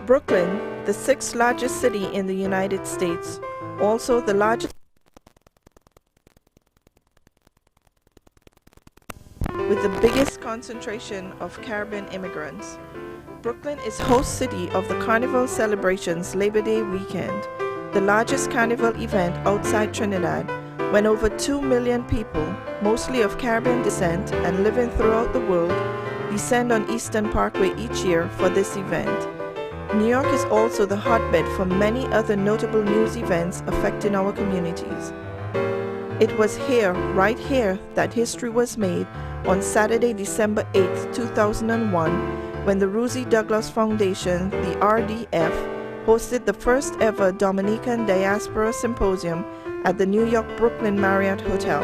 Brooklyn, the sixth largest city in the United States, also the largest with the biggest concentration of Caribbean immigrants. Brooklyn is host city of the Carnival celebrations Labor Day weekend, the largest carnival event outside Trinidad, when over 2 million people, mostly of Caribbean descent and living throughout the world, descend on Eastern Parkway each year for this event. New York is also the hotbed for many other notable news events affecting our communities. It was here, right here, that history was made on Saturday, December 8, 2001, when the Rosie Douglas Foundation, the RDF, hosted the first ever Dominican Diaspora Symposium at the New York Brooklyn Marriott Hotel,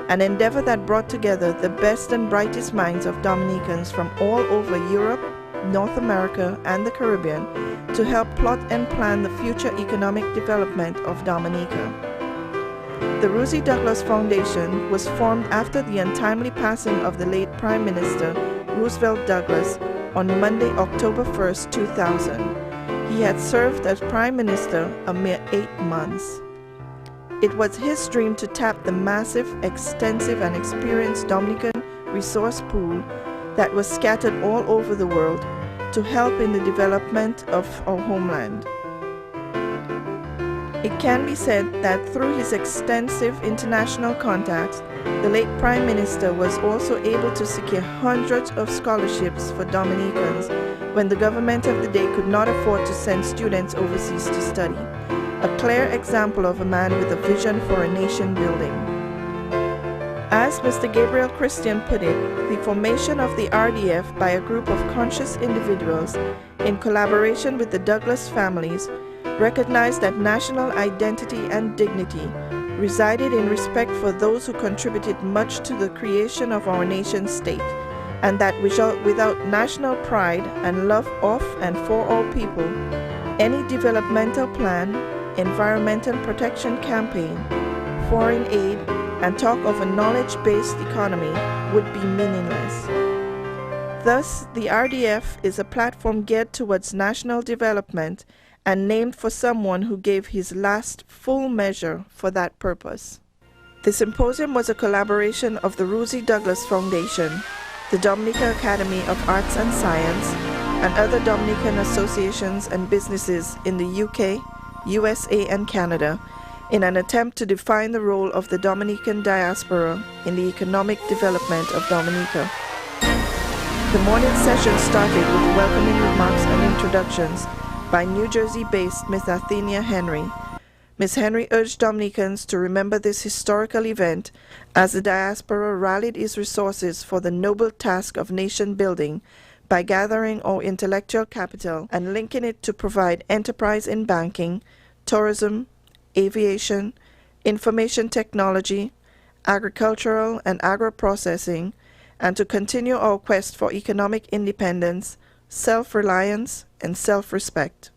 an endeavor that brought together the best and brightest minds of Dominicans from all over Europe, North America, and the Caribbean to help plot and plan the future economic development of Dominica. The Rosie Douglas Foundation was formed after the untimely passing of the late Prime Minister Roosevelt Douglas on Monday, October 1, 2000. He had served as Prime Minister a mere 8 months. It was his dream to tap the massive, extensive, and experienced Dominican resource pool that was scattered all over the world to help in the development of our homeland. It can be said that through his extensive international contacts, the late Prime Minister was also able to secure hundreds of scholarships for Dominicans when the government of the day could not afford to send students overseas to study. A clear example of a man with a vision for a nation building. As Mr. Gabriel Christian put it, the formation of the RDF by a group of conscious individuals in collaboration with the Douglas families recognized that national identity and dignity resided in respect for those who contributed much to the creation of our nation state, and that without national pride and love of and for all people, any developmental plan, environmental protection campaign, foreign aid, and talk of a knowledge-based economy would be meaningless. Thus, the RDF is a platform geared towards national development and named for someone who gave his last full measure for that purpose. The symposium was a collaboration of the Rosie Douglas Foundation, the Dominica Academy of Arts and Science, and other Dominican associations and businesses in the UK, USA, and Canada, in an attempt to define the role of the Dominican diaspora in the economic development of Dominica. The morning session started with welcoming remarks and introductions by New Jersey-based Ms. Athenia Henry. Ms. Henry urged Dominicans to remember this historical event as the diaspora rallied its resources for the noble task of nation building by gathering our intellectual capital and linking it to provide enterprise in banking, tourism, aviation, information technology, agricultural and agro-processing, and to continue our quest for economic independence, self-reliance, and self-respect.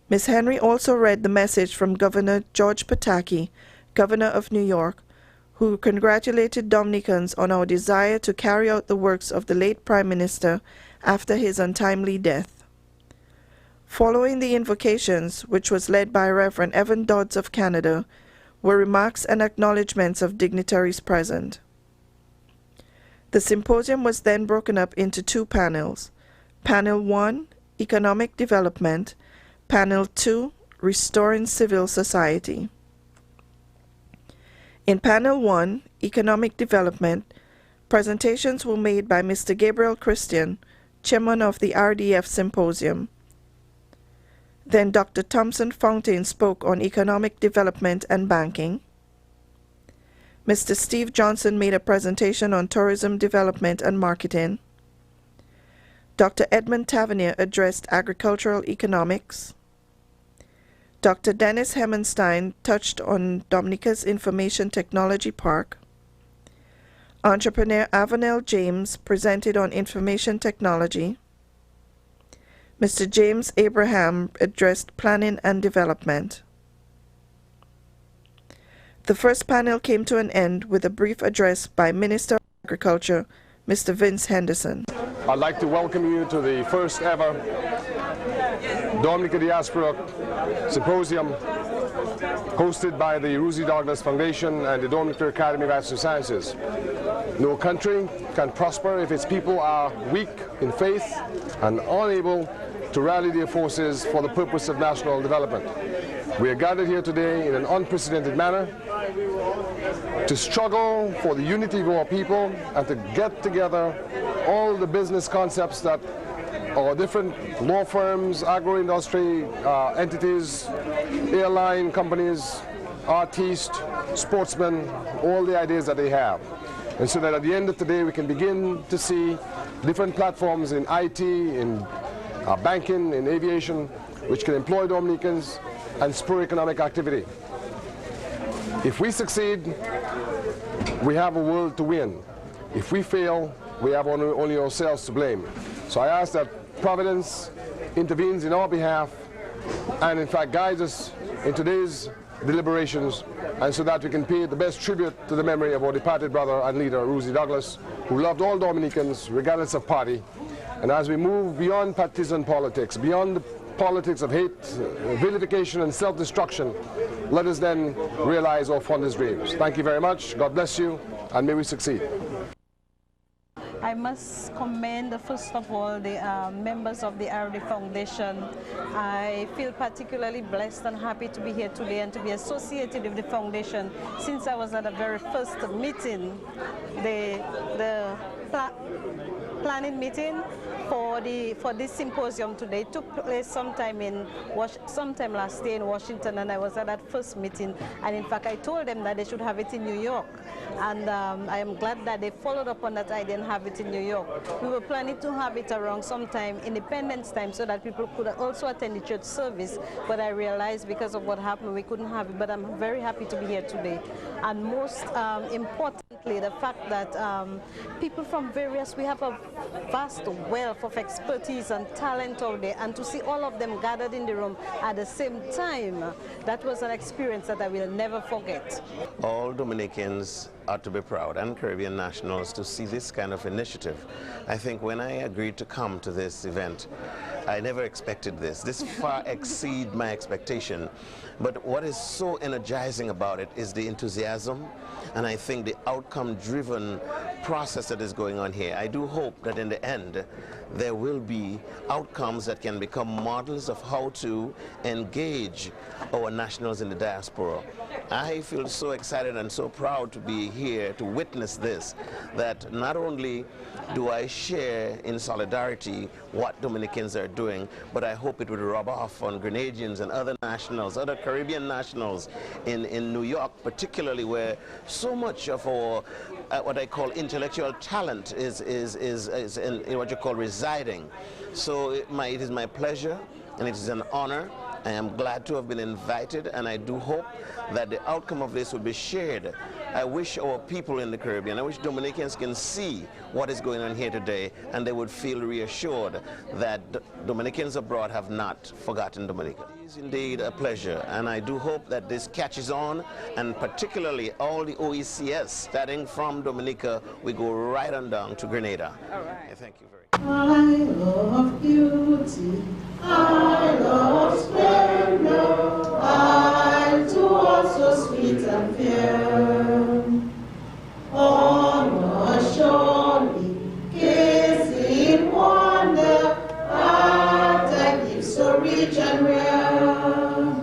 Ms. Henry also read the message from Governor George Pataki, Governor of New York, who congratulated Dominicans on our desire to carry out the works of the late Prime Minister after his untimely death. Following the invocations, which was led by Reverend Evan Dodds of Canada, were remarks and acknowledgments of dignitaries present. The symposium was then broken up into 2 panels. Panel 1, Economic Development. Panel 2, Restoring Civil Society. In Panel 1, Economic Development, presentations were made by Mr. Gabriel Christian, chairman of the RDF Symposium. Then Dr. Thompson Fountain spoke on economic development and banking. Mr. Steve Johnson made a presentation on tourism development and marketing. Dr. Edmund Tavernier addressed agricultural economics. Dr. Dennis Hemmenstein touched on Dominica's Information Technology Park. Entrepreneur Avanel James presented on information technology. Mr. James Abraham addressed planning and development. The first panel came to an end with a brief address by Minister of Agriculture, Mr. Vince Henderson. I'd like to welcome you to the first ever Dominica Diaspora Symposium hosted by the Rosie Douglas Foundation and the Dominica Academy of Arts and Sciences. No country can prosper if its people are weak in faith and unable to rally their forces for the purpose of national development. We are gathered here today in an unprecedented manner to struggle for the unity of our people and to get together all the business concepts that our different law firms, agro-industry entities, airline companies, artists, sportsmen, all the ideas that they have. And so that at the end of the day we can begin to see different platforms in IT, in banking, in aviation, which can employ Dominicans and spur economic activity. If we succeed, we have a world to win. If we fail, we have only ourselves to blame. So I ask that Providence intervenes in our behalf and in fact guides us in today's deliberations, and so that we can pay the best tribute to the memory of our departed brother and leader, Rosie Douglas, who loved all Dominicans regardless of party. And as we move beyond partisan politics, beyond the politics of hate, vilification and self-destruction, let us then realize our fondest dreams. Thank you very much. God bless you, and may we succeed. I must commend, first of all, the members of the RD Foundation. I feel particularly blessed and happy to be here today and to be associated with the foundation since I was at the very first meeting, the planning meeting for this symposium today. It took place sometime last year in Washington, and I was at that first meeting, and in fact I told them that they should have it in New York, and I am glad that they followed up on that idea and have it in New York. We were planning to have it around sometime Independence Time so that people could also attend the church service, but I realized because of what happened we couldn't have it, but I'm very happy to be here today. And most importantly, the fact that people from we have a vast wealth of expertise and talent out there, and to see all of them gathered in the room at the same time, that was an experience that I will never forget. All Dominicans ought to be proud, and Caribbean nationals, to see this kind of initiative. I think when I agreed to come to this event, I never expected this. This far exceeds my expectation. But what is so energizing about it is the enthusiasm, and I think the outcome-driven process that is going on here. I do hope that in the end there will be outcomes that can become models of how to engage our nationals in the diaspora. I feel so excited and so proud to be here to witness this, that not only do I share in solidarity what Dominicans are doing, but I hope it would rub off on Grenadians and other nationals, other Caribbean nationals in New York, particularly where so much of our what I call intellectual talent is in what you call residing. So it is my pleasure and it is an honor. I am glad to have been invited, and I do hope that the outcome of this will be shared. I wish our people in the Caribbean, I wish Dominicans can see what is going on here today, and they would feel reassured that Dominicans abroad have not forgotten Dominica. It is indeed a pleasure, and I do hope that this catches on, and particularly all the OECS, starting from Dominica, we go right on down to Grenada. All right. Thank you very much. I love beauty, I love splendor, I too also sweet and fair. On a surely gazing wonder at a gift so rich and rare.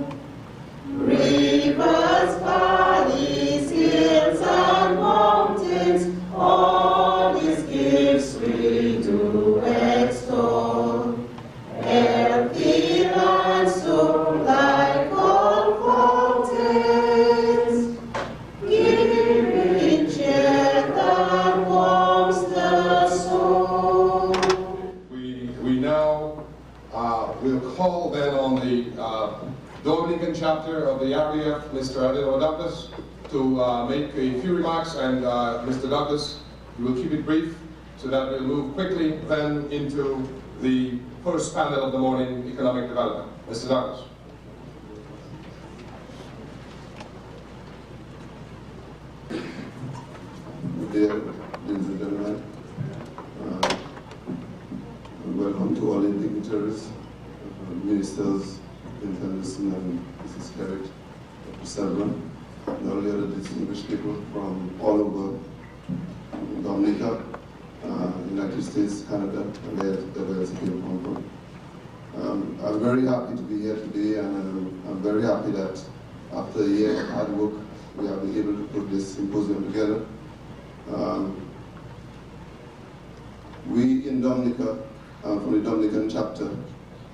Rivers, valleys, hills and mountains, all these gifts we do extol. Healthy land so like all fountains, giving cheer that warms the soul. We now will call then on the Dominican chapter of the RDF, Mr. Adele Douglas, to make a few remarks, and Mr. Douglas, you will keep it brief so that we'll move quickly then into the first panel of the morning, economic development. Mr. Douglas. Good day, ladies and gentlemen. Welcome to all the dignitaries, ministers, Anderson and Mrs. Herrick, Dr. Selvin, and all the other distinguished people from all over Dominica, United States, Canada, and where else it came from. I'm very happy to be here today, and I'm very happy that after a year of hard work, we have been able to put this symposium together. We in Dominica, from the Dominican chapter,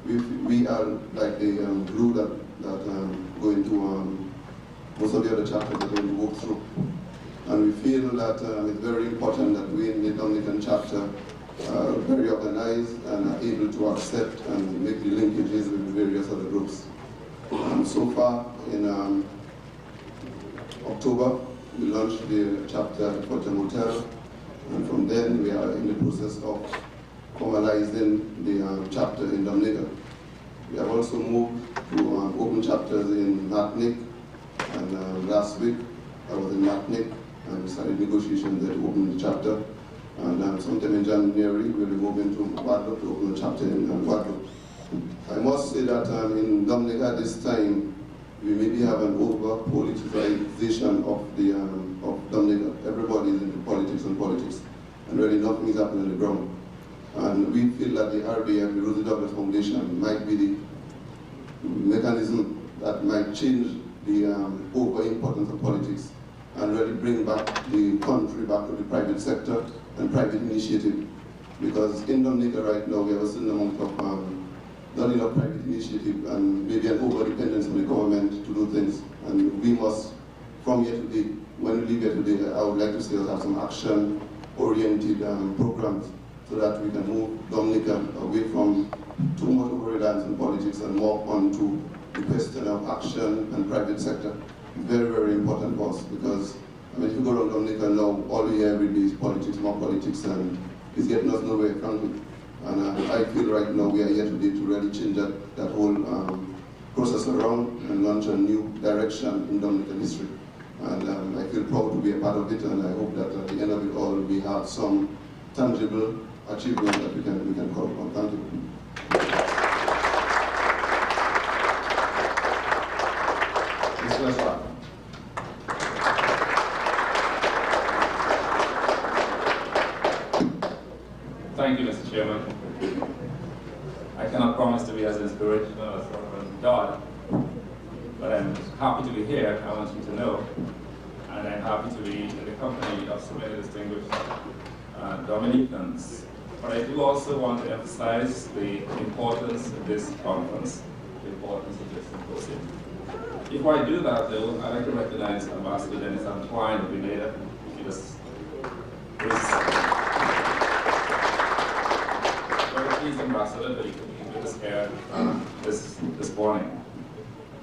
we are like the glue that go into most of the other chapters that we walk through. And we feel that it's very important that we in the Dominican chapter are very organized and are able to accept and make the linkages with the various other groups. So far, in October, we launched the chapter at the Fortune Hotel, and from then we are in the process of formalizing the chapter in Dominica. We have also moved to open chapters in Martinique, and last week I was in Martinique and we started negotiations there to open the chapter. And sometime in January we'll be moving to Guadeloupe to open a chapter in Guadeloupe. I must say that in Dominica at this time, we maybe have an over-politicization of Dominica. Everybody is into politics, and really nothing is happening on the ground. And we feel that the RBF, the Rosie Douglas Foundation, might be the mechanism that might change the over-importance of politics and really bring back the country back to the private sector and private initiative. Because in Dominica right now, we have a certain amount of not enough private initiative and maybe an over-dependence on the government to do things. And we must, from here today, when we leave here today, I would like to say have some action-oriented programs so that we can move Dominica away from too much over-reliance on politics and more onto the question of action and private sector. Very, very important for us, because I mean, if you go around Dominica now, all we hear every day is politics, more politics, and it's getting us nowhere, frankly. And I feel right now we are here today to really change that whole process around and launch a new direction in Dominican history. And I feel proud to be a part of it, and I hope that at the end of it all, we have some tangible achievement that we can call upon. Thank you. Thank you, Mr. Chairman. I cannot promise to be as inspirational as Reverend Dodd, but I'm happy to be here, I want you to know, and I'm happy to be in the company of so many distinguished Dominicans. But I do also want to emphasize the importance of this conference, the importance of this symposium. Before I do that, though, I'd like to recognize Ambassador Dennis Antoine of Grenada. Ambassador, that he could be with us here this morning.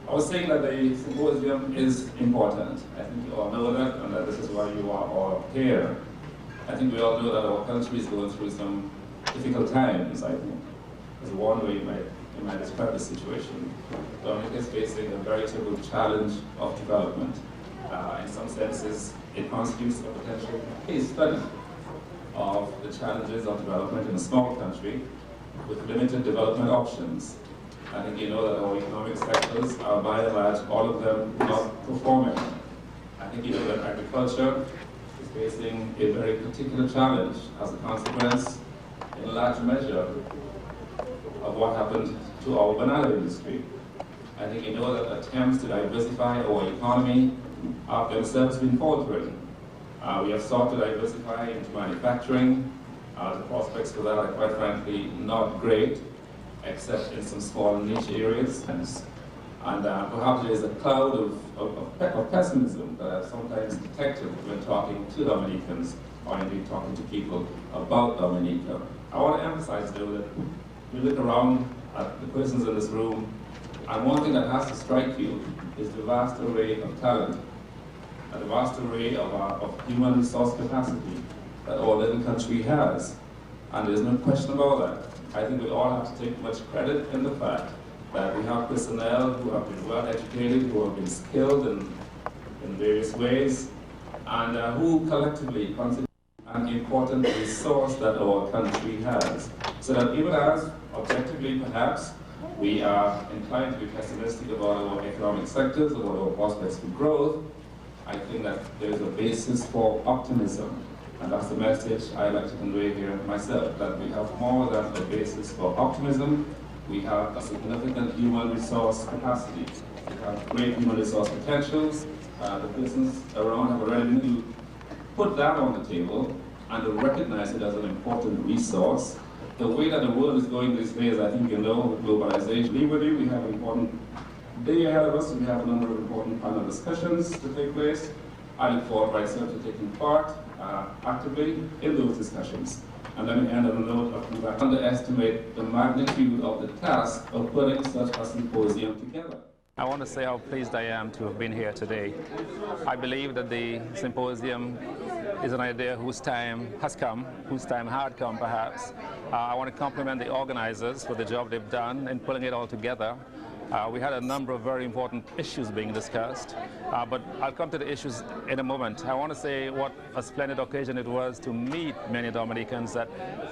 I was saying that the symposium is important. I think you all know that, and that this is why you are all here. I think we all know that our country is going through some difficult times, I think. As one way you might describe the situation. Dominica is facing a veritable challenge of development. In some senses, it constitutes a potential case study of the challenges of development in a small country with limited development options. I think you know that our economic sectors are by and large, all of them not performing. I think you know that agriculture is facing a very particular challenge as a consequence, in large measure, of what happened to our banana industry. I think you know that attempts to diversify our economy have themselves been faltering. We have sought to diversify into manufacturing. The prospects for that are quite frankly not great, except in some small niche areas. And perhaps there is a cloud of pessimism that I've sometimes detected when talking to Dominicans, or indeed talking to people about Dominica. I want to emphasize, though, that we look around at the persons in this room, and one thing that has to strike you is the vast array of talent, and the vast array of human resource capacity that our little country has. And there's no question about that. I think we all have to take much credit in the fact that we have personnel who have been well educated, who have been skilled in various ways, and who collectively constitute an important resource that our country has. So that even as, objectively perhaps, We are inclined to be pessimistic about our economic sectors, about our prospects for growth. I think that there is a basis for optimism, and that's the message I like to convey here myself, that we have more than a basis for optimism. We have a significant human resource capacity. We have great human resource potentials. The persons around have already been to put that on the table and to recognize it as an important resource. The way that the world is going these days, I think you know, with globalization, we have an important day ahead of us. We have a number of important panel discussions to take place. I look forward myself to taking part actively in those discussions. And let me end on a note of not underestimate the magnitude of the task of putting such a symposium together. I want to say how pleased I am to have been here today. I believe that the symposium is an idea whose time has come, whose time had come perhaps. I want to compliment the organizers for the job they've done in pulling it all together. We had a number of very important issues being discussed, but I'll come to the issues in a moment. I want to say what a splendid occasion it was to meet many Dominicans that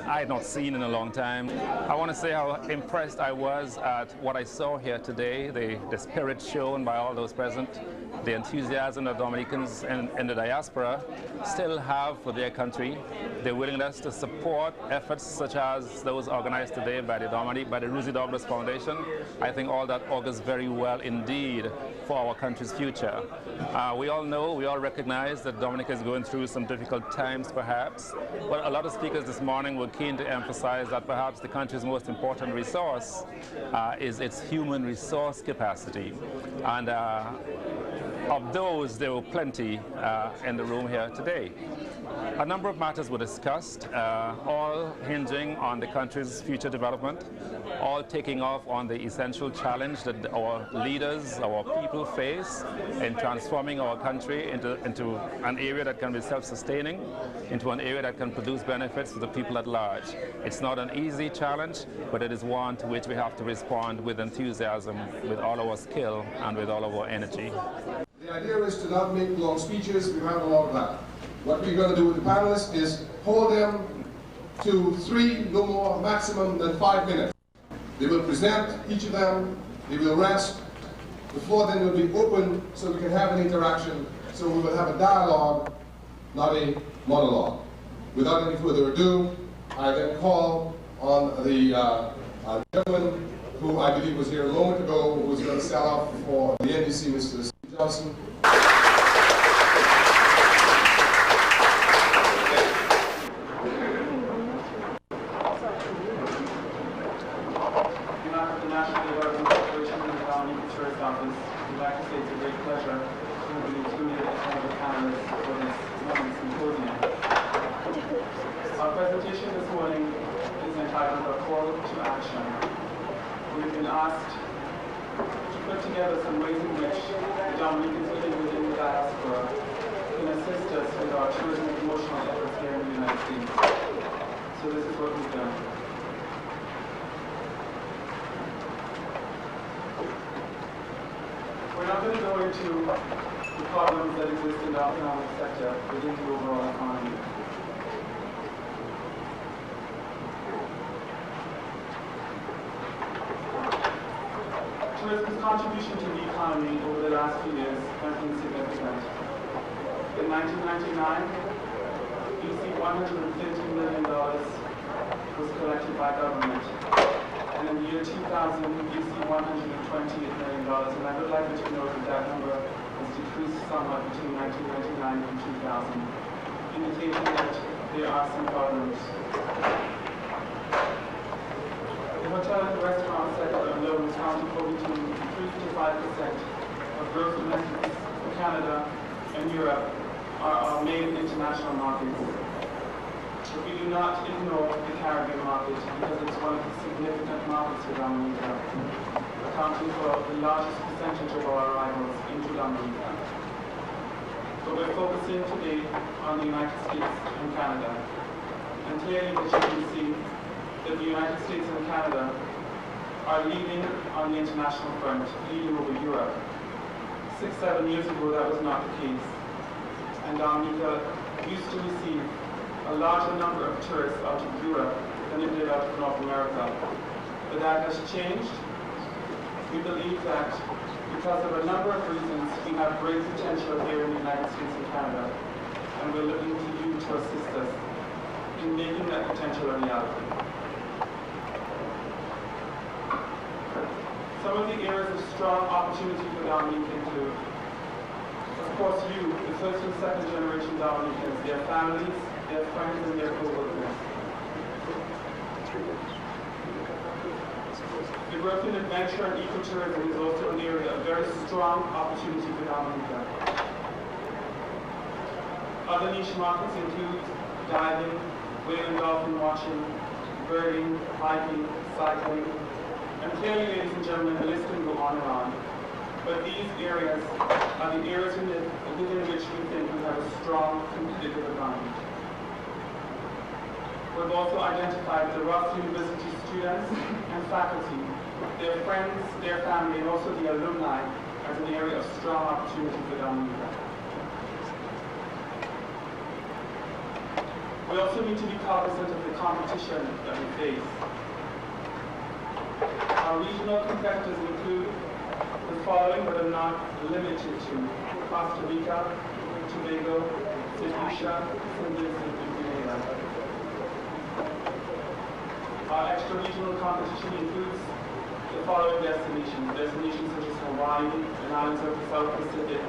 I had not seen in a long time. I want to say how impressed I was at what I saw here today, the spirit shown by all those present, the enthusiasm that Dominicans in the diaspora still have for their country, their willingness to support efforts such as those organized today by the Rosie Douglas Foundation. I think all that augurs very well indeed for our country's future. We all know, we all recognize that Dominica is going through some difficult times perhaps, but a lot of speakers this morning were keen to emphasize that perhaps the country's most important resource is its human resource capacity. And of those, there were plenty in the room here today. A number of matters were discussed, all hinging on the country's future development, all taking off on the essential challenge that our leaders, our people face in transforming our country into an area that can be self-sustaining, into an area that can produce benefits for the people at large. It's not an easy challenge, but it is one to which we have to respond with enthusiasm, with all our skill, and with all of our energy. The idea is to not make long speeches. We have a lot of that. What we're going to do with the panelists is hold them to 3, no more, maximum than 5 minutes. They will present, each of them, they will rest. The floor then will be open so we can have an interaction, so we will have a dialogue, not a monologue. Without any further ado, I then call on the gentleman who I believe was here a moment ago, who was going to start off for the NDC, Mr. Steve Johnson. Tourism's contribution to the economy over the last few years has been significant. In 1999, $150 million was collected by government. And in the year 2000, $128 million. And I would like you to note that that number has decreased somewhat between 1999 and 2000, indicating that there are some problems. The hotel and restaurant sector alone accounted for between 3 to 5% of gross domestic in Canada and Europe are our main international markets. But we do not ignore the Caribbean market because it's one of the significant markets for Dominica, accounting for the largest percentage of our arrivals into Dominica. But we're focusing today on the United States and Canada. And clearly that you can see that the United States and Canada are leading on the international front, leading over Europe. 6-7 years ago, that was not the case. And Dominica used to receive a larger number of tourists out of Europe than it did out of North America. But that has changed, we believe that because of a number of reasons, we have great potential here in the United States and Canada, and we're looking to you to assist us in making that potential a reality. Some of the areas of strong opportunity for Dominica include, of course, you, the first and second generation Dominicans, their families, their friends, and their co-workers. The growth in adventure and ecotourism is also an area of very strong opportunity for Dominica. Other niche markets include diving, whale and dolphin watching, birding, hiking, cycling, and clearly, ladies and gentlemen, the list can go on and on. But these areas are the areas within which we think we have a strong competitive advantage. We've also identified the Ross University students and faculty, their friends, their family, and also the alumni as an area of strong opportunity for Dominica. We also need to be cognizant of the competition that we face. Our regional competitors include the following, but are not limited to: Costa Rica, Tobago, St. Lucia, St. Vincent, and Grenada. Our extra-regional competition includes the following destinations such as Hawaii and islands of the South Pacific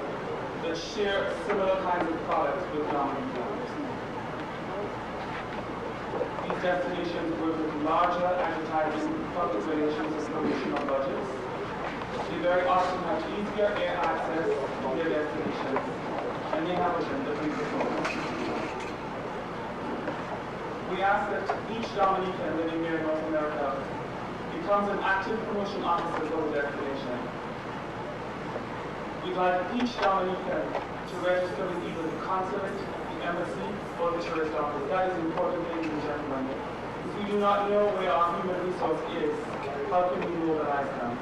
that share similar kinds of products with Dominica. These destinations work with larger advertising, public relations, and promotional budgets. They very often have easier air access to their destinations, and they have a gender-free performance. We ask that each Dominican living here in North America becomes an active promotion officer for the destination. We'd like each Dominican to register with either the consulate, embassy, or the tourist office. That is important, ladies and gentlemen. If we do not know where our human resource is, how can we mobilize them?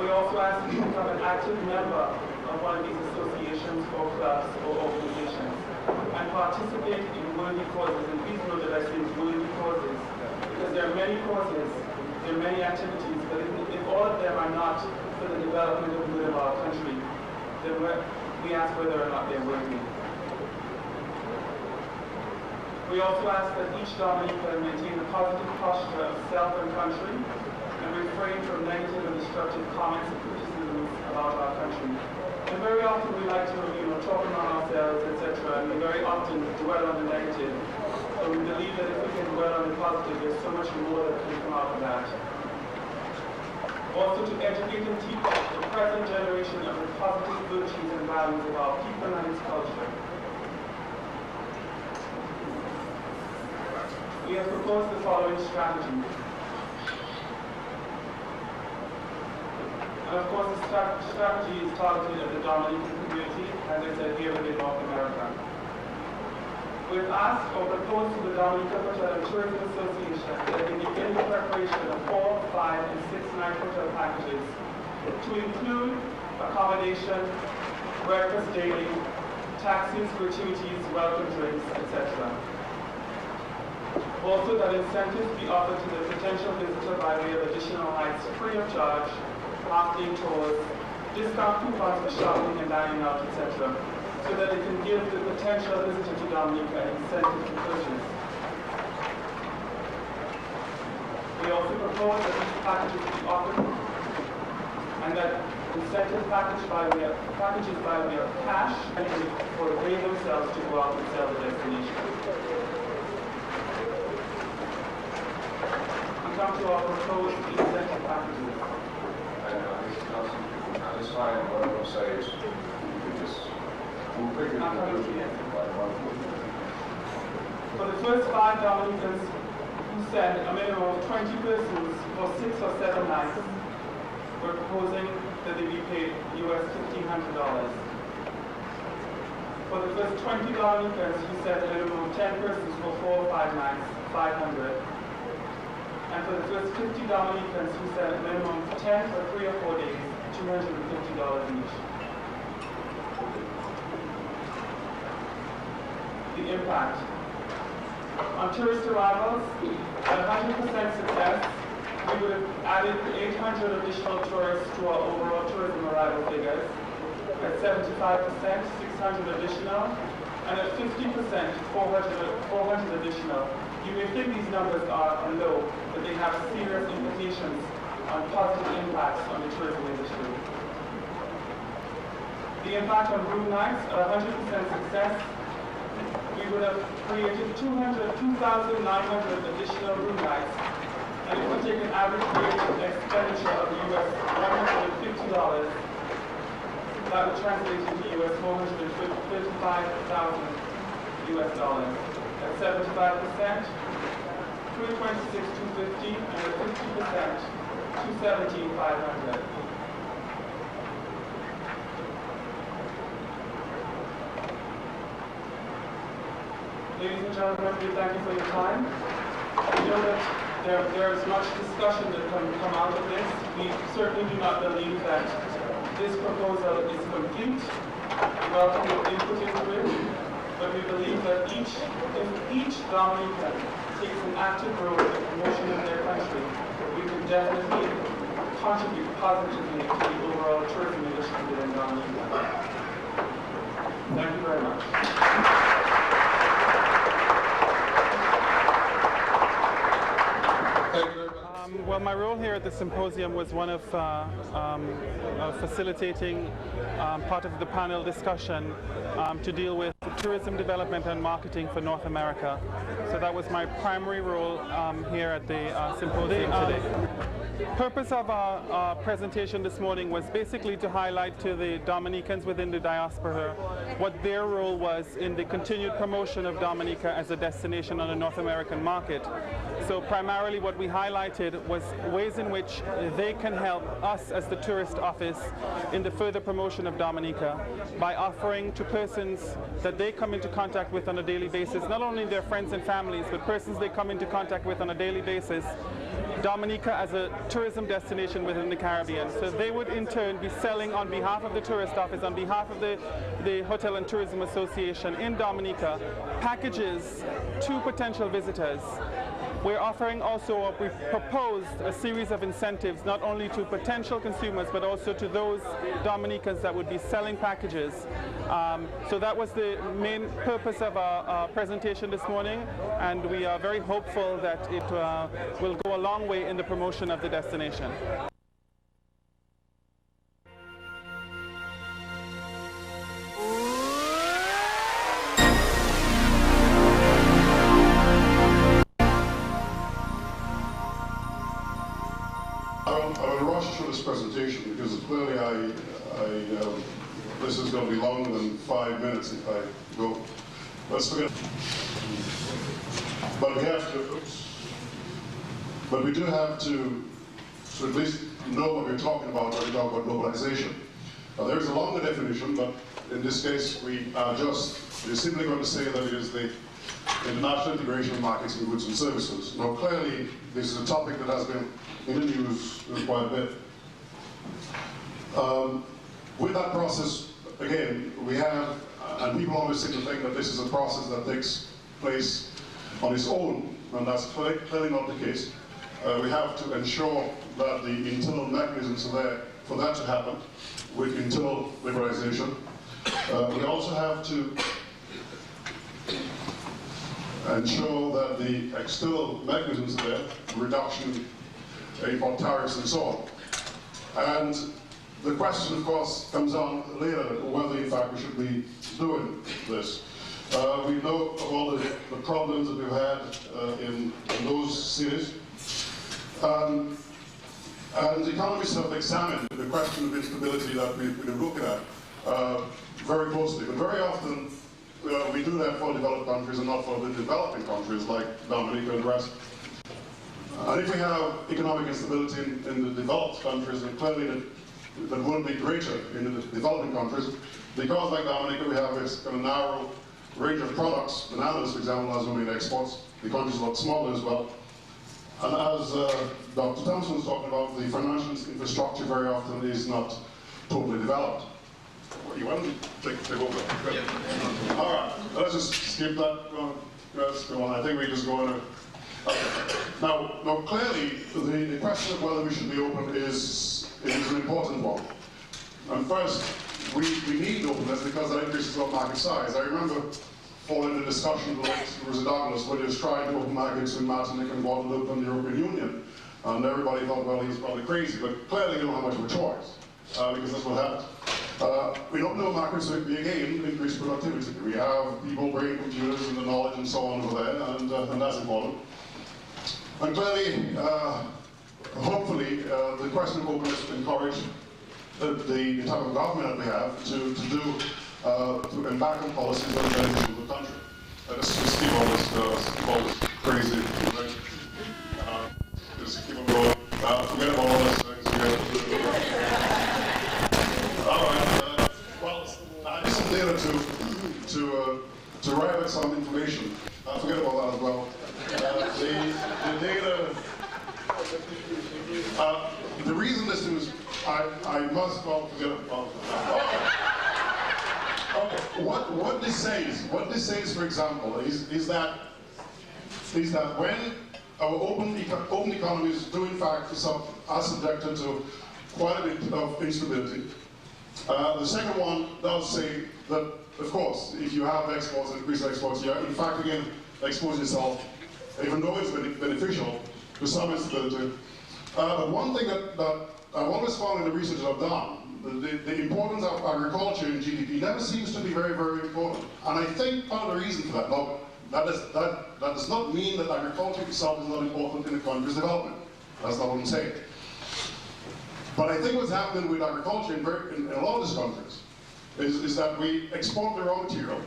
We also ask you to become an active member of one of these associations or clubs or organizations and participate in worthy causes. And please know that I say worthy causes, because there are many causes, there are many activities, but if all of them are not for the development of the good of our country, then we ask whether or not they're worthy. We also ask that each Dominican maintain a positive posture of self and country and refrain from negative and destructive comments and criticisms about our country. And very often we like to, talk about ourselves, etc., and we very often dwell on the negative. But we believe that if we can dwell on the positive, there's so much more that can come out of that. Also to educate and teach the present generation of the positive virtues and values of our people and its culture. We have proposed the following strategy. And of course, the strategy is targeted at the Dominican community, as I said, here in North America. We've asked or proposed to the Dominica Hotel and Tourism Association that they begin the preparation of 4, 5, and 6-night hotel packages to include accommodation, breakfast daily, taxis, gratuities, welcome drinks, etc. Also, that incentives be offered to the potential visitor by way of additional nights free of charge, half-day tours, discount coupons for shopping and dining out, etc., so that it can give the potential visitor to Dominica an incentive to purchase. We also propose that these packages be offered and that incentive packages by way of cash for they themselves to go out and sell the destination. We come to our proposed incentive packages. This time, what I'm going to say is, we'll figure for the first 5 Dominicans who send a minimum of 20 persons for 6 or 7 nights, we're proposing that they be paid US $1,500. For the first 20 Dominicans who send a minimum of 10 persons for 4 or 5 nights, $500. And for the first 50 Dominicans who send a minimum of 10 for 3 or 4 days, $250 each. The impact. On tourist arrivals, at 100% success, we would have added 800 additional tourists to our overall tourism arrival figures. At 75%, 600 additional, and at 50%, 400 additional. You may think these numbers are low, but they have serious implications on positive impacts on the tourism industry. The impact on room nights, 100% success. We would have created 2,900 additional room nights. And if we take an average creative expenditure of US $150, that would translate into US $455,000 US dollars. At 75%, 326,250, and at 50%, 217,500. Ladies and gentlemen, we thank you for your time. We know that there is much discussion that can come out of this. We certainly do not believe that this proposal is complete. We welcome your input into it, but we believe that if each Dominican takes an active role in the promotion of their country, we can definitely contribute positively to the overall tourism industry within Dominica. Thank you very much. Well, my role here at the symposium was one of facilitating part of the panel discussion to deal with tourism development and marketing for North America. So that was my primary role here at the symposium today. The purpose of our presentation this morning was basically to highlight to the Dominicans within the diaspora what their role was in the continued promotion of Dominica as a destination on the North American market. So primarily what we highlighted was ways in which they can help us as the tourist office in the further promotion of Dominica by offering to persons that they come into contact with on a daily basis, not only their friends and families, but persons they come into contact with on a daily basis, Dominica as a tourism destination within the Caribbean. So they would in turn be selling on behalf of the tourist office, on behalf of the Hotel and Tourism Association in Dominica, packages to potential visitors. We're offering also, we proposed a series of incentives not only to potential consumers but also to those Dominicans that would be selling packages. So that was the main purpose of our presentation this morning, and we are very hopeful that it will go a long way in the promotion of the destination. I will rush through this presentation because clearly this is going to be longer than 5 minutes if I go. Let's forget. But we do have to at least know what we're talking about when we talk about globalization. Now, there is a longer definition, but in this case we're simply going to say that it is the international integration of markets in goods and services. Now clearly this is a topic that has been in the news quite a bit. With that process, again, we have, and people always seem to think that this is a process that takes place on its own, and that's clearly not the case. We have to ensure that the internal mechanisms are there for that to happen with internal liberalization. We also have to ensure that the external mechanisms are there, reduction, import tariffs and so on. And the question, of course, comes on later whether, in fact, we should be doing this. We know of all the problems that we've had in those cities. And economists have examined the question of instability that we've been looking at very closely. But very often, we do that for developed countries and not for the developing countries like Dominica and the rest. And if we have economic instability in the developed countries, then clearly that will be greater in the developing countries, because like Dominica, we have this kind of narrow range of products. Bananas, for example, has only exports. The country's a lot smaller as well. And as Dr. Thompson was talking about, the financial infrastructure very often is not totally developed. You want to take over? Yeah. All right, let's just skip that. Let's go on. I think we just go on. Now clearly, the question of whether we should be open is an important one. And first, we need openness because that increases our market size. I remember following the discussion with Rosie Douglas when he was trying to open markets in Martinique and Guadeloupe and the European Union. And everybody thought, well, he was probably crazy, but clearly they don't have much of a choice, because that's what happened. We don't know markets, so we again increase productivity. We have people bringing computers and the knowledge and so on over there, and that's important. And clearly, hopefully, the question of openness encourage the type of government that we have to embark on policies that are beneficial to the country. Just keep all this crazy, right? Just keep on going. Forget about all those things. All right. Well, I need some data to write out some information. Forget about that as well. The data. The reason this is, I must forget about that. Okay. What this says, for example, is that when our open economies do in fact are subjected to quite a bit of instability. The second one does say that, of course, if you have exports and increased exports, you are in fact again exposing yourself, even though it's beneficial, to some instability. But one thing that I've always found in the research I've done, the importance of agriculture in GDP never seems to be very, very important. And I think part of the reason for that, now, that does not mean that agriculture itself is not important in a country's development. That's not what I'm saying. But I think what's happening with agriculture in a lot of these countries is that we export the raw material,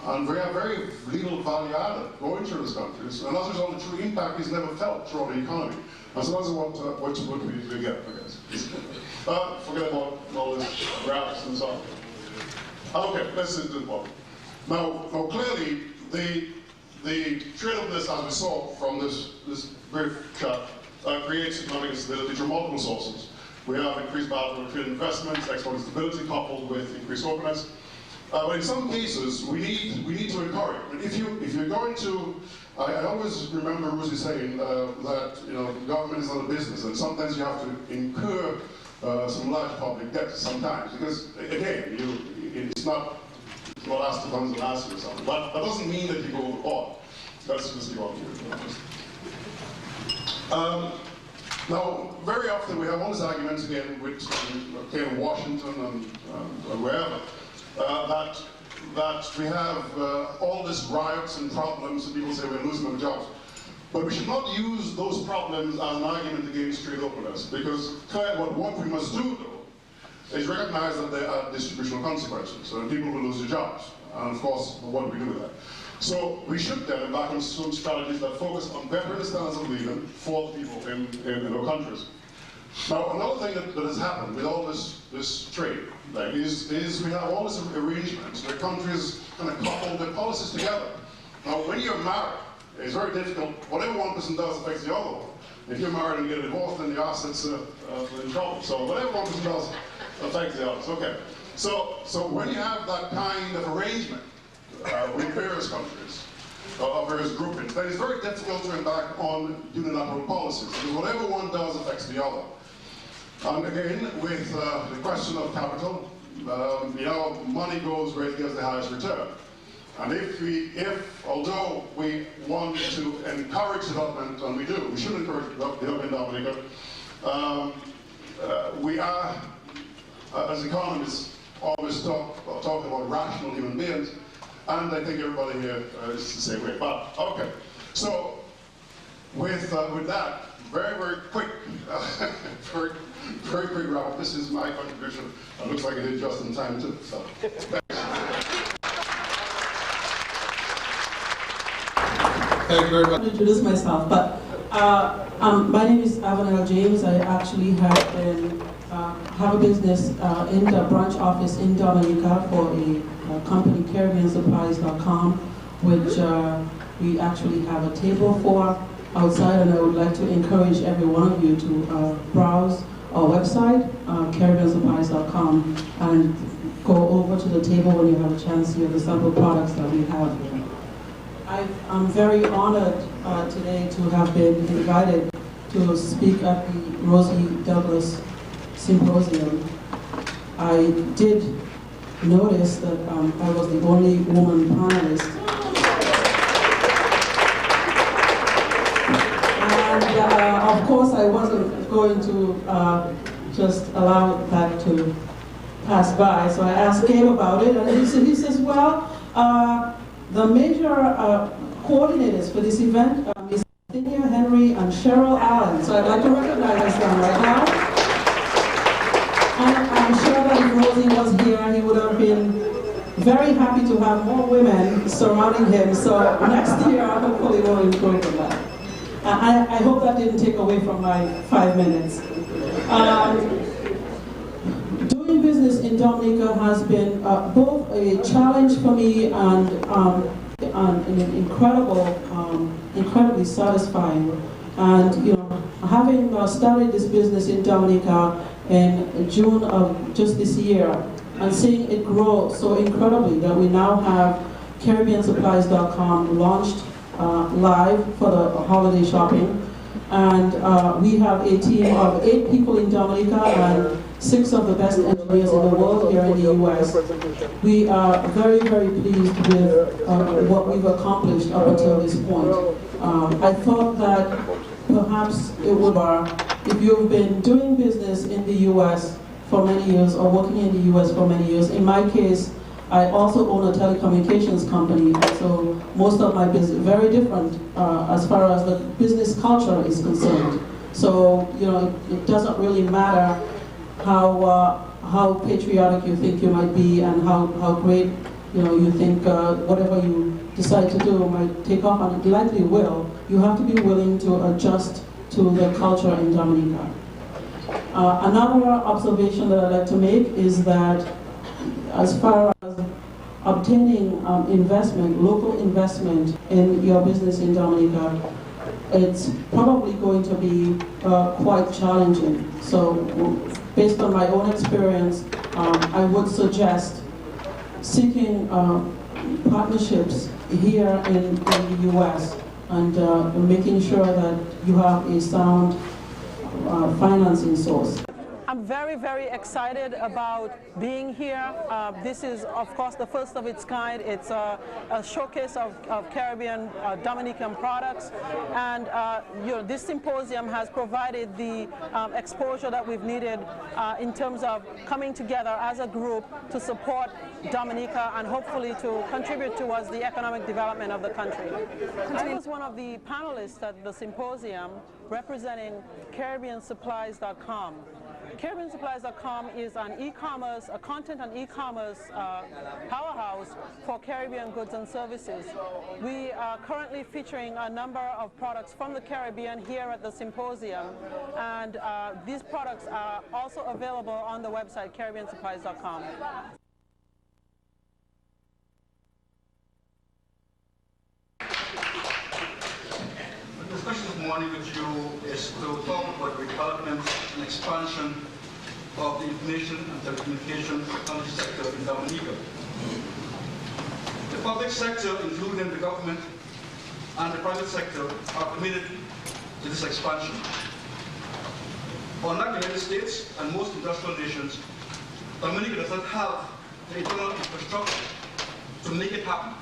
and we have very little value added going through these countries, and as a result, the true impact is never felt throughout the economy. And so that's what we get, I guess. Forget about all this graphs and so on. Okay, let's do the one. Now clearly, the trade of this, as we saw from this brief chat, creates economic instability through multiple sources. We have increased bilateral trade investments, export instability coupled with increased openness. But in some cases, we need to encourage. If you're going to, I always remember Rosie saying that government is not a business, and sometimes you have to incur some large public debt sometimes, because again, it's not asked to funds and ask you or something. But that doesn't mean that you go overboard. That's just the argument. Now, very often we have all these arguments again with Washington and wherever. That we have all these riots and problems, and people say we're losing our jobs. But we should not use those problems as an argument against trade openness, because what we must do, though, is recognize that there are distributional consequences, so people will lose their jobs. And of course, what do we do with that? So we should then embark on some strategies that focus on bettering the standards of living for people in our countries. Now, another thing that has happened with all this trade is we have all these arrangements where countries kind of couple their policies together. Now, when you're married, it's very difficult. Whatever one person does affects the other one. If you're married and get a divorce, then the assets are in trouble. So whatever one person does affects the others. Okay. So when you have that kind of arrangement with various countries, of various groupings, then it's very difficult to embark on unilateral policies, because whatever one does affects the other. And again, with the question of capital, money goes where it gets the highest return. And although we want to encourage development, and we should encourage development in Dominica, we are, as economists, always talking about rational human beings, and I think everybody here is the same way. But okay, so with that, very, very quick, very quick wrap up. This is my contribution. It looks like I did just in time too. So. Thank you very much. I'll introduce myself, but my name is Avanel James. I actually have a business in the branch office in Dominica for a company, CaribbeanSupplies.com, which we actually have a table for outside, and I would like to encourage every one of you to browse our website, CaribbeanSupplies.com, and go over to the table when you have a chance to hear the sample products that we have here. I'm very honored today to have been invited to speak at the Rosie Douglas Symposium. I did notice that I was the only woman panelist. And of course I wasn't going to just allow that to pass by, so I asked Gabe about it, and he says, well, the major coordinators for this event is Cynthia Henry and Cheryl Allen, so I'd like to recognize them right now. And I'm sure that if Rosie was here, he would have been very happy to have more women surrounding him, so next year hopefully we'll improve on that. I hope that didn't take away from my 5 minutes. Doing business in Dominica has been both a challenge for me and incredibly satisfying. And you know, having started this business in Dominica in June of just this year, and seeing it grow so incredibly that we now have CaribbeanSupplies.com launched live for the holiday shopping. And we have a team of 8 people in Dominica and 6 of the best engineers in the world here in the U.S. We are very, very pleased with what we've accomplished up until this point. I thought that perhaps it would if you've been doing business in the U.S. for many years or working in the U.S. for many years. In my case, I also own a telecommunications company, so most of my business very different as far as the business culture is concerned. So you know, it doesn't really matter how patriotic you think you might be and how great you think whatever you decide to do might take off, and it likely will. You have to be willing to adjust to the culture in Dominica. Another observation that I'd like to make is that as far as obtaining investment, local investment in your business in Dominica, it's probably going to be quite challenging. So based on my own experience, I would suggest seeking partnerships here in the US and making sure that you have a sound financing source. I'm very, very excited about being here. This is, of course, the first of its kind. It's a showcase of Caribbean Dominican products. And this symposium has provided the exposure that we've needed in terms of coming together as a group to support Dominica and hopefully to contribute towards the economic development of the country. I was one of the panelists at the symposium representing CaribbeanSupplies.com. CaribbeanSupplies.com is an e-commerce, a content and e-commerce powerhouse for Caribbean goods and services. We are currently featuring a number of products from the Caribbean here at the symposium, and these products are also available on the website CaribbeanSupplies.com. The discussion this morning with you is to talk about the development and expansion of the information and telecommunication technology sector in Dominica. The public sector, including the government and the private sector, are committed to this expansion. Unlike the United States and most industrial nations, Dominica does not have the internal infrastructure to make it happen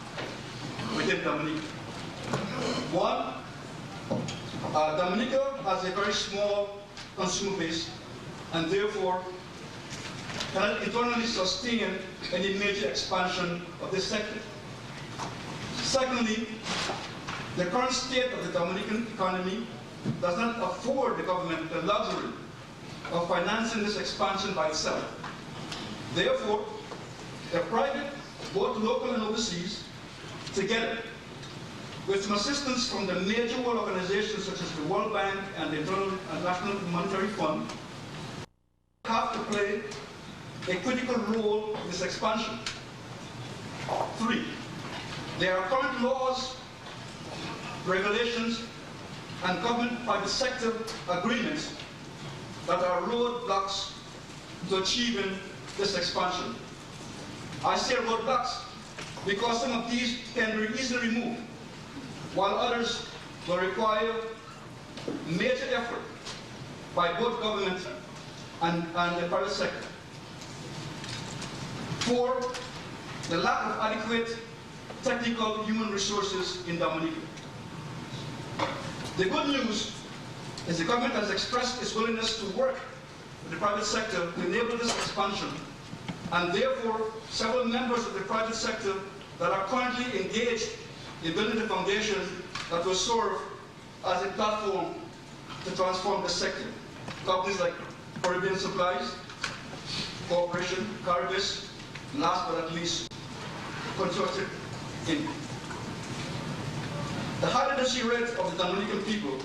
within Dominica. One, Dominica has a very small consumer base and therefore cannot internally sustain any major expansion of this sector. Secondly, the current state of the Dominican economy does not afford the government the luxury of financing this expansion by itself. Therefore, the private, both local and overseas, together, with some assistance from the major world organizations such as the World Bank and the International Monetary Fund, have to play a critical role in this expansion. 3, there are current laws, regulations, and government-private sector agreements that are roadblocks to achieving this expansion. I say roadblocks because some of these can be easily removed while others will require major effort by both government and the private sector. 4, the lack of adequate technical human resources in Dominica. The good news is the government has expressed its willingness to work with the private sector to enable this expansion, and therefore several members of the private sector that are currently engaged in building the foundation that will serve as a platform to transform the sector. Companies like Caribbean Supplies, Corporation, Caribis, and last but not least, Consortium Inc. The high literacy rate of the Dominican people,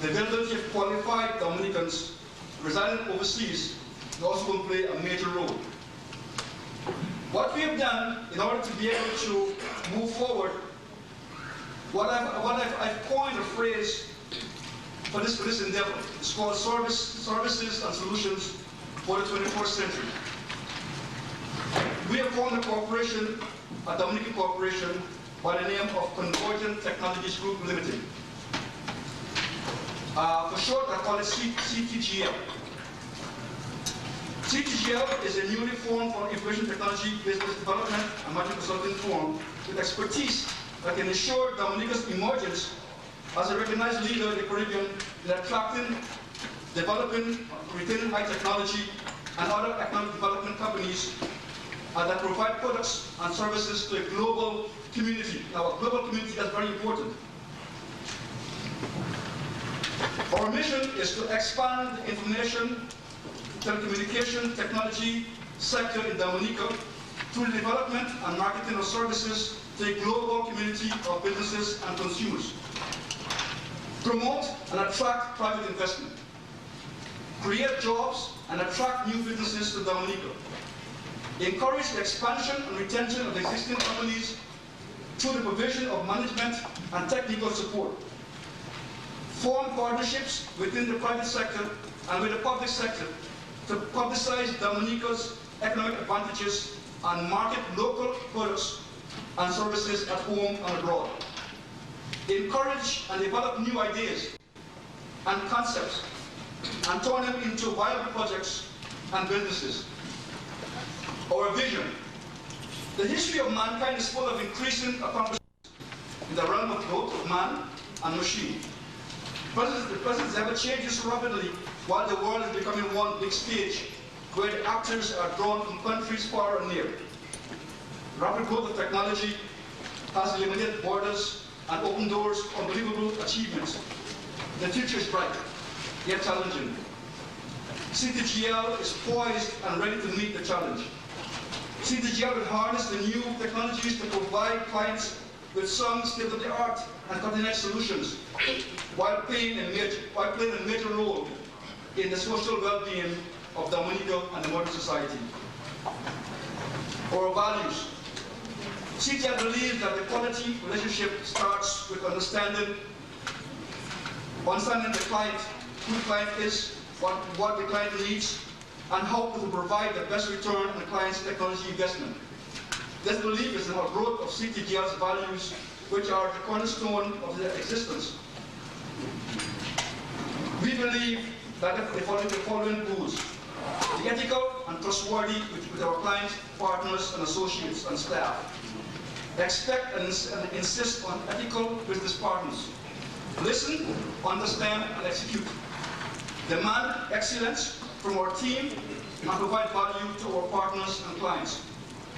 the availability of qualified Dominicans residing overseas, also will play a major role. What we have done in order to be able to move forward, I've coined a phrase for this endeavor. It's called services and solutions for the 21st century. We have formed a corporation, a Dominican corporation, by the name of Convergent Technologies Group Limited. For short, I call it CTGL. CTGL is a newly formed for information technology, business development, and market consulting firm with expertise that can ensure Dominica's emergence as a recognized leader in the Caribbean in attracting, developing, retaining high technology and other economic development companies that provide products and services to a global community. Now, a global community is very important. Our mission is to expand the information, telecommunication, technology sector in Dominica through the development and marketing of services to a global community of businesses and consumers. Promote and attract private investment. Create jobs and attract new businesses to Dominica. Encourage the expansion and retention of existing companies through the provision of management and technical support. Form partnerships within the private sector and with the public sector to publicize Dominica's economic advantages and market local products and services at home and abroad. Encourage and develop new ideas and concepts and turn them into viable projects and businesses. Our vision. The history of mankind is full of increasing accomplishments in the realm of both man and machine. The present ever changes rapidly while the world is becoming one big stage where the actors are drawn from countries far and near. Rapid growth of technology has eliminated borders and opened doors for unbelievable achievements. The future is bright, yet challenging. CTGL is poised and ready to meet the challenge. CTGL will harness the new technologies to provide clients with some state-of-the-art and cutting-edge solutions while playing a major role in the social well-being of Dominica and the modern society. Our values. CTGL believes that the quality relationship starts with understanding the client, who the client is, what the client needs, and how to provide the best return on the client's technology investment. This belief is in our growth of CTGL's values, which are the cornerstone of their existence. We believe that the following rules: be ethical and trustworthy with our clients, partners, and associates and staff. Expect and insist on ethical business partners. Listen, understand, and execute. Demand excellence from our team and provide value to our partners and clients.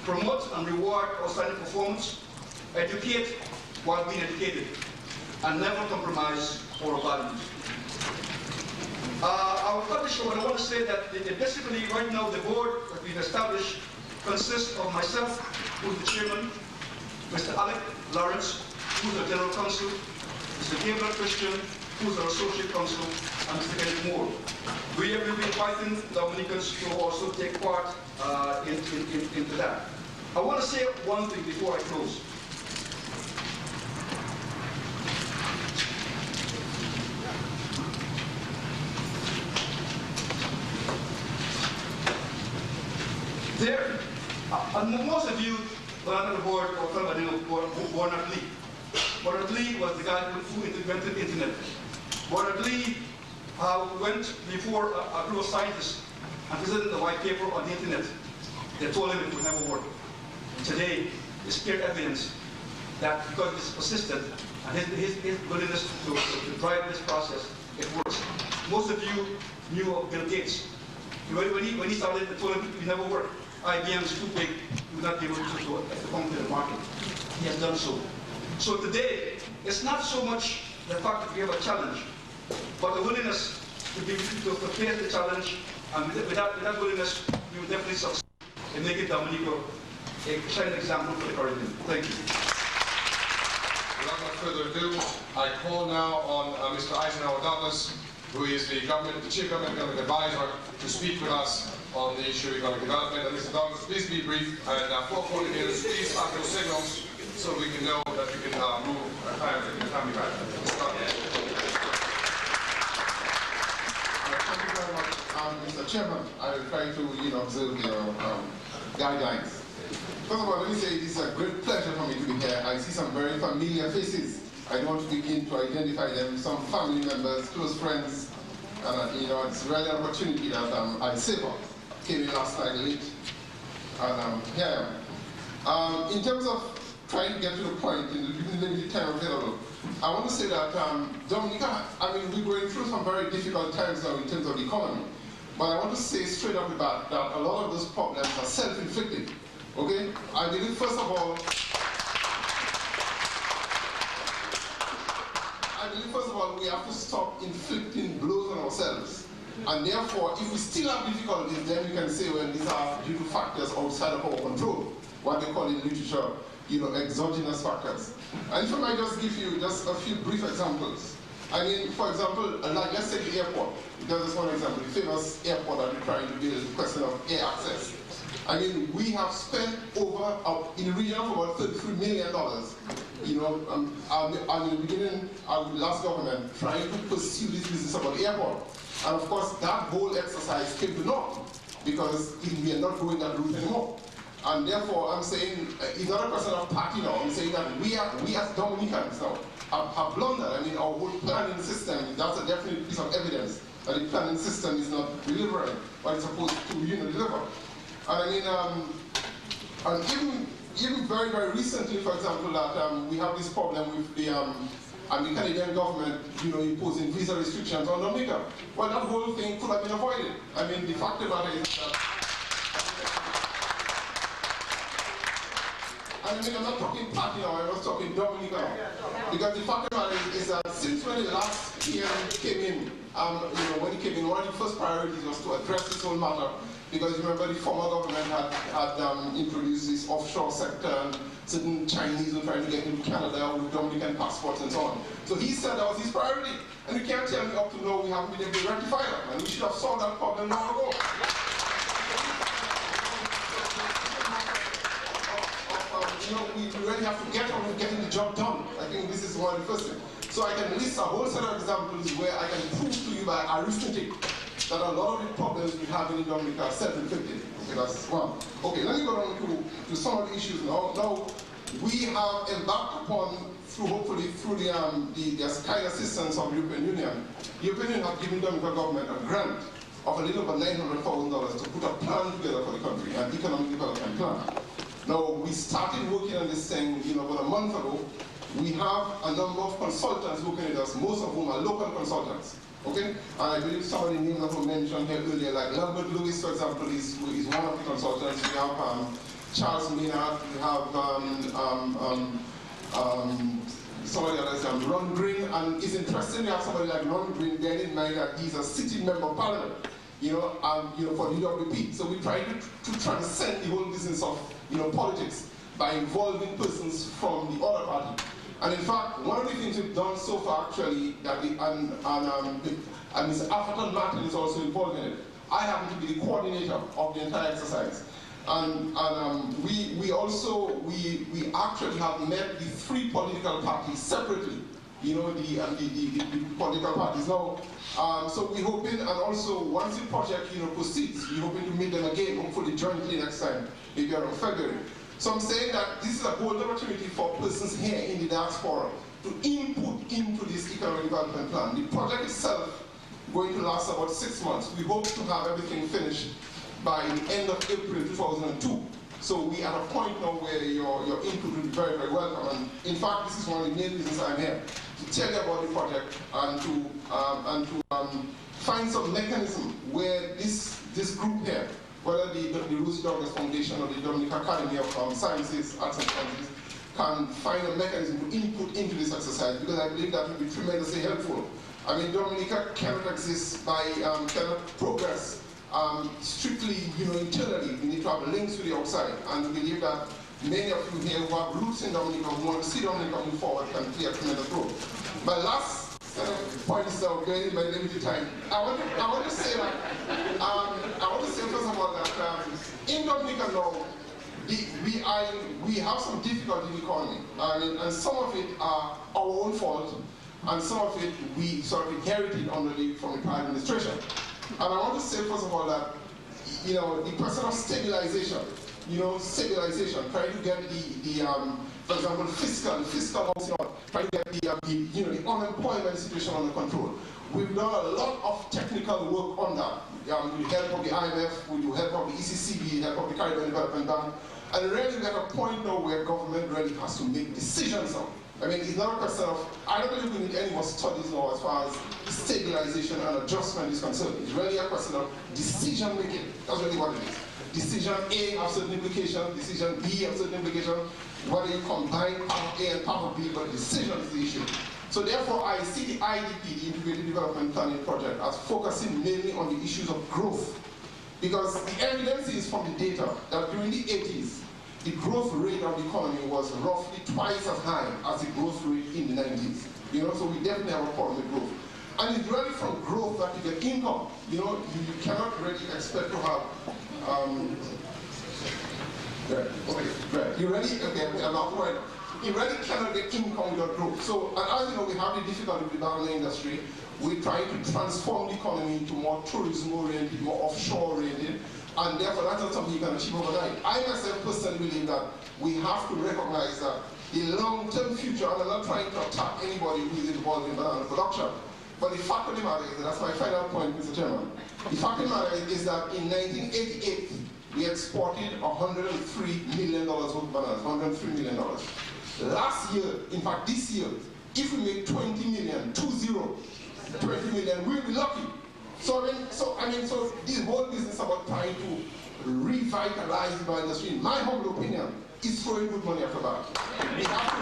Promote and reward outstanding performance. Educate while being educated. And never compromise our values. I will cut this short, but I want to say that basically right now the board that we've established consists of myself, who's the chairman, Mr. Alec Lawrence, who's our general counsel, Mr. Gabriel Christian, who's our associate counsel, and Mr. Kenneth Moore. We will be inviting Dominicans to also take part into that. I want to say one thing before I close. And most of you were on the board or fell by the board not lead. Board not lead guy who invented the internet. Bernard Lee went before a group of scientists and presented a white paper on the internet. They told him it would never work. Today, there's clear evidence that because it's persistent and his willingness to drive this process, it works. Most of you knew of Bill Gates. When he started, they told him it would never work. IBM is too big, you would not be able to come to the market. He has done so. So today, it's not so much the fact that we have a challenge, but the willingness to face the challenge, and with that willingness, we will definitely succeed in making Dominica a shining example for the Caribbean. Thank you. Without much further ado, I call now on Mr. Eisenhower Douglas, who is the Chief Government Economic Advisor, to speak with us on the issue of economic development. And Mr. Douglas, please be brief, and for coordinators, please start those signals so we can know that we can move in a timely manner. Mr. Douglas. Thank you very much, Mr. Chairman. I will try to observe your guidelines. First of all, let me say it is a great pleasure for me to be here. I see some very familiar faces. I don't want to begin to identify them, some family members, close friends, and it's really an opportunity that I savor. Came in last night late, and here I am. In terms of trying to get to the point in the limited time available, I want to say that Dominica, we're going through some very difficult times now in terms of the economy, but I want to say straight off the bat that a lot of those problems are self-inflicted. Okay? I believe, first of all, we have to stop inflicting blows on ourselves. And therefore, if we still have difficulties, then we can say, well, these are due to factors outside of our control, what they call in literature, exogenous factors. And if I might just give you just a few brief examples. For example, let's take the airport, because that's one example, the famous airport that we're trying to build is the question of air access. We have spent over, in the region of about $33 million, in the beginning of the last government, trying to pursue this business about the airport. And of course, that whole exercise came to naught, because we are not going that route anymore. And therefore, I'm saying, it's not a question of party now. I'm saying that we as Dominicans now have blundered. Our whole planning system, that's a definite piece of evidence that the planning system is not delivering what it's supposed to deliver. And even very, very recently, for example, that we have this problem with the Canadian government, imposing visa restrictions on Dominica. Well, that whole thing could have been avoided. The fact of the matter is that, I'm not talking party now, I was talking Dominica now. Because the fact of the matter is that since when the last PM came in, when he came in, one of the first priorities was to address this whole matter. Because remember, the former government had introduced this offshore sector, and certain Chinese were trying to get into Canada with Dominican passports and so on. So he said that was his priority. And you can't tell me up to now we haven't been able to rectify it. And we should have solved that problem long ago. We really have to get on with getting the job done. I think this is one of the first things. So I can list a whole set of examples where I can prove to you by arithmetic that a lot of the problems we have in Dominica are self-inflicted. Okay, that's one. Okay, let me go on to some of the issues now. Now, we have embarked upon, hopefully through the kind assistance of the European Union, the European Union have given Dominica government a grant of a little over $900,000 to put a plan together for the country, an economic development plan. Now, we started working on this thing, about a month ago. We have a number of consultants working with us, most of whom are local consultants. Okay? And I believe some of the names that were mentioned here earlier, like Lambert Lewis, for example, is one of the consultants. We have Charles Maynard, we have some of the others, Ron Green, and it's interesting to have somebody like Ron Green, bearing in mind that he's a sitting member of parliament, for the UWP. So we try to transcend the whole business of, politics by involving persons from the other party. And in fact, one of the things we've done so far, actually, that Mr. Atherton Martin is also involved in it. I happen to be the coordinator of the entire exercise. And we actually have met the three political parties separately. The political parties now. So we're hoping, and also once the project proceeds, we're hoping to meet them again, hopefully jointly next time, maybe around February. So I'm saying that this is a gold opportunity for persons here in the diaspora to input into this economic development plan. The project itself going to last about 6 months. We hope to have everything finished by the end of April 2002. So we are at a point now where your input will be very, very welcome. And in fact, this is one of the main reasons I'm here, to tell you about the project and to find some mechanism where this group here, whether the Rosie Douglas Foundation or the Dominica Academy of Sciences, Arts and Sciences, can find a mechanism to input into this exercise, because I believe that will be tremendously helpful. I mean, Dominica cannot exist by, cannot progress strictly, internally. We need to have links with the outside, and we believe that many of you here who have roots in Dominica, who want to see Dominica move forward, can play a tremendous role. My last point is going in my limited time. I want to say that first of all that in Dominica now, we have some difficulty in the economy. I mean, and some of it are our own fault, and some of it we sort of inherited from the prior administration. And I want to say first of all that, the question of stabilization, trying to get for example, fiscal housing, trying to get the unemployment situation under control. We've done a lot of technical work on that. With the help of the IMF, with the help of the ECCB, the help of the Caribbean Development Bank, and really we're at a point now where government really has to make decisions now. I mean, it's not a question of, I don't believe we need any more studies now as far as stabilization and adjustment is concerned. It's really a question of decision making. That's really what it is. Decision A has certain implications, decision B has certain implications, whether you combine part of A and part of B, but decision is the issue. So therefore, I see the IDP, the Integrated Development Planning Project, as focusing mainly on the issues of growth. Because the evidence is from the data that during the 80s, the growth rate of the economy was roughly twice as high as the growth rate in the 90s. So we definitely have a problem with growth. And it's really from growth that you get income. You cannot really expect to have right. You really, okay, I'm not right. You really cannot get income without growth. So, and as you know, we have the difficulty with the banking industry. We're trying to transform the economy into more tourism-oriented, more offshore-oriented, and therefore that's not something you can achieve overnight. I myself personally believe that we have to recognize that the long-term future, and I'm not trying to attack anybody who is involved in banana production, but the fact of the matter is, and that's my final point, Mr. Chairman, the fact of the matter is that in 1988, we exported $103 million worth of bananas, $103 million. Last year, in fact this year, if we make 20 million, 20 million, we'll be lucky. So this whole business about trying to revitalize the banana industry, in my humble opinion, is throwing good money after bad. We have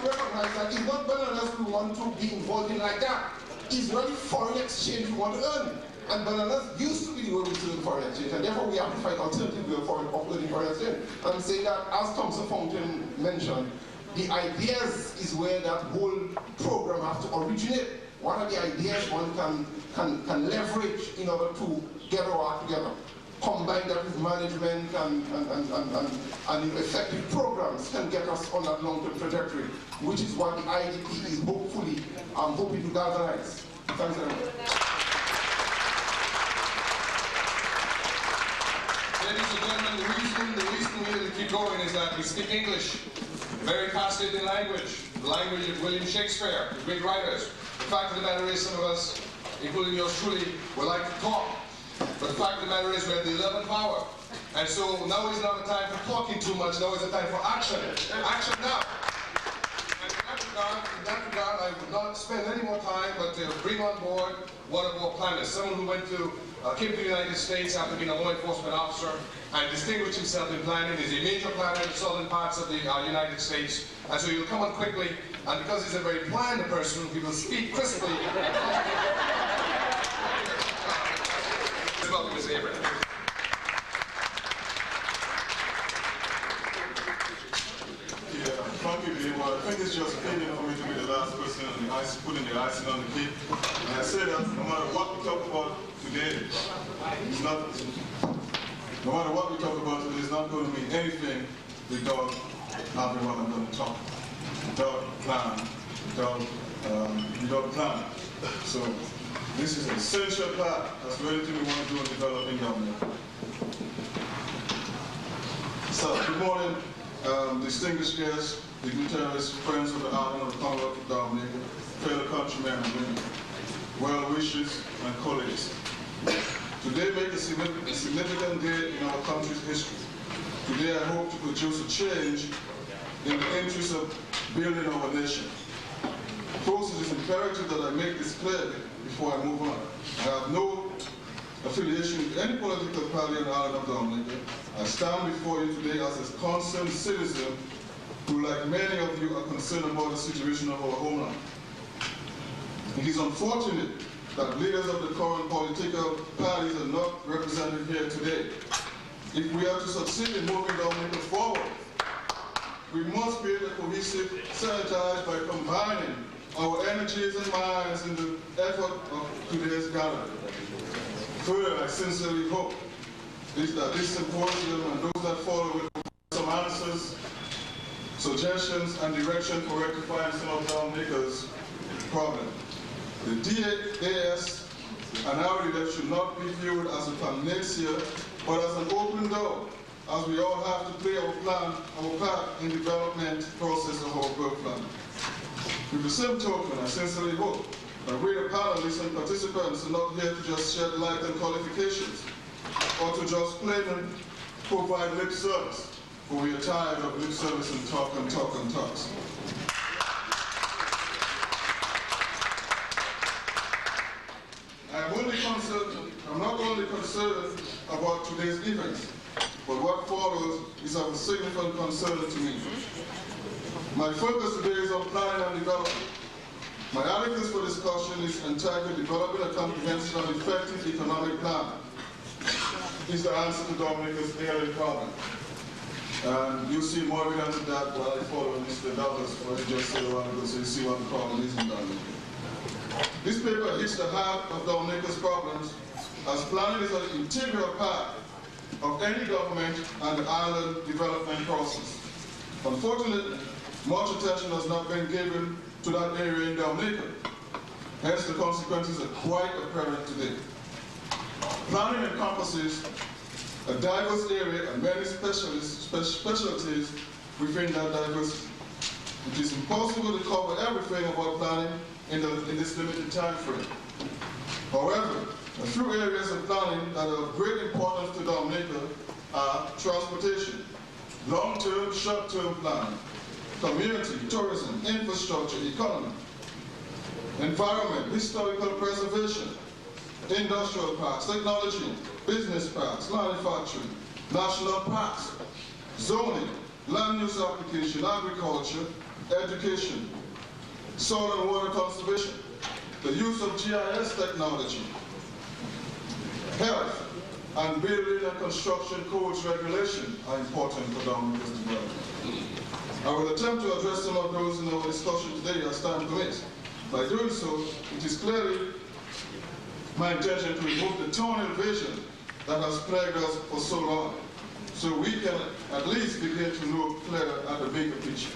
to recognize that it's not bananas we want to be involved in like that. It's really foreign exchange we want to earn. And bananas used to be the way we do foreign exchange, and therefore we have to find alternative way of earning foreign exchange. And I'm saying that, as Thompson Fountain mentioned, the ideas is where that whole program has to originate. What are the ideas one can leverage in order to get our act together? Combine that with management and effective programs can get us on that long-term trajectory, which is what the IDP is hopefully hoping to galvanize. Thanks very much. Ladies and gentlemen, the reason we need to keep going is that we speak English, a very fascinating language, the language of William Shakespeare, the great writers. The fact of the matter is, some of us, including yours truly, would like to talk. But the fact of the matter is, we're the 11th hour. And so now is not the time for talking too much, now is the time for action. Action now. And in that regard, I would not spend any more time but to bring on board one of our planners, someone who came to the United States after being a law enforcement officer and distinguished himself in planning. He's a major planner in the southern parts of the United States. And so he'll come on quickly, and because he's a very planned person, he will speak crisply. Welcome, Mr. Abraham. Yeah, frankly, I think it's just fitting for me to be the last person on the ice, putting the icing on the cake. And I say that no matter what we talk about today, it's not, no matter what we talk about today, it's not going to mean anything without having what I'm going to talk. Without plan, without plan. So this is an essential part. That's everything we want to do in developing Dominica. So good morning, distinguished guests, dignitaries, friends of the island of the Commonwealth of Dominica, fellow countrymen and women, well-wishers and colleagues. Today makes a significant day in our country's history. Today I hope to produce a change in the interest of building our nation. Folks, it is imperative that I make this clear before I move on. I have no affiliation with any political party in the island of Dominica. I stand before you today as a concerned citizen who, like many of you, are concerned about the situation of our homeland. It is unfortunate that leaders of the current political parties are not represented here today. If we are to succeed in moving Dominica forward, we must create a cohesive sanitized by combining our energies and minds in the effort of today's gathering. Further, I sincerely hope that this symposium and those that follow will provide some answers, suggestions, and direction for rectifying some of Dominica's problems. The DAS and RDF should not be viewed as a panacea, but as an open door, as we all have to play our part in the development process of our growth plan. With the same token, I sincerely hope that we, the panelists and participants, are not here to just shed light on qualifications, or to just plain and provide lip service, for we are tired of lip service and talk and talk and talks. I'm not only concerned about today's events, but what follows is of a significant concern to me. My focus today is on planning and development. My article for discussion is entitled Developing a Comprehensive and Effective Economic Plan. Is the answer to Dominica's ailing problem. And you'll see more evidence of that while I follow Mr. Douglas, what he just said a while ago, so you see what the problem is in Dominica. This paper hits the heart of Dominica's problems, as planning is an integral part of any government and the island development process. Unfortunately, much attention has not been given to that area in Dominica. Hence, the consequences are quite apparent today. Planning encompasses a diverse area and many specialties within that diversity. It is impossible to cover everything about planning in this limited time frame. However, a few areas of planning that are of great importance to Dominica are transportation, long-term, short-term planning, community, tourism, infrastructure, economy, environment, historical preservation, industrial parks, technology, business parks, manufacturing, national parks, zoning, land use application, agriculture, education, soil and water conservation, the use of GIS technology, health, and building and construction codes regulation are important for Dominica's development. I will attempt to address some of those in our discussion today as time permits. By doing so, it is clearly my intention to remove the tunnel vision that has plagued us for so long, so we can at least begin to look clearer at the bigger picture.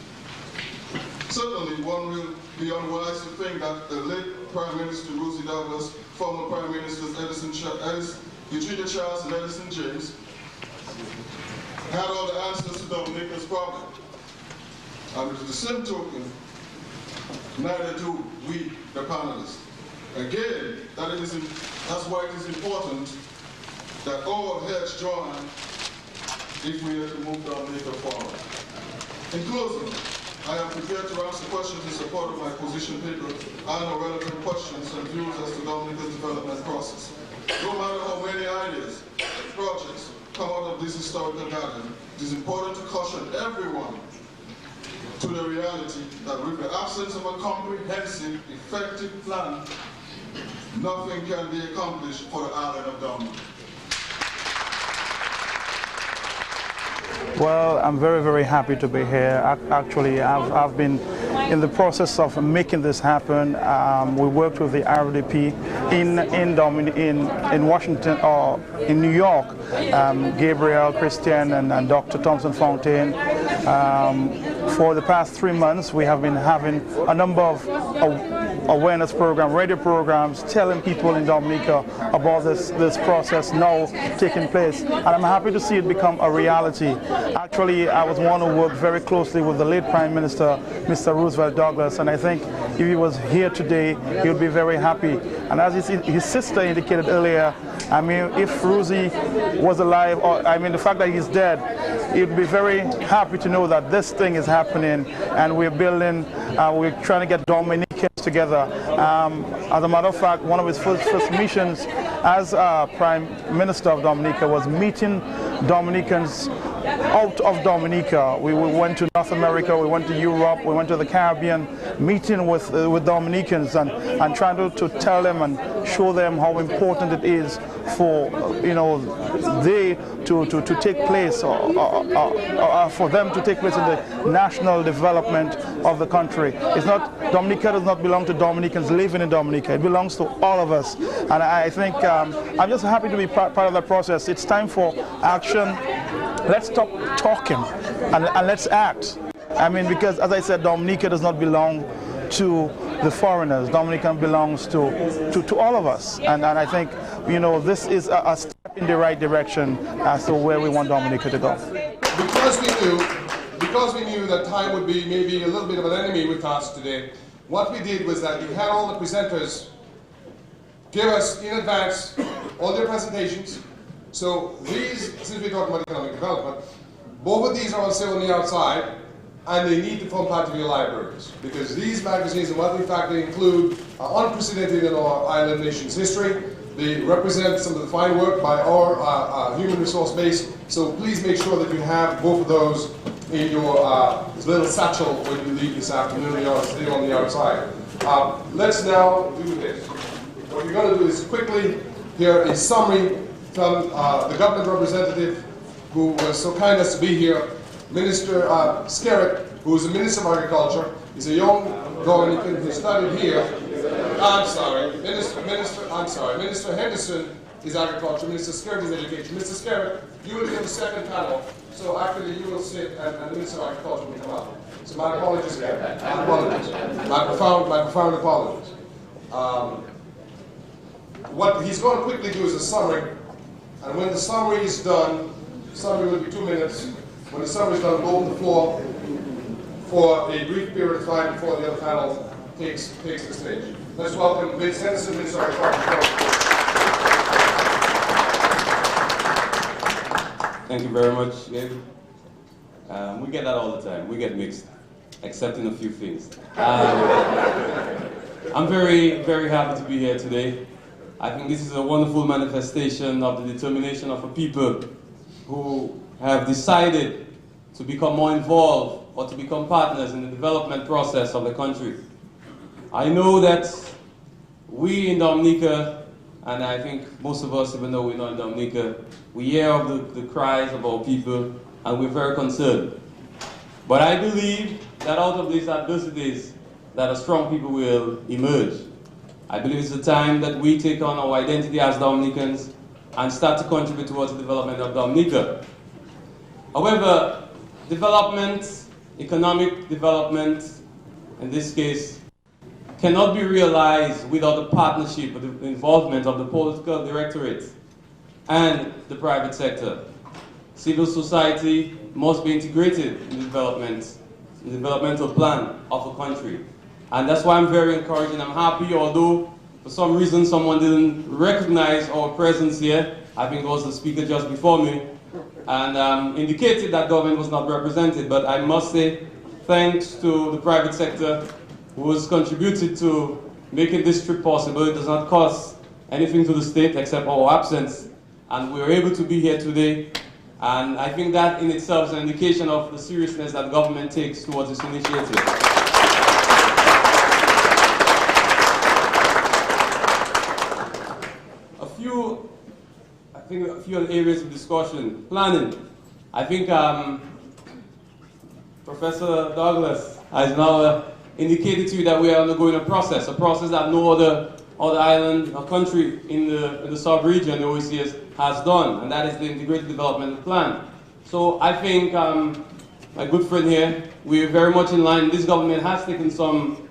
Certainly, one will be unwise to think that the late Prime Minister Rosie Douglas, former Prime Ministers Eugenia Charles and Edison James had all the answers to Dominica's problem. And with the same token, neither do we, the panelists. Again, that's why it is important that all heads join if we are to move Dominica forward. In closing, I am prepared to answer questions in support of my position paper and relevant questions and views as to Dominica's development process. No matter how many ideas, projects come out of this historical gathering, it is important to caution everyone to the reality that with the absence of a comprehensive, effective plan, nothing can be accomplished for the island of Dominica. Well, I'm very, very happy to be here. Actually, I've been in the process of making this happen. We worked with the RDP in Washington or in New York. Gabriel, Christian, and Dr. Thompson Fontaine. For the past 3 months, we have been having a number of awareness program, radio programs, telling people in Dominica about this process now taking place. And I'm happy to see it become a reality. Actually, I was one who worked very closely with the late Prime Minister, Mr. Roosevelt Douglas, and I think if he was here today, he would be very happy. And as his sister indicated earlier, I mean, if Rosie was alive, or I mean, the fact that he's dead, he'd be very happy to know that this thing is happening, and we're building, we're trying to get Dominicans together. As a matter of fact, one of his first missions as Prime Minister of Dominica was meeting Dominicans out of Dominica. We went to North America, we went to Europe, we went to the Caribbean, meeting with Dominicans and trying to tell them and show them how important it is for they to take place or for them to take place in the national development of the country. It's not, Dominica does not belong to Dominicans living in Dominica. It belongs to all of us. And I think I'm just happy to be part of that process. It's time for action. Let's stop talking and let's act. I mean, because as I said, Dominica does not belong to the foreigners. Dominica belongs to all of us. And I think, this is a step in the right direction as to where we want Dominica to go. Because we knew that time would be maybe a little bit of an enemy with us today, what we did was that we had all the presenters give us in advance all their presentations. So these, since we're talking about economic development, both of these are on sale on the outside, and they need to form part of your libraries, because these magazines, and what in fact they include, are unprecedented in our island nation's history. They represent some of the fine work by our human resource base, so please make sure that you have both of those in your little satchel when you leave this afternoon. They are still on the outside. Let's now do this. What we're going to do is quickly hear a summary from the government representative who was so kind as to be here, Minister Skerritt, who is the Minister of Agriculture. He's a young Dominican who studied here. Minister Henderson is Agriculture, Minister Skerritt is Education. Mr. Skerritt, you will be on the second panel, so actually you will sit and the Minister of Agriculture will come up. So my apologies again. My apologies. My profound apologies. What he's going to quickly do is a summary, and when the summary is done, summary will be 2 minutes. When the summary is done, go on the floor for a brief period of time before the other panel takes the stage. Let's welcome Ms. Henderson, Minister of Agriculture. Thank you very much, Gabe. We get that all the time. We get mixed, except in a few things. I'm very, very happy to be here today. I think this is a wonderful manifestation of the determination of a people who have decided to become more involved or to become partners in the development process of the country. I know that we in Dominica, and I think most of us, even though we're not in Dominica, we hear of the cries of our people, and we're very concerned. But I believe that out of these adversities, that a strong people will emerge. I believe it's the time that we take on our identity as Dominicans and start to contribute towards the development of Dominica. However, development, economic development, in this case, cannot be realized without the partnership or the involvement of the political directorate and the private sector. Civil society must be integrated in the developmental plan of a country. And that's why I'm very encouraged and I'm happy, although for some reason someone didn't recognize our presence here. I think it was the speaker just before me, and indicated that government was not represented. But I must say thanks to the private sector who has contributed to making this trip possible. It does not cost anything to the state except our absence, and we are able to be here today. And I think that in itself is an indication of the seriousness that the government takes towards this initiative. I think a few areas of discussion. Planning. I think Professor Douglas has now indicated to you that we are undergoing a process that no other island or country in the sub-region, the OECD, has done, and that is the Integrated Development Plan. So I think, my good friend here, we are very much in line. This government has taken some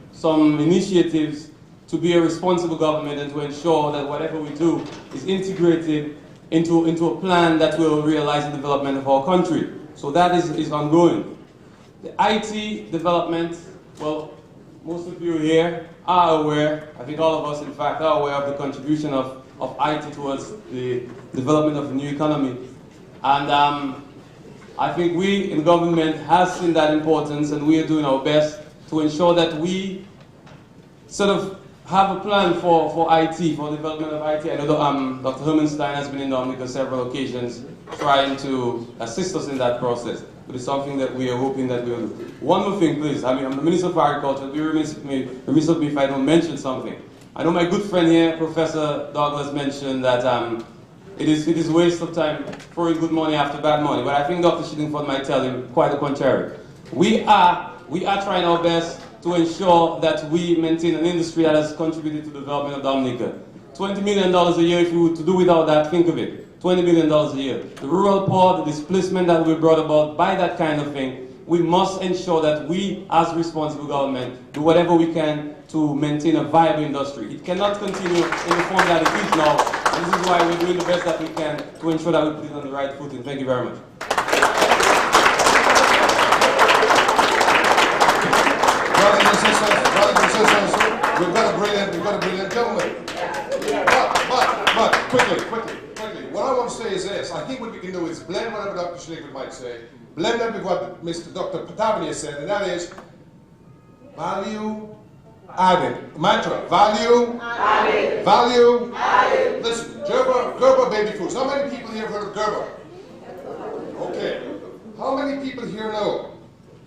initiatives to be a responsible government and to ensure that whatever we do is integrated into a plan that will realize the development of our country. So that is ongoing. The IT development, well, most of you here are aware, I think all of us in fact are aware of the contribution of IT towards the development of the new economy. And I think we in government have seen that importance, and we are doing our best to ensure that we sort of have a plan for IT, for the development of IT. I know Dr. Hermanstein has been in Dominica several occasions trying to assist us in that process. But it's something that we are hoping that we'll do. One more thing, please. I mean, I'm the Minister of Agriculture. It would be remiss of me if I don't mention something. I know my good friend here, Professor Douglas, mentioned that it is a waste of time throwing good money after bad money. But I think Dr. Shillingford might tell him quite the contrary. We are trying our best to ensure that we maintain an industry that has contributed to the development of Dominica. $20 million a year, if we were to do without that, think of it. $20 million a year. The rural poor, the displacement that we brought about by that kind of thing, we must ensure that we, as responsible government, do whatever we can to maintain a viable industry. It cannot continue in the form that it is now. And this is why we're doing the best that we can to ensure that we put it on the right footing. Thank you very much. Brothers and sisters, we've got a brilliant gentleman. But quickly, what I want to say is this. I think what we can do is blend whatever Dr. Shillingford might say, blend that with what Dr. Patavani has said, and that is value added. Mantra, value added. Value added. Listen, Gerber baby foods. How many people here have heard of Gerber? Okay. How many people here know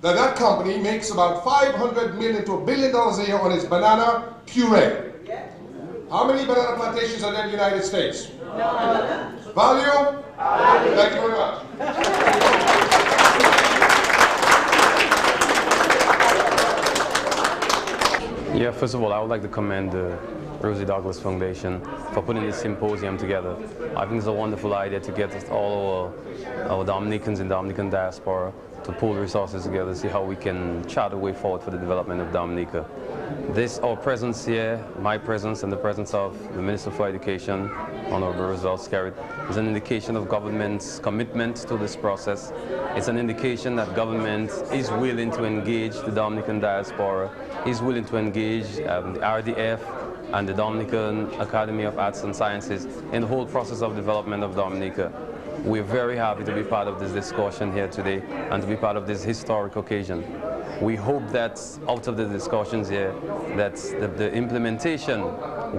that company makes about $500 million to $1 billion a year on its banana puree? How many banana plantations are there in the United States? No. Value? Thank you very much. Yeah, first of all, I would like to commend the Rosie Douglas Foundation for putting this symposium together. I think it's a wonderful idea to get all our Dominicans in Dominican diaspora to pull resources together, see how we can chart a way forward for the development of Dominica. Our presence here, my presence and the presence of the Minister for Education, Honorable Roosevelt Skerritt, is an indication of government's commitment to this process. It's an indication that government is willing to engage the Dominican diaspora, is willing to engage the RDF and the Dominican Academy of Arts and Sciences in the whole process of development of Dominica. We're very happy to be part of this discussion here today and to be part of this historic occasion. We hope that out of the discussions here, that the implementation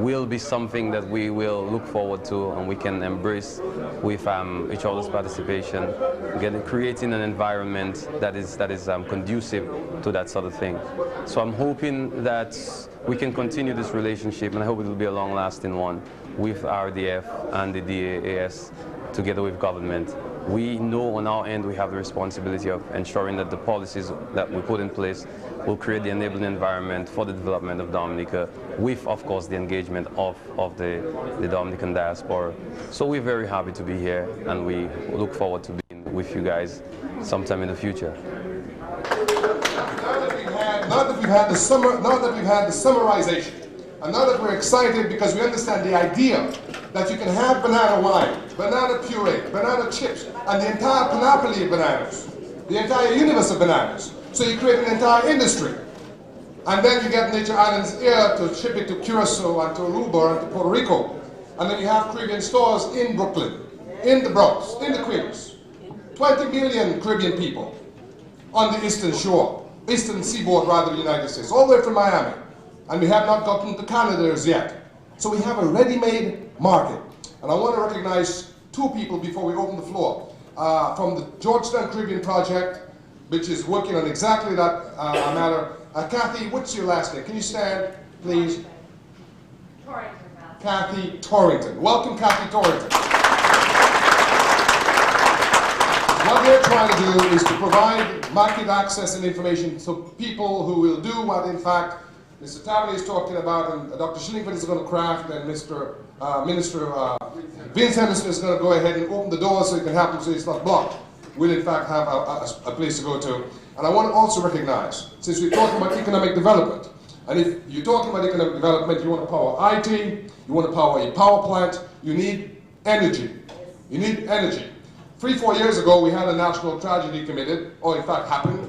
will be something that we will look forward to and we can embrace with each other's participation, creating an environment that is conducive to that sort of thing. So I'm hoping that we can continue this relationship, and I hope it will be a long-lasting one with RDF and the DAAS together with government. We know on our end we have the responsibility of ensuring that the policies that we put in place will create the enabling environment for the development of Dominica with, of course, the engagement of the Dominican diaspora. So we're very happy to be here, and we look forward to being with you guys sometime in the future. Now that we've had the summarization, and now that we're excited because we understand the idea that you can have banana wine, banana puree, banana chips, and the entire panoply of bananas, the entire universe of bananas. So you create an entire industry. And then you get Nature Islands Air to ship it to Curacao and to Aruba and to Puerto Rico. And then you have Caribbean stores in Brooklyn, in the Bronx, in the Queens. 20 million Caribbean people on the eastern shore, eastern seaboard rather than the United States, all the way from Miami. And we have not gotten to Canada as yet. So we have a ready-made market. And I want to recognize two people before we open the floor. From the Georgetown Caribbean Project, which is working on exactly that matter. Kathy, what's your last name? Can you stand, please? Torrington. Kathy Torrington. Welcome, Kathy Torrington. What they're trying to do is to provide market access and information to people who will do what, in fact, Mr. Taverny is talking about, and Dr. Shillingford is going to craft, and Minister Vince Henderson is going to go ahead and open the door so it can happen so it's not blocked. We'll, in fact, have a place to go to. And I want to also recognize, since we're talking about economic development, And if you're talking about economic development, you want to power IT, you want to power a power plant, you need energy. You need energy. 3-4 years ago, we had a national tragedy committed, or in fact happened.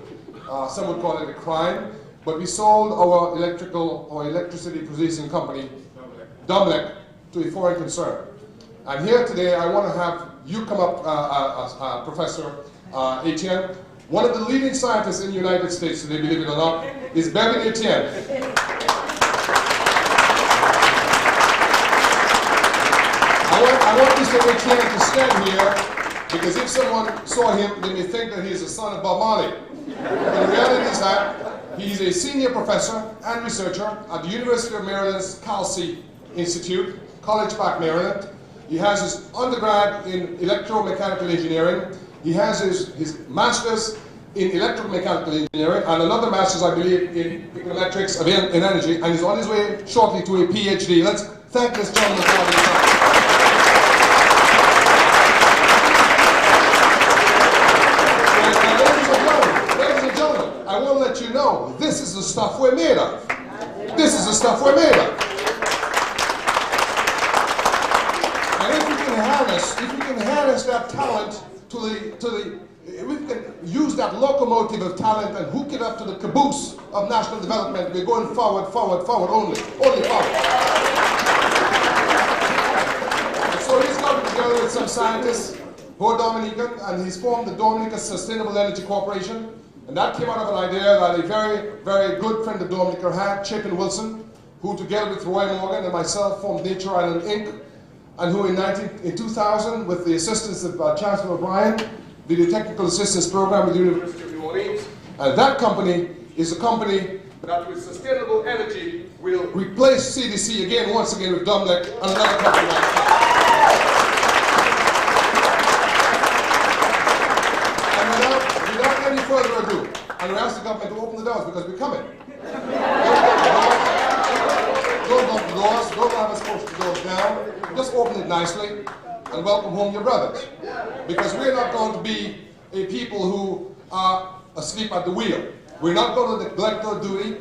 Some would call it a crime. But we sold our electricity producing company, Dominica, to a foreign concern. And here today, I want to have you come up, Professor Etienne. One of the leading scientists in the United States today, believe it or not, is Bevin Etienne. I want Mr. Etienne to stand here, because if someone saw him, they may think that he is the son of Bob Marley. But the reality is that he is a senior professor and researcher at the University of Maryland's Kelsey Institute, College Park, Maryland. He has his undergrad in electromechanical engineering. He has his master's in electromechanical engineering and another master's, I believe, in econometrics in energy, and he's on his way shortly to a PhD. Let's thank this gentleman for his time. Ladies and gentlemen, I want to let you know, this is the stuff we're made of. This is the stuff we're made of. And if we can harness that talent if we can use that locomotive of talent and hook it up to the caboose of national development, we're going forward, only forward. And so he's gotten together with some scientists who are Dominican, and he's formed the Dominica Sustainable Energy Corporation, and that came out of an idea that a very, very good friend of Dominica had, Chapin Wilson, who together with Roy Morgan and myself formed Nature Island Inc., and who in 2000, with the assistance of Chancellor O'Brien, did a technical assistance program with the University of New Orleans. And that company is a company that with sustainable energy will replace CDC once again with Dominica and another company like that. And without any further ado, and we ask the government to open the doors because we're coming. Don't lock the doors, don't have us push the doors down. Just open it nicely and welcome home your brothers. Because we're not going to be a people who are asleep at the wheel. We're not going to neglect our duty.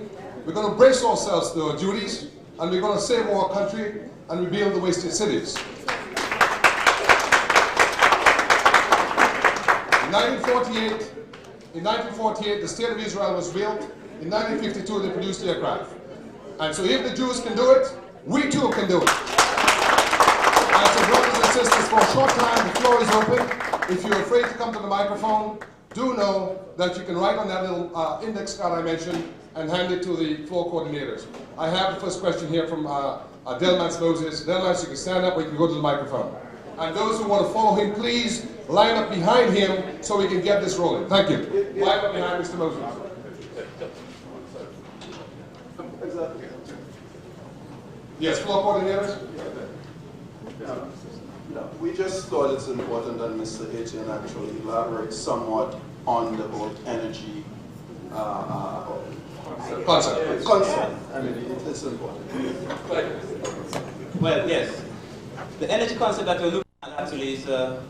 We're going to brace ourselves to our duties, and we're going to save our country and rebuild the wasted cities. In 1948, the State of Israel was built. In 1952, they produced aircraft. And so if the Jews can do it, we too can do it. And so brothers and sisters, for a short time, the floor is open. If you're afraid to come to the microphone, do know that you can write on that little index card I mentioned and hand it to the floor coordinators. I have the first question here from Delmans Moses. Delmans, you can stand up or you can go to the microphone. And those who want to follow him, please line up behind him so we can get this rolling. Thank you. Line up behind Mr. Moses. Yes, floor coordinators? We just thought it's important that Mr. Etienne actually elaborates somewhat on the whole energy concept. I mean, it's important. Well, yes. The energy concept that we're looking at actually is to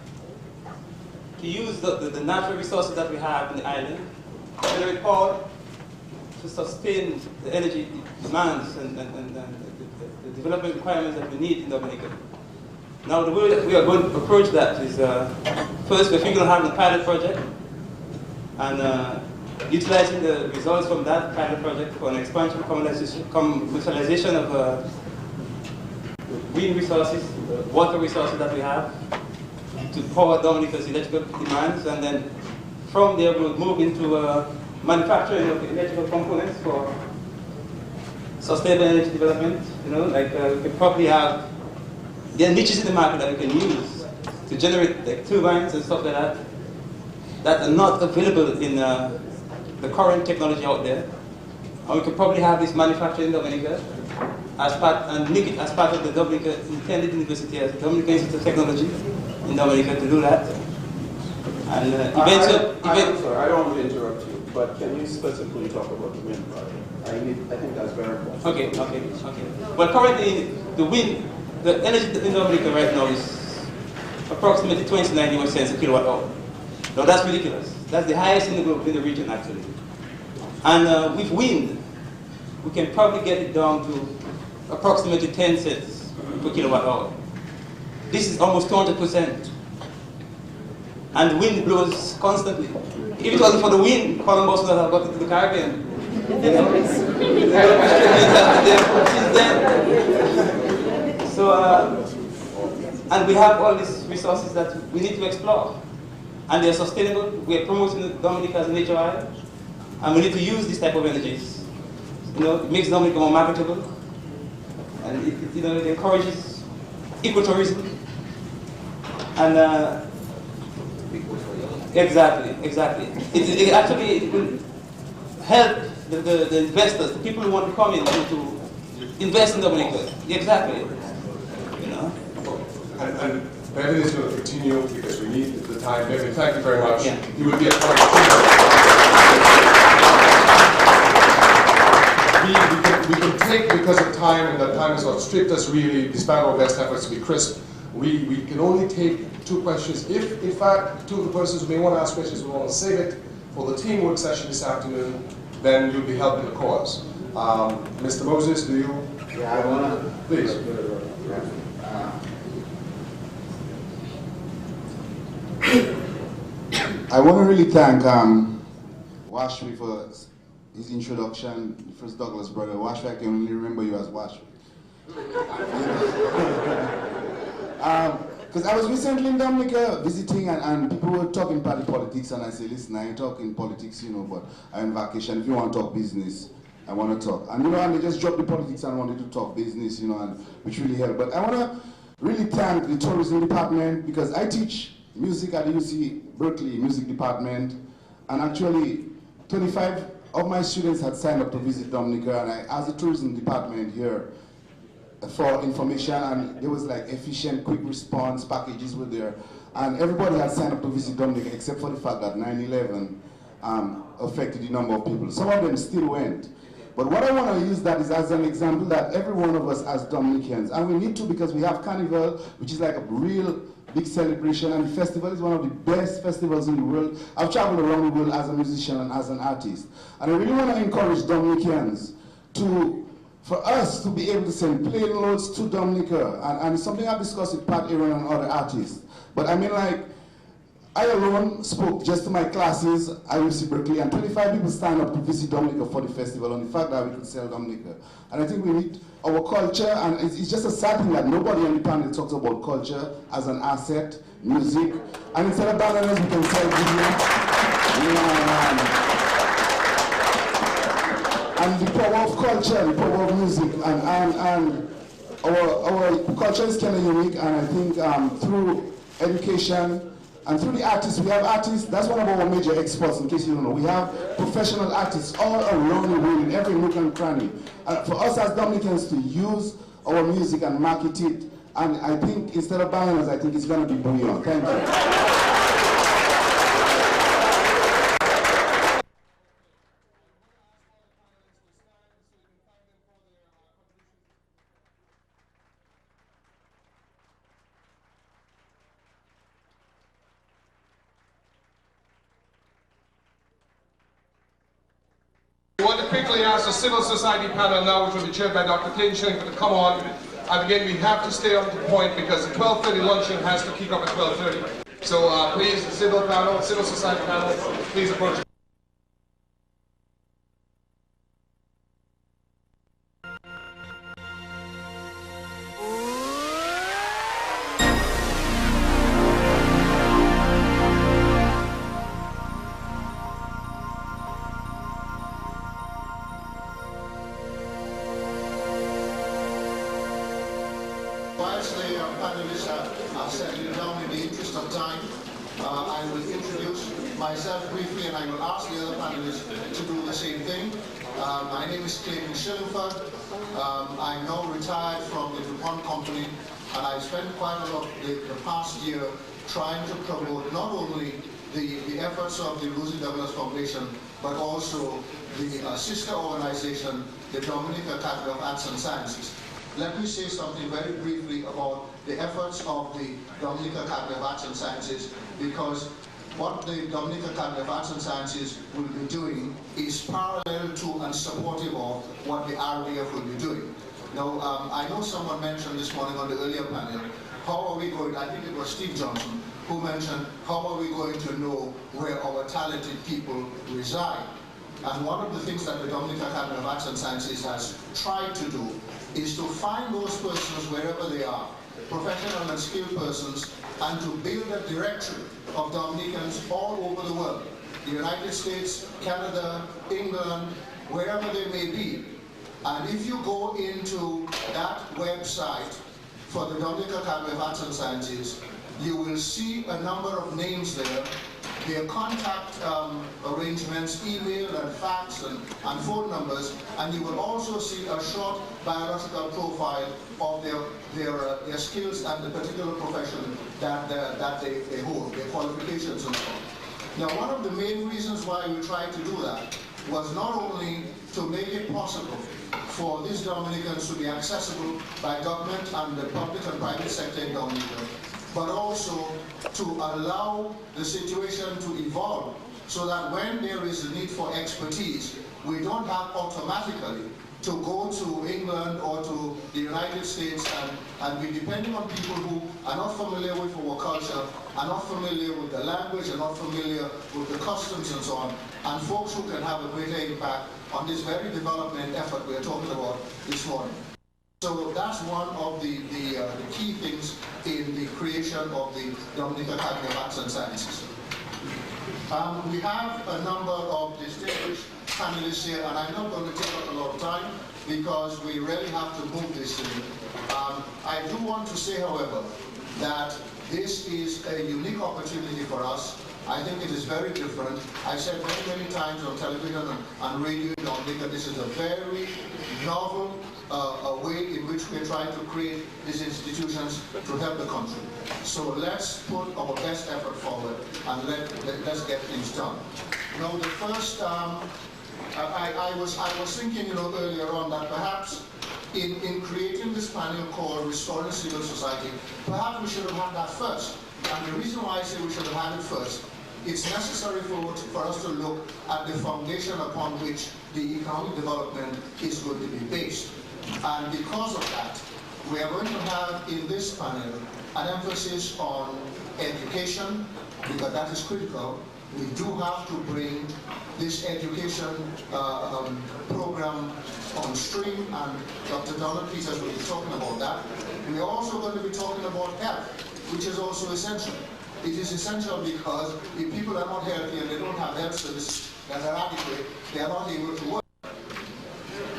use the natural resources that we have in the island, generate power to sustain the energy demands and the development requirements that we need in Dominica. Now, the way that we are going to approach that is, first we're thinking of having a pilot project and utilizing the results from that pilot project for an expansion, commercialization of wind resources, water resources that we have to power Dominica's electrical demands, and then from there we'll move into manufacturing of electrical components for sustainable energy development. You know, like we could probably have there are niches in the market that we can use to generate like turbines and stuff like that that are not available in the current technology out there. And we could probably have this manufactured in Dominica as part and link it as part of the Dominica intended university as the Dominica Institute of Technology in Dominica to do that. And eventually, I'm sorry, I don't want to interrupt you, but can you specifically talk about the wind project? I think that's very important. Okay. Well, currently the energy in Dominica right now is approximately 29 US cents a kilowatt hour. Now that's ridiculous. That's the highest in the region actually. And with wind, we can probably get it down to approximately 10 cents per kilowatt hour. This is almost 200%. And the wind blows constantly. If it wasn't for the wind, Columbus would have got into the Caribbean. You know? So, and we have all these resources that we need to explore. And they're sustainable. We're promoting Dominica as a nature island. And we need to use this type of energies. You know, it makes Dominica more marketable. And it encourages ecotourism. And exactly. It actually will help the investors, the people who want to come in to invest in Dominica. Exactly. You know. And Bevan is going to continue because we need the time. Bevan, thank you very much. Yeah. You will be a part we can take, because of time, and that time is not strict us really, despite our best efforts to be crisp, we can only take 2 questions. If, in fact, 2 of the persons who may want to ask questions will want to save it for the teamwork session this afternoon, then you'll be helping the cause. Mr. Moses, do you? Yeah, I want to. Please. I want to really thank Washwi for his introduction, the first Douglas brother. Washwi, I can only remember you as Washwi. Because I was recently in Dominica visiting, and people were talking party politics, and I said, listen, I ain't talking politics, you know, but I'm on vacation. If you want to talk business, I want to talk. And you know, and they just dropped the politics and wanted to talk business, you know, and which really helped. But I want to really thank the tourism department, because I teach music at the UC Berkeley Music Department, and actually 25 of my students had signed up to visit Dominica, and I asked the tourism department here for information, and there was like efficient, quick response packages were there, and everybody had signed up to visit Dominica except for the fact that 9/11 affected the number of people. Some of them still went. But what I want to use that is as an example that every one of us as Dominicans, and we need to, because we have Carnival, which is like a real big celebration, and the festival is one of the best festivals in the world. I've traveled around the world as a musician and as an artist, and I really want to encourage Dominicans for us to be able to send plane loads to Dominica, and it's something I've discussed with Pat Aaron and other artists. But I mean, like, I alone spoke just to my classes at UC Berkeley, and 25 people signed up to visit Dominica for the festival on the fact that we could sell Dominica. And I think we need our culture, and it's just a sad thing that nobody on the panel talks about culture as an asset, music, and instead of bananas, we can sell video. And the power of culture, the power of music, and our culture is kind of unique, and I think through education, and through the artists, we have artists, that's one of our major exports, in case you don't know. We have professional artists all around the world, in every nook and cranny. For us as Dominicans to use our music and market it, and I think instead of bananas, I think it's going to be bouillon. Thank you. We want to quickly ask the civil society panel now, which will be chaired by Dr. Clayton Shillingford, to come on. And again, we have to stay on the point because the 12:30 luncheon has to kick off at 12:30. So please, the civil panel, civil society panel, please approach. Whilst the panelists are settling down in the interest of time, I will introduce myself briefly, and I will ask the other panelists to do the same thing. My name is Clayton Shillingford. I'm now retired from the DuPont company, and I spent quite a lot the past year trying to promote not only the efforts of the Lucy Douglas Foundation, but also the sister organization, the Dominica Academy of Arts and Sciences. Let me say something very briefly about the efforts of the Dominica Academy of Arts and Sciences, because what the Dominica Academy of Arts and Sciences will be doing is parallel to and supportive of what the RDF will be doing. Now, I know someone mentioned this morning on the earlier panel, how are we going, I think it was Steve Johnson, who mentioned how are we going to know where our talented people reside. And one of the things that the Dominica Academy of Arts and Sciences has tried to do is to find those persons wherever they are, professional and skilled persons, and to build a directory of Dominicans all over the world, the United States, Canada, England, wherever they may be. And if you go into that website for the Dominica Academy of Arts and Sciences, you will see a number of names there, their contact arrangements, email and fax and phone numbers, and you will also see a short biological profile of their skills and the particular profession that they hold, their qualifications and so on. Now, one of the main reasons why we tried to do that was not only to make it possible for these Dominicans to be accessible by government and the public and private sector in Dominica, but also to allow the situation to evolve so that when there is a need for expertise, we don't have automatically to go to England or to the United States and be depending on people who are not familiar with our culture, are not familiar with the language, are not familiar with the customs and so on, and folks who can have a greater impact on this very development effort we're talking about this morning. So that's one of the key things in the creation of the Dominica Academy of Arts and Sciences. We have a number of distinguished panelists here, and I'm not going to take up a lot of time because we really have to move this thing. I do want to say, however, that this is a unique opportunity for us. I think it is very different. I said many, many times on television and radio in Dominica, this is a very novel way in which we're trying to create these institutions to help the country. So let's put our best effort forward and let's get things done. Now, the first, I was thinking, earlier on that perhaps in creating this panel called Restoring Civil Society, perhaps we should have had that first. And the reason why I say we should have had it first, it's necessary for us to look at the foundation upon which the economic development is going to be based. And because of that, we are going to have in this panel an emphasis on education, because that is critical. We do have to bring this education program on stream, and Dr. Donald Peters will be talking about that. We are also going to be talking about health, which is also essential. It is essential because if people are not healthy and they don't have health services that are adequate, they are not able to work.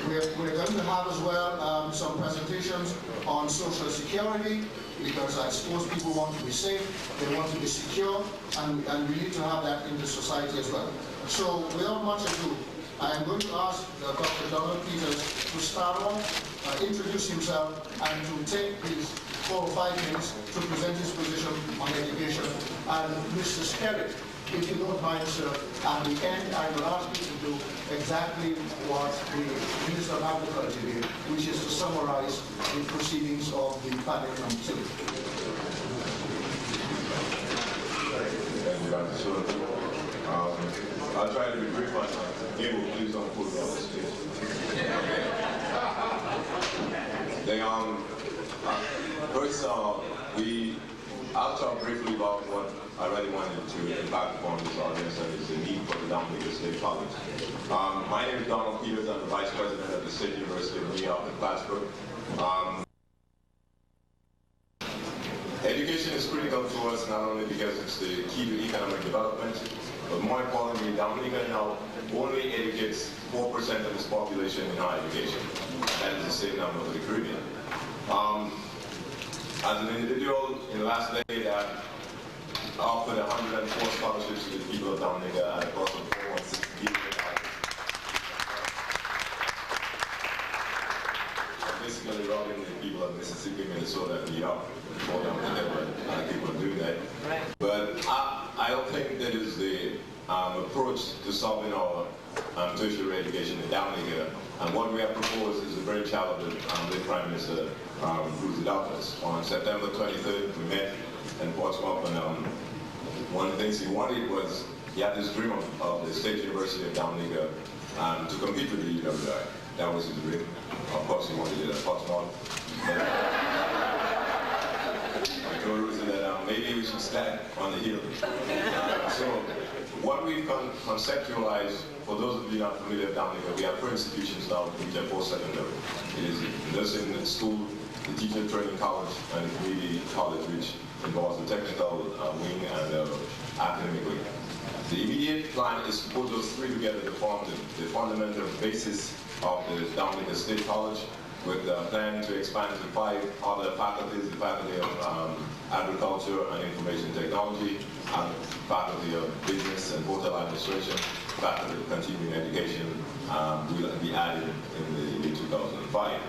We're going to have as well some presentations on social security, because I suppose people want to be safe, they want to be secure, and we need to have that in the society as well. So without much ado, I am going to ask Dr. Donald Peters to start off, introduce himself, and to take his 4 or 5 minutes to present his position on education. And Mr. Skerritt, if you don't mind, sir, at the end I will ask you to do exactly what the Minister of Agriculture did, which is to summarize the proceedings of the panel number 2. Thank you, Dr. Shultz. I'll try to be brief on Abel, please don't put me on the stage. First, I'll talk briefly about what I really wanted to impact upon this audience, and is the need for the Dominica State College. My name is Donald Peters. I'm the Vice President of the State University of New York in Plattsburgh. Education is critical to us, not only because it's the key to economic development, but more importantly, Dominica now only educates 4% of its population in higher education. That is the same number for the Caribbean. As an individual, in the last decade, I offered 104 scholarships to the people of Dominica at a cost of $4.6 billion. I'm basically robbing the people of Mississippi, Minnesota, and New York. For Dominica, but I keep on doing that. Right. But I don't think that is the approach to solving our tertiary education in Dominica. And what we have proposed is a very challenging with Prime Minister Roosevelt. On September 23rd, we met in Portsmouth, and one of the things he wanted was, he had this dream of the State University of Dominica to compete with the UWI. That was his dream. Of course, he wanted it at Portsmouth. I told Ruth that maybe we should stand on the hill. So what we've conceptualized, for those of you not familiar with Dominica, we have 4 institutions now which are post-secondary. It is the nursing school, the teacher training college, and the community college, which involves the technical wing and academic wing. The immediate plan is to put those 3 together to form the fundamental basis of the Dominica State College, with a plan to expand to 5 other faculties, the Faculty of Agriculture and Information Technology, and Faculty of Business and Hotel Administration, Faculty of Continuing Education will be added in the year 2005.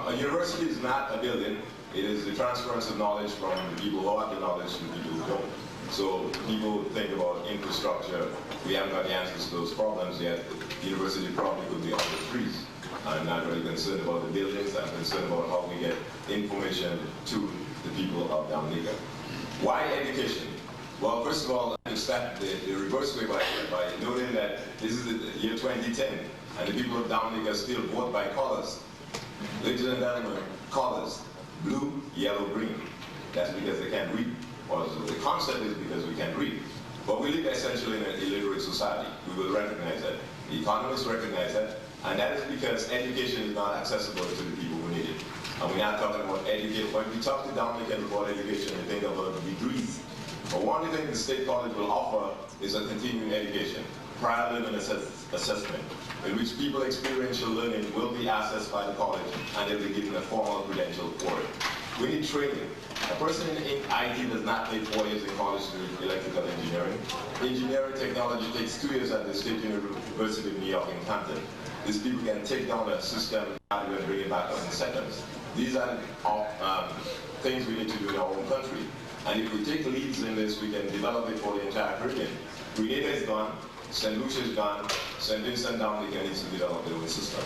A university is not a building, it is the transference of knowledge from the people who have the knowledge to the people who don't. So people think about infrastructure, we haven't got the answers to those problems yet. The university probably could be on the trees. I'm not really concerned about the buildings, I'm concerned about how we get information to the people of Dominica. Why education? Well, first of all, I start the reverse way by noting that this is the year 2010, and the people of Dominica still vote by colors. Ladies and gentlemen, colors, blue, yellow, green. That's because they can't read. Or the concept is because we can't read. But we live essentially in an illiterate society. We will recognize that. The economists recognize that. And that is because education is not accessible to the people who need it. And we're not talking about education. When we talk to Dominicans about education, we think about degrees. But one thing the State College will offer is a continuing education, prior learning assessment, in which people experiential learning will be assessed by the college and they'll be given a formal credential for it. We need training. A person in IT does not take 4 years in college to do electrical engineering. Engineering technology takes 2 years at the State University of New York in Canton. These people can take down a system and bring it back up in seconds. These are things we need to do in our own country. And if we take leads in this, we can develop it for the entire Caribbean. Grenada is gone, St. Lucia is gone, St. Vincent Dominica needs to develop their own system.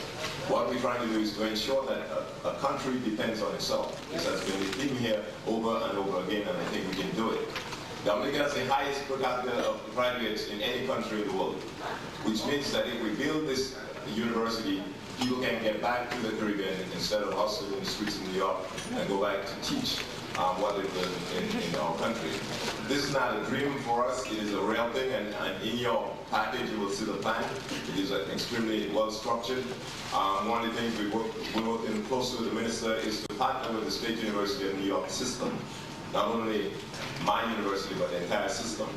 What we're trying to do is to ensure that a country depends on itself. This has been the theme here over and over again, and I think we can do it. Dominica has the highest per capita of graduates in any country in the world, which means that if we build this university, people can get back to the Caribbean instead of hustling in the streets of New York and go back to teach what they've learned in our country. This is not a dream for us, it is a real thing, and in your package you will see the plan. It is extremely well structured. One of the things we're working closely with the minister is to partner with the State University of New York system. Not only my university, but the entire system.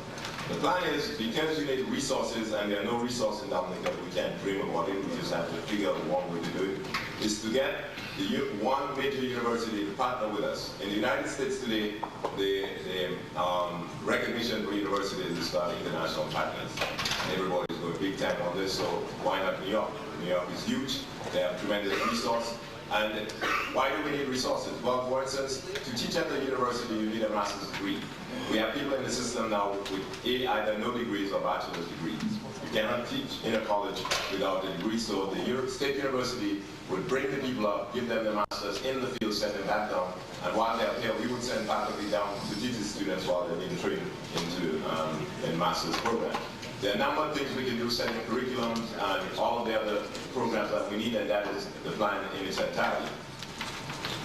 The plan is, because you need resources, and there are no resources in Dominica, we can't dream about it, we just have to figure out one way to do it, is to get one major university to partner with us. In the United States today, the recognition for universities is starting international partners. And everybody's going big time on this, so why not New York? New York is huge, they have tremendous resource. And why do we need resources? Well, for instance, to teach at the university, you need a master's degree. We have people in the system now with either no degrees or bachelor's degrees. You cannot teach in a college without a degree, so the State University would bring the people up, give them the masters in the field, send them back down, and while they're here, we would send faculty down to teach the students while they're being trained into a master's program. There are a number of things we can do, setting curriculums and all of the other programs that we need, and that is the plan in its entirety.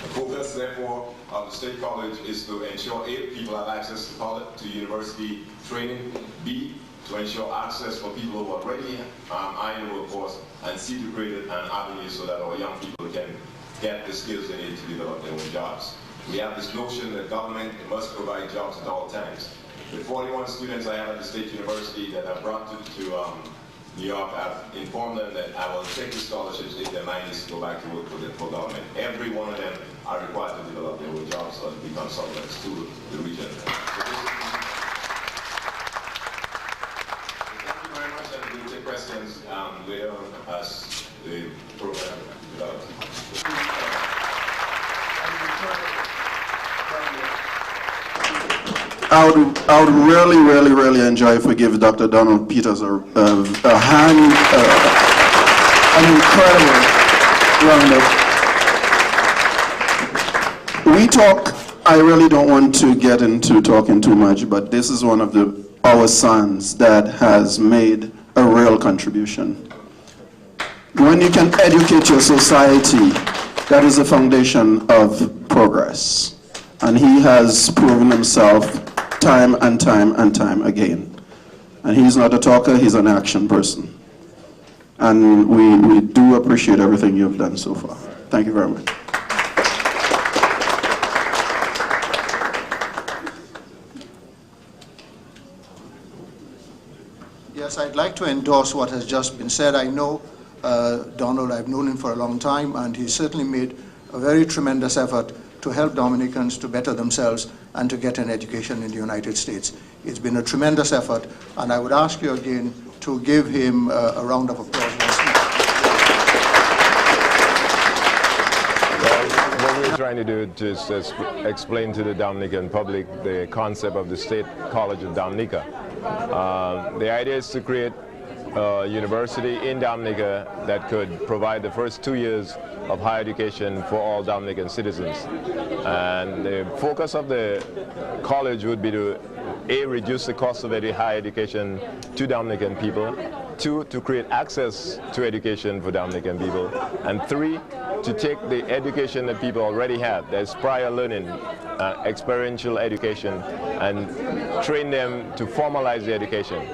The focus, therefore, of the State College is to ensure A, people have access to college, to university training, B, to ensure access for people who are already in the workforce, and C, to create an avenue so that our young people can get the skills they need to develop their own jobs. We have this notion that government must provide jobs at all times. The 41 students I have at the State University that I brought to New York, I've informed them that I will take the scholarships if their mind is to go back to work for government. Every one of them are required to develop their own jobs or to be consultants to the region. So thank you very much, and we'll take questions later on as the program develops. I would really enjoy if we give Dr. Donald Peters a hand, an incredible round of. We talk I really don't want to get into talking too much, but this is one of our sons that has made a real contribution. When you can educate your society, that is the foundation of progress. And he has proven himself time and time and time again. And he's not a talker, he's an action person. And we do appreciate everything you've done so far. Thank you very much. Yes, I'd like to endorse what has just been said. I know Donald, I've known him for a long time, and he certainly made a very tremendous effort to help Dominicans to better themselves and to get an education in the United States. It's been a tremendous effort, and I would ask you again to give him a round of applause once more. What we're trying to do is just explain to the Dominican public the concept of the State College of Dominica. The idea is to create a university in Dominica that could provide the first 2 years of higher education for all Dominican citizens. And the focus of the college would be to A, reduce the cost of higher education to Dominican people, 2, to create access to education for Dominican people, and 3, to take the education that people already have, there's prior learning, experiential education, and train them to formalize the education.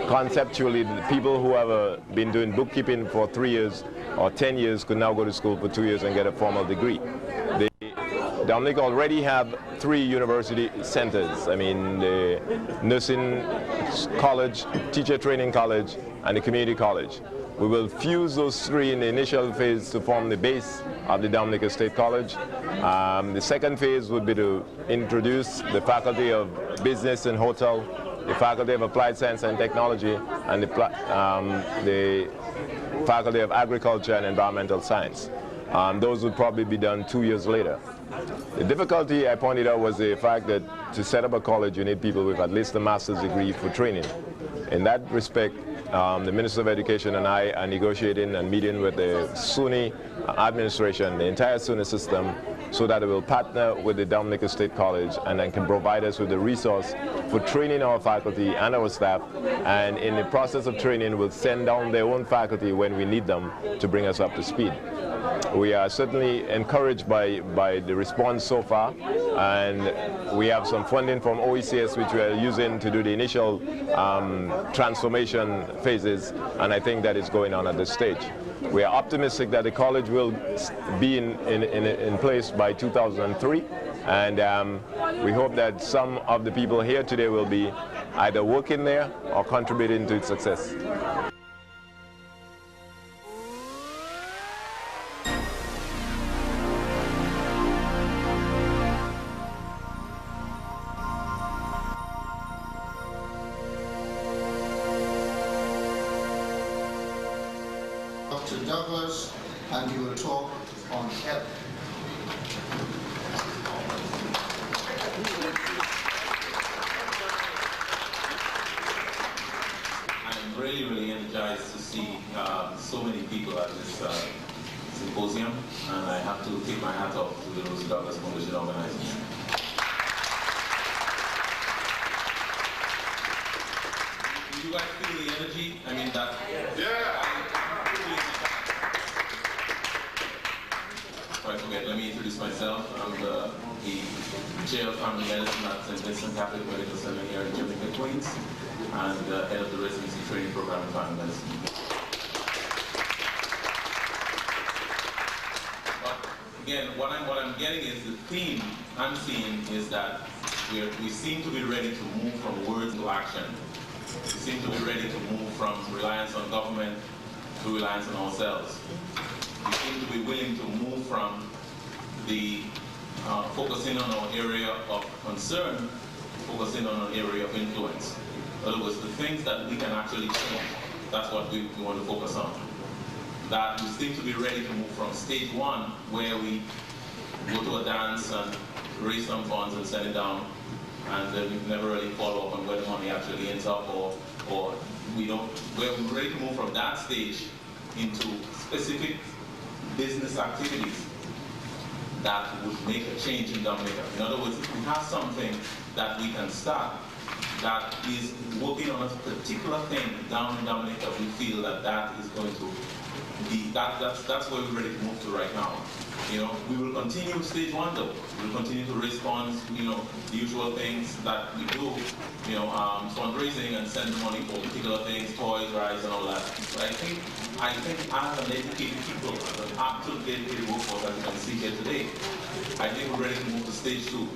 Conceptually, the people who have been doing bookkeeping for 3 years or 10 years could now go to school for 2 years and get a formal degree. Dominica already have 3 university centers. I mean, the nursing college, teacher training college, and the community college. We will fuse those 3 in the initial phase to form the base of the Dominica State College. The second phase would be to introduce the Faculty of Business and Hotel, the Faculty of Applied Science and Technology, and the Faculty of Agriculture and Environmental Science. Those would probably be done 2 years later. The difficulty I pointed out was the fact that to set up a college you need people with at least a master's degree for training. In that respect, the Minister of Education and I are negotiating and meeting with the SUNY administration, the entire SUNY system, so that it will partner with the Dominica State College and then can provide us with the resource for training our faculty and our staff, and in the process of training will send down their own faculty when we need them to bring us up to speed. We are certainly encouraged by the response so far, and we have some funding from OECS which we are using to do the initial transformation phases, and I think that is going on at this stage. We are optimistic that the college will be in place by 2003, and we hope that some of the people here today will be either working there or contributing to its success. Dr. Douglas, and he will talk on health. I'm really energized to see so many people at this symposium, and I have to take my hat off to the Rosie Douglas Foundation organization. Do you guys feel the energy? I mean, that. Yeah! I forget, let me introduce myself. I'm the chair of family medicine at St. Vincent Catholic Medical Center here in Jamaica, Queens, and head of the residency training program in family medicine. But again, what I'm getting is the theme I'm seeing is that we seem to be ready to move from words to action. We seem to be ready to move from reliance on government to reliance on ourselves. We seem to be willing to move from the focusing on our area of concern, focusing on an area of influence. In other words, the things that we can actually change, that's what we want to focus on. That we seem to be ready to move from stage 1, where we go to a dance and raise some funds and send it down, and then we never really follow up on where the money actually ends up, or we don't, we're ready to move from that stage into specific business activities that would make a change in Dominica. In other words, if we have something that we can start that is working on a particular thing down in Dominica, we feel that that is going to be, that's where we're ready to move to right now. You know, we will continue stage one though. We will continue to respond, you know, the usual things that we do, you know, fundraising and send money for particular things, toys, rides, and all that. But I think as an educated people, as an active dedicated workforce, as you can see here today, I think we're ready to move to stage two,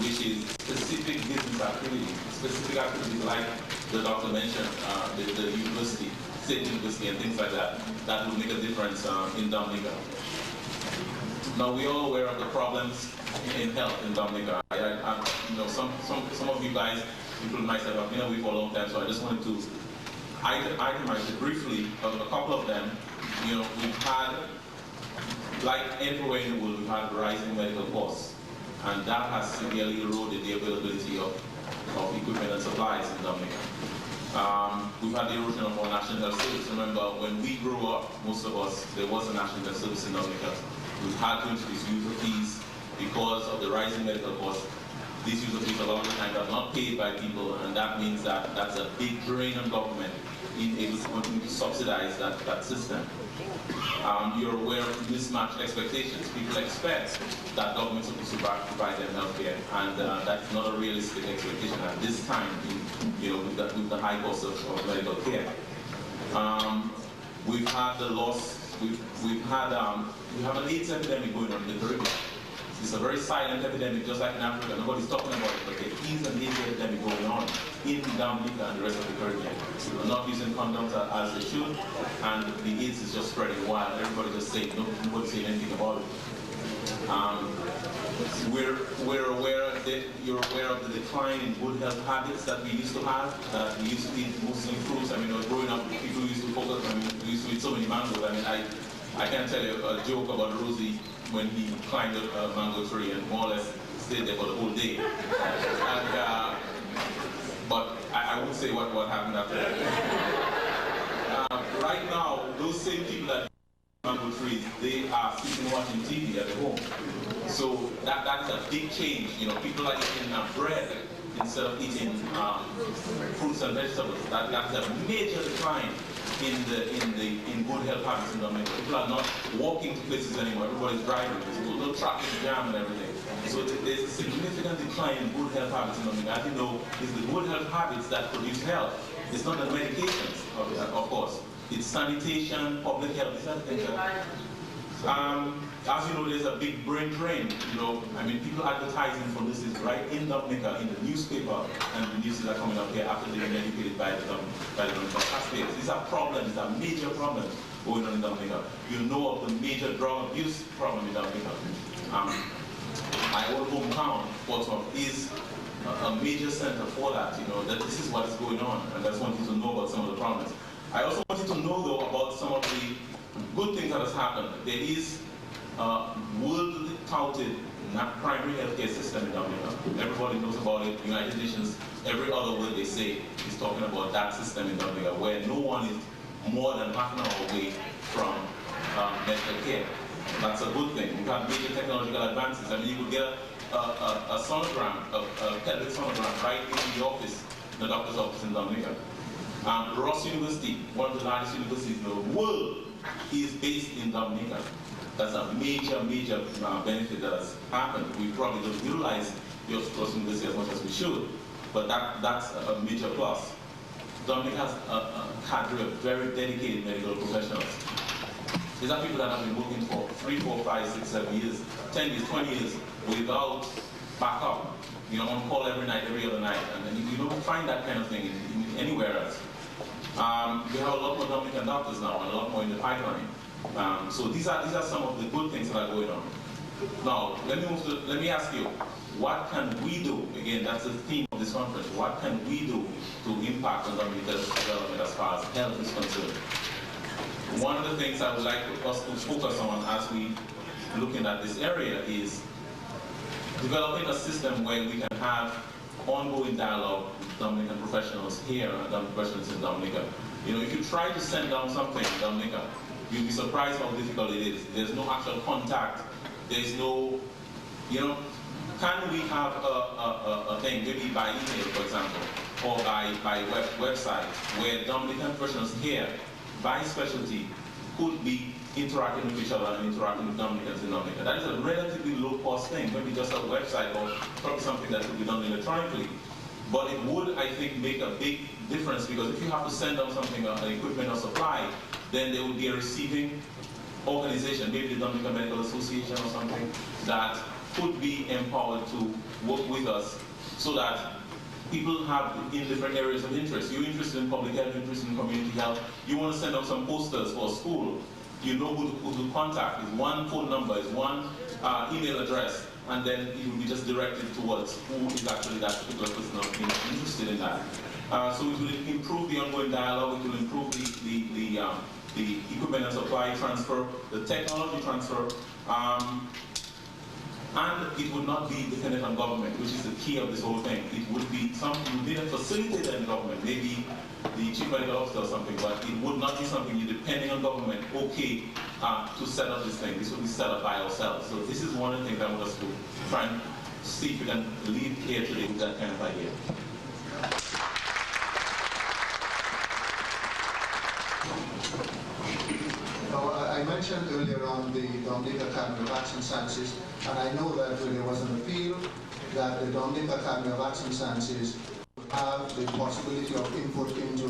which is specific business activities, specific activities like the doctor mentioned, the university, state university, and things like that, that will make a difference in Dominica. Now, we're all aware of the problems in health in Dominica. You know, some of you guys, including myself, have been away for a long time, so I just wanted to itemize it briefly of a couple of them. You know, we've had, like everywhere in the world, we've had rising medical costs, and that has severely eroded the availability of equipment and supplies in Dominica. We've had the erosion of our National Health Service. Remember, when we grew up, most of us, there was a National Health Service in Dominica. We've had to introduce user fees because of the rising medical costs. These user fees a lot of the time are not paid by people, and that means that that's a big drain on government in able to continue to subsidize that system. You're aware of mismatched expectations. People expect that government is supposed to provide them health care, and that's not a realistic expectation at this time, you know, with the high cost of medical care. We've had the loss. We have an AIDS epidemic going on in the Caribbean. It's a very silent epidemic, just like in Africa. Nobody's talking about it, but there is an AIDS epidemic going on in Dominica and the rest of the Caribbean. People are not using condoms as they should, and the AIDS is just spreading wild. Everybody just saying, nobody's saying anything about it. We're aware that you're aware of the decline in good health habits that we used to have. We used to eat mostly fruits. I mean, growing up, people used to focus. I mean, we used to eat so many mangoes. I mean, I can't tell you a joke about Rosie when he climbed a mango tree and more or less stayed there for the whole day. And, but I won't say what happened after that. Right now, those same people that mango trees, they are sitting watching TV at home. So that's a big change. You know, people are eating bread instead of eating fruits and vegetables. That's a major decline in good health habits in Dominica. People are not walking to places anymore. Everybody's driving. There's no traffic jam and everything. So there's a significant decline in good health habits in Dominica. As you know, it's the good health habits that produce health. It's not the medications, of course. It's sanitation, public health, these are the things that, as you know, there's a big brain drain. You know, I mean, people advertising for nurses right in Dominica, in the newspaper, and the nurses are coming up here after they've been educated by the Dominica taxpayers. These are problems, these are major problems going on in Dominica. You know of the major drug abuse problem in Dominica. My old hometown, Portsmouth, is a major center for that. You know, that this is what is going on, and I just want you to know about some of the problems. I also want you to know, though, about some of the good things that has happened. There is a worldly touted primary healthcare system in Dominica. Everybody knows about it. United Nations, every other word they say is talking about that system in Dominica, where no one is more than half an hour away from medical care. That's a good thing. We've had major technological advances. I mean, you could get a sonogram, a pelvic sonogram right in the office, the doctor's office in Dominica. Ross University, one of the largest universities in the world, is based in Dominica. That's a major benefit that has happened. We probably don't utilize the Ross University as much as we should, but that's a major plus. Dominica has a cadre of very dedicated medical professionals. These are people that have been working for 3, 4, 5, 6, 7 years, 10 years, 20 years without backup. You know, on call every night, every other night, and you don't find that kind of thing in anywhere else. We have a lot more Dominican doctors now, and a lot more in the pipeline. So these are some of the good things that are going on. Now, let me ask you, what can we do? Again, that's the theme of this conference. What can we do to impact on Dominica's development as far as health is concerned? One of the things I would like us to focus on as we looking at this area is developing a system where we can have ongoing dialogue with Dominican professionals here and Dominican professionals in Dominica. You know, if you try to send down something in Dominica, you'll be surprised how difficult it is. There's no actual contact There's no, you know, can we have a thing, maybe by email, for example, or by website, where Dominican professionals here, by specialty, could be interacting with each other and interacting with Dominicans in Dominica. That is a relatively low-cost thing, maybe just a website or probably something that could be done electronically. But it would, I think, make a big difference, because if you have to send out something, equipment or supply, then there would be a receiving organization, maybe the Dominican Medical Association or something, that could be empowered to work with us so that people have in different areas of interest. You're interested in public health, you're interested in community health, you want to send out some posters for a school, you know who to contact. It's one phone number, it's one email address, and then it will be just directed towards who is actually that particular person interested in that. So it will improve the ongoing dialogue, it will improve the equipment and supply transfer, the technology transfer, and it would not be dependent on government, which is the key of this whole thing. It would be something you didn't facilitate in government, maybe the chief medical officer or something, but it would not be something you're depending on government, okay, to set up this thing. This will be set up by ourselves. So this is one of the things I want us to try and see if we can leave here today with that kind of idea. I mentioned earlier on the Dominica Academy of Arts and Sciences, and I know that there was an appeal that the Dominica Academy of Arts and Sciences have the possibility of input into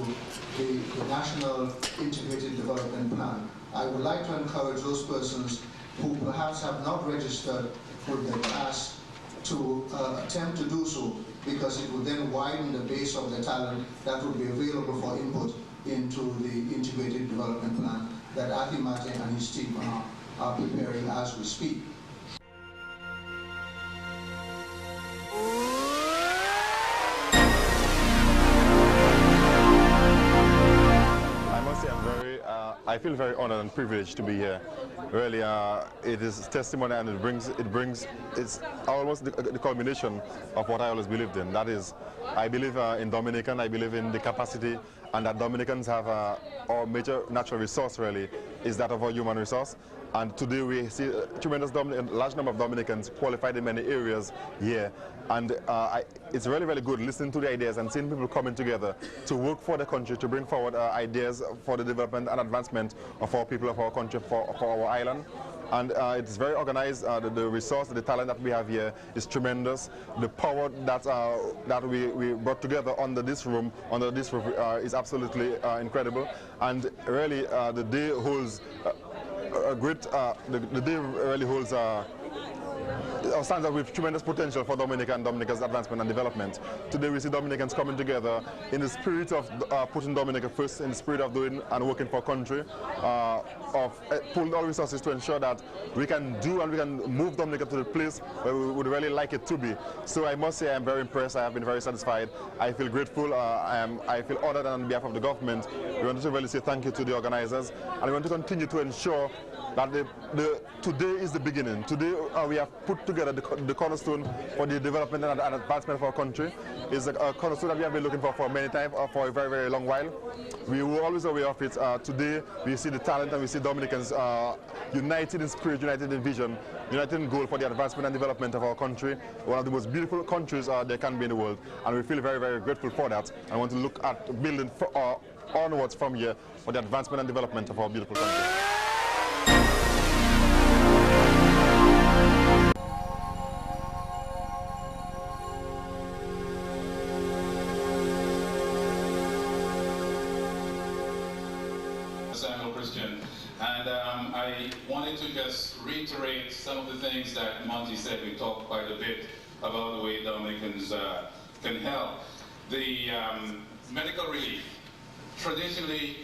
the National Integrated Development Plan. I would like to encourage those persons who perhaps have not registered with the class to attempt to do so, because it would then widen the base of the talent that would be available for input into the Integrated Development Plan that Atimate and his team are preparing as we speak. I must say I feel very honored and privileged to be here. Really, it is testimony, and it's almost the culmination of what I always believed in. That is, I believe in Dominican, I believe in the capacity, and that Dominicans have our major natural resource really is that of our human resource. And today we see a tremendous large number of Dominicans qualified in many areas here. And it's really, really good listening to the ideas and seeing people coming together to work for the country, to bring forward ideas for the development and advancement of our people, of our country, for our island. And it's very organized. The resource, the talent that we have here is tremendous. The power that we brought together under this roof is absolutely incredible. And really, the day holds the day really holds stands up with tremendous potential for Dominica and Dominica's advancement and development. Today we see Dominicans coming together in the spirit of putting Dominica first, in the spirit of doing and working for country, of pulling all resources to ensure that we can do and we can move Dominica to the place where we would really like it to be. So I must say I'm very impressed, I have been very satisfied, I feel grateful, I feel honored, and on behalf of the government, we want to really say thank you to the organizers, and we want to continue to ensure that today is the beginning. Today we have put together the cornerstone for the development and advancement of our country. It's a cornerstone that we have been looking for many times, for a very, very long while. We were always aware of it. Today we see the talent and we see Dominicans united in spirit, united in vision, united in goal for the advancement and development of our country. One of the most beautiful countries there can be in the world. And we feel very, very grateful for that. I want to look at building onwards from here for the advancement and development of our beautiful country. And I wanted to just reiterate some of the things that Monty said. We talked quite a bit about the way Dominicans can help. The medical relief. Traditionally,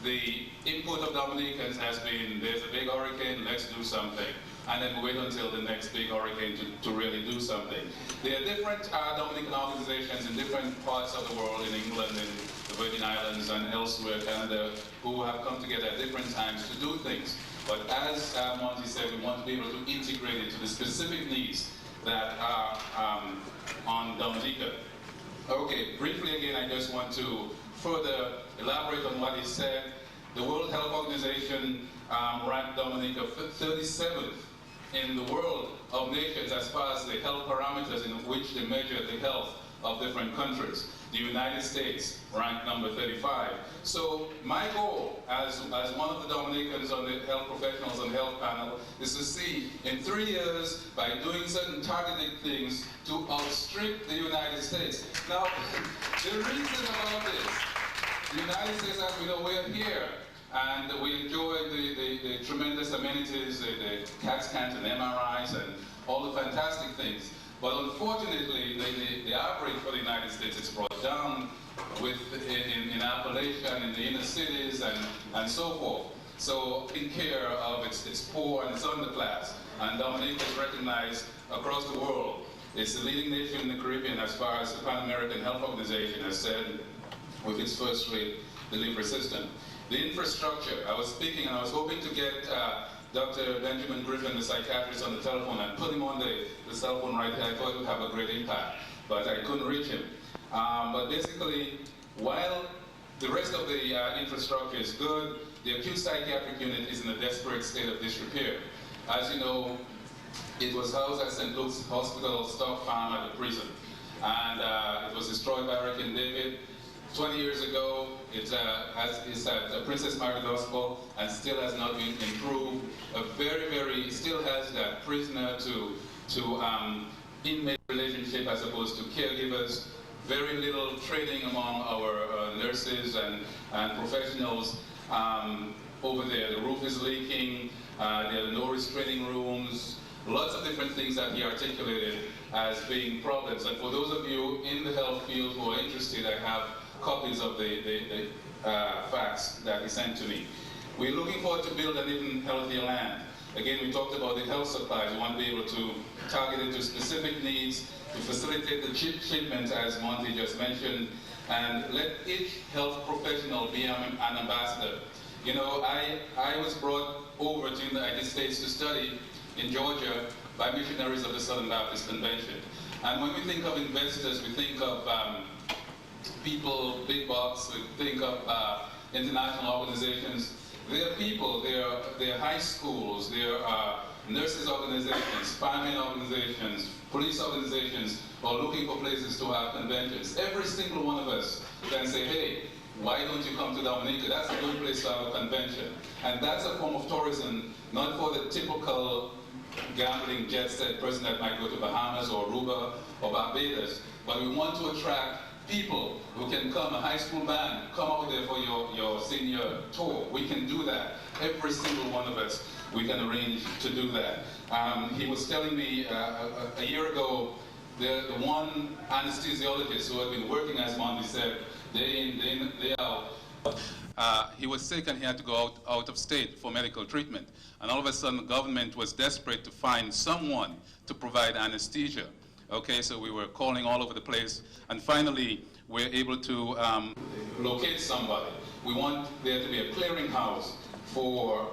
the input of Dominicans has been, there's a big hurricane, let's do something. And then wait until the next big hurricane to really do something. There are different Dominican organizations in different parts of the world, in England, in the Virgin Islands and elsewhere, Canada, who have come together at different times to do things. But as Monty said, we want to be able to integrate it to the specific needs that are on Dominica. Okay, briefly again, I just want to further elaborate on what he said. The World Health Organization ranked Dominica 37th in the world of nations as far as the health parameters in which they measure the health of different countries. The United States ranked number 35. So my goal as one of the Dominicans on the health professionals on the health panel is to see in 3 years, by doing certain targeted things, to outstrip the United States. Now, the reason about this, the United States, as we know, we're here, and we enjoy the tremendous amenities, the CAT scans and MRIs and all the fantastic things. But unfortunately, the average for the United States is brought down in Appalachia, in the inner cities, and so forth. So taking care of its poor and its underclass. And Dominica is recognized across the world. It's the leading nation in the Caribbean as far as the Pan American Health Organization has said, with its first-rate delivery system. The infrastructure, I was speaking and I was hoping to get Dr. Benjamin Griffin, the psychiatrist, on the telephone and put him on the cell phone right here. I thought it would have a great impact, but I couldn't reach him. But basically, while the rest of the infrastructure is good, the acute psychiatric unit is in a desperate state of disrepair. As you know, it was housed at St. Luke's Hospital, Stock Farm at the prison. And it was destroyed by Hurricane David. 20 years ago, it's at Princess Mary Hospital and still has not been improved. Still has that prisoner to inmate relationship as opposed to caregivers. Very little training among our nurses and professionals over there. The roof is leaking, there are no restraining rooms, lots of different things that he articulated as being problems. And for those of you in the health field who are interested, I have copies of the facts that he sent to me. We're looking forward to build an even healthier land. Again, we talked about the health supplies. We want to be able to target it to specific needs, to facilitate the shipment, as Monty just mentioned, and let each health professional be an ambassador. You know, I was brought over to the United States to study in Georgia by missionaries of the Southern Baptist Convention. And when we think of investors, we think of people, big bucks, we think of international organizations. They are people, they are high schools, there are nurses organizations, firemen organizations, police organizations who are looking for places to have conventions. Every single one of us can say, hey, why don't you come to Dominica? That's a good place to have a convention. And that's a form of tourism, not for the typical gambling jet set person that might go to Bahamas or Aruba or Barbados, but we want to attract people who can come, a high school band, come out there for your senior tour. We can do that. Every single one of us, we can arrange to do that. He was telling me a year ago, the one anesthesiologist who had been working, as Monty said, day in, day out, he was sick and he had to go out of state for medical treatment. And all of a sudden, the government was desperate to find someone to provide anesthesia. Okay, so we were calling all over the place, and finally, we're able to locate somebody. We want there to be a clearinghouse for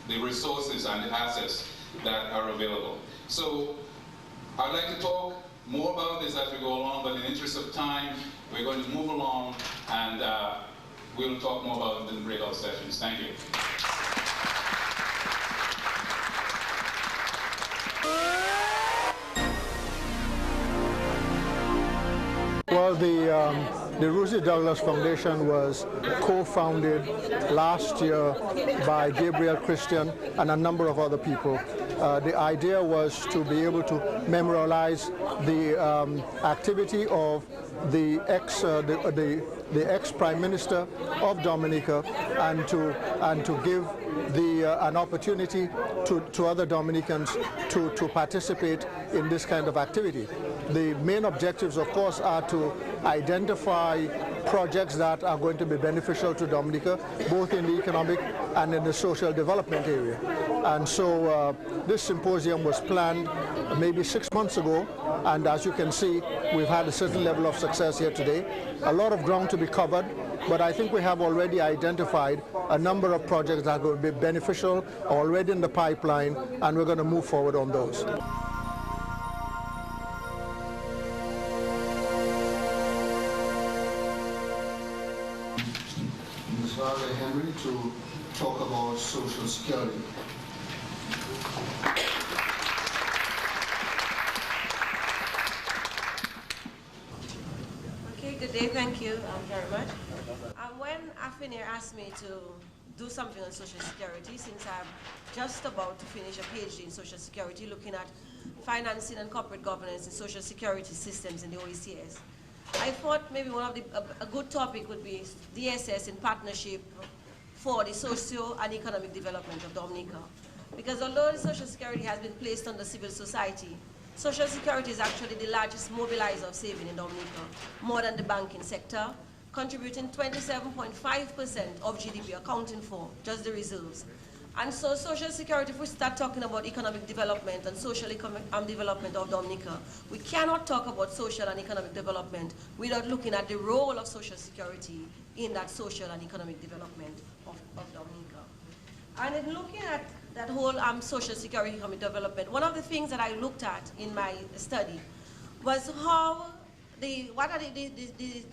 the resources and the assets that are available. So I'd like to talk more about this as we go along, but in the interest of time, we're going to move along, and we'll talk more about it in the breakout sessions. Thank you. Well, the Rosie Douglas Foundation was co-founded last year by Gabriel Christian and a number of other people. The idea was to be able to memorialize the activity of the ex-Prime Minister of Dominica, and to give an opportunity to other Dominicans to participate in this kind of activity. The main objectives, of course, are to identify projects that are going to be beneficial to Dominica, both in the economic and in the social development area. And so this symposium was planned maybe 6 months ago, and as you can see, we've had a certain level of success here today. A lot of ground to be covered, but I think we have already identified a number of projects that will be beneficial, already in the pipeline, and we're going to move forward on those. Henry to talk about Social Security. Okay, good day, thank you very much. When Afinir asked me to do something on Social Security, since I'm just about to finish a PhD in Social Security, looking at financing and corporate governance in Social Security systems in the OECS, I thought maybe a good topic would be DSS in partnership for the socio and economic development of Dominica. Because although the Social Security has been placed under civil society, Social Security is actually the largest mobilizer of saving in Dominica, more than the banking sector, contributing 27.5% of GDP, accounting for just the reserves. And so Social Security, if we start talking about economic development and social development of Dominica, we cannot talk about social and economic development without looking at the role of Social Security in that social and economic development of Dominica. And in looking at that whole Social Security economic development, one of the things that I looked at in my study was what are the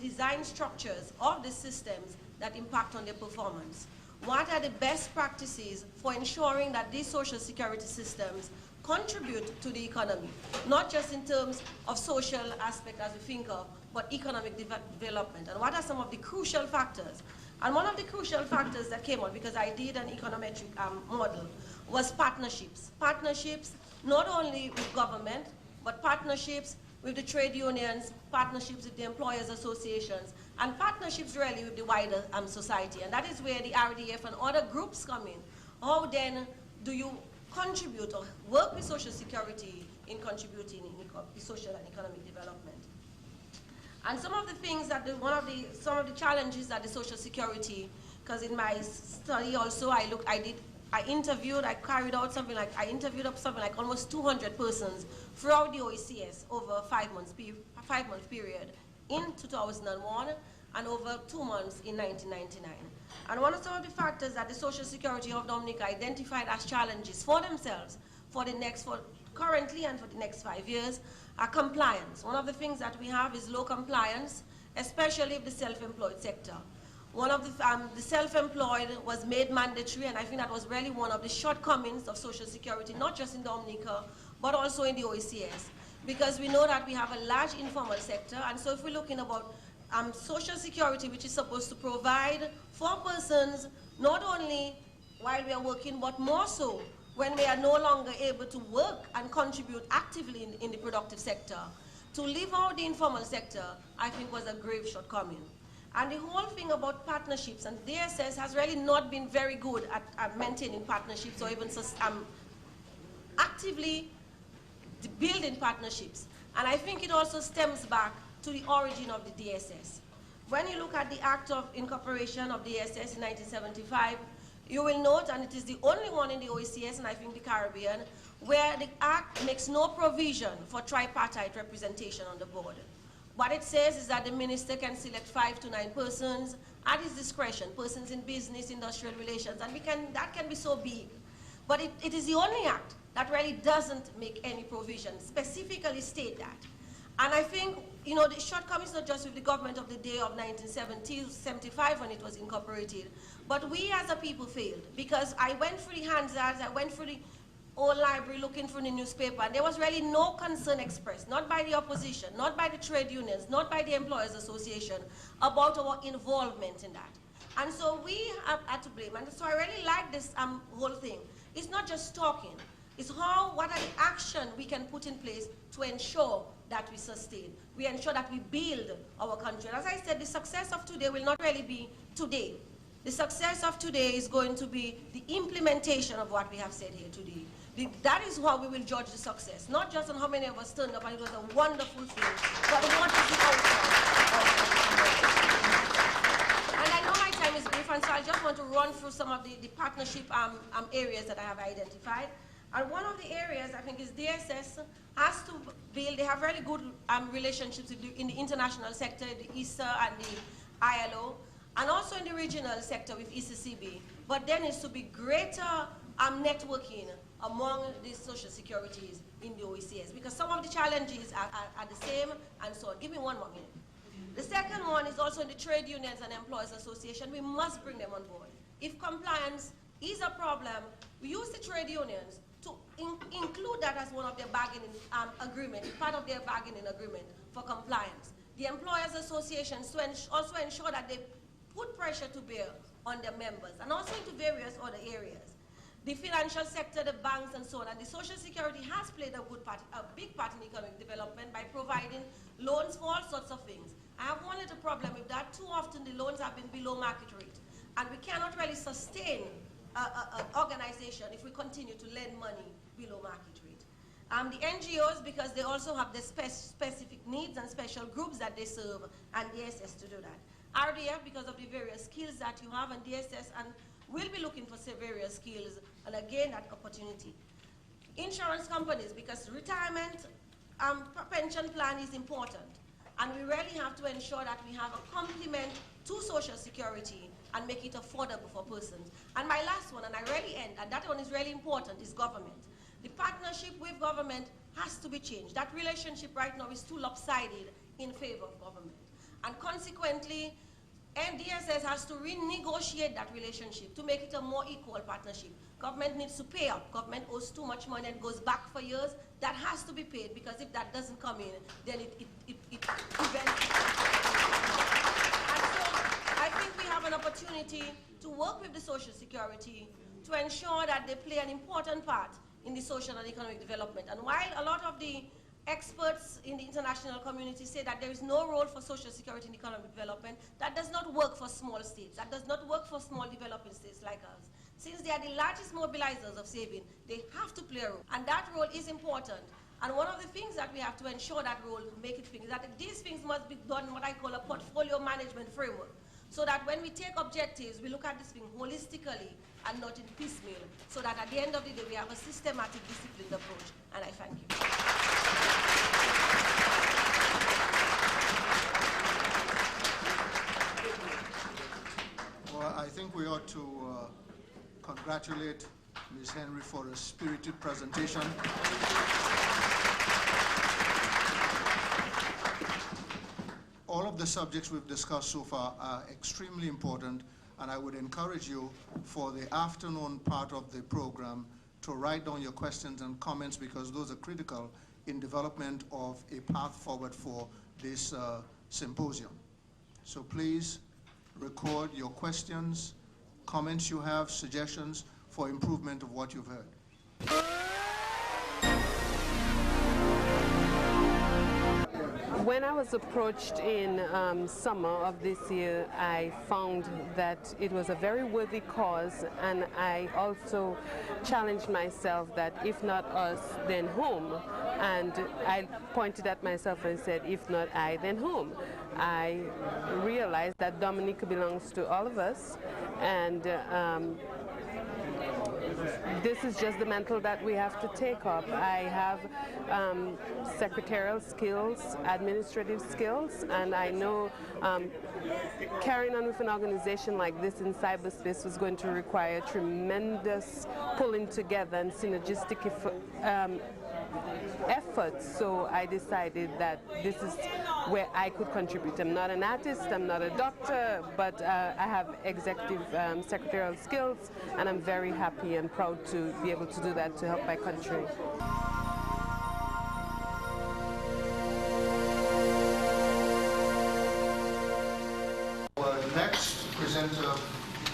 design structures of the systems that impact on their performance. What are the best practices for ensuring that these social security systems contribute to the economy, not just in terms of social aspect as we think of, but economic development, and what are some of the crucial factors? And one of the crucial factors that came out, because I did an econometric model, was partnerships. Partnerships not only with government, but partnerships with the trade unions, partnerships with the employers associations, and partnerships really with the wider society. And that is where the RDF and other groups come in. How then do you contribute or work with Social Security in contributing in social and economic development? And some of the things that some of the challenges that the Social Security, because in my study also I interviewed almost 200 persons throughout the OECS over a 5-month period in 2001 and over 2 months in 1999. And one of some of the factors that the Social Security of Dominica identified as challenges for themselves for currently and for the next 5 years are compliance. One of the things that we have is low compliance, especially with the self-employed sector. One of the self-employed was made mandatory, and I think that was really one of the shortcomings of Social Security, not just in Dominica, but also in the OECS. Because we know that we have a large informal sector, and so if we're looking about Social Security, which is supposed to provide for persons, not only while we are working, but more so when we are no longer able to work and contribute actively in the productive sector. To leave out the informal sector, I think was a grave shortcoming. And the whole thing about partnerships, and DSS has really not been very good at maintaining partnerships or even actively building partnerships. And I think it also stems back to the origin of the DSS. When you look at the Act of Incorporation of DSS in 1975, you will note, and it is the only one in the OECS and I think the Caribbean, where the Act makes no provision for tripartite representation on the board. What it says is that the minister can select 5 to 9 persons at his discretion, persons in business, industrial relations, and that can be so big. But it is the only act that really doesn't make any provision, specifically state that. And I think, the shortcomings not just with the government of the day of 1975 when it was incorporated, but we as a people failed, because I went through the Hansards, I went through the old library looking through the newspaper, and there was really no concern expressed, not by the opposition, not by the trade unions, not by the employers association, about our involvement in that. And so we had to blame. And so I really like this whole thing. It's not just talking. It's what are the action we can put in place to ensure that we sustain. We ensure that we build our country. And as I said, the success of today will not really be today. The success of today is going to be the implementation of what we have said here today. That is how we will judge the success, not just on how many of us turned up, and it was a wonderful thing, but what is the outcome. And I know my time is brief, and so I just want to run through some of the partnership areas that I have identified. And one of the areas, I think, is DSS has to build, they have really good relationships in the international sector, the ISA and the ILO, and also in the regional sector with ECCB. But there needs to be greater networking among these social securities in the OECS, because some of the challenges are the same, and so on. Give me one more minute. The second one is also in the trade unions and employers association. We must bring them on board. If compliance is a problem, we use the trade unions to include that as one of their bargaining agreement, part of their bargaining agreement for compliance. The Employers Associations to also ensure that they put pressure to bear on their members, and also into various other areas. The financial sector, the banks, and so on, and the Social Security has played a big part in economic development by providing loans for all sorts of things. I have one little problem with that. Too often the loans have been below market rate, and we cannot really sustain an organization if we continue to lend money below market rate. The NGOs, because they also have the specific needs and special groups that they serve, and DSS to do that. RDF, because of the various skills that you have, and DSS, and we'll be looking for various skills, and again, that opportunity. Insurance companies, because retirement pension plan is important, and we really have to ensure that we have a complement to Social Security and make it affordable for persons. And my last one, and I really end, and that one is really important, is government. The partnership with government has to be changed. That relationship right now is too lopsided in favor of government. And consequently, DSS has to renegotiate that relationship to make it a more equal partnership. Government needs to pay up. Government owes too much money and goes back for years. That has to be paid, because if that doesn't come in, then it eventually. And so I think we have an opportunity to work with the Social Security to ensure that they play an important part in the social and economic development. And while a lot of the experts in the international community say that there is no role for Social Security in economic development, that does not work for small states. That does not work for small developing states like us. Since they are the largest mobilizers of saving, they have to play a role. And that role is important. And one of the things that we have to ensure that role, make it things, that these things must be done in what I call a portfolio management framework. So that when we take objectives, we look at this thing holistically and not in piecemeal, so that at the end of the day, we have a systematic, disciplined approach. And I thank you. Well, I think we ought to congratulate Ms. Henry for a spirited presentation. All of the subjects we've discussed so far are extremely important, and I would encourage you for the afternoon part of the program to write down your questions and comments, because those are critical in development of a path forward for this symposium. So please record your questions, comments you have, suggestions for improvement of what you've heard. When I was approached in summer of this year, I found that it was a very worthy cause, and I also challenged myself that if not us, then whom? And I pointed at myself and said, if not I, then whom? I realized that Dominica belongs to all of us, and this is just the mantle that we have to take up. I have secretarial skills, administrative skills, and I know carrying on with an organization like this in cyberspace was going to require tremendous pulling together and synergistic efforts. So I decided that this is where I could contribute. I'm not an artist, I'm not a doctor, but I have executive secretarial skills, and I'm very happy and proud to be able to do that to help my country. Our next presenter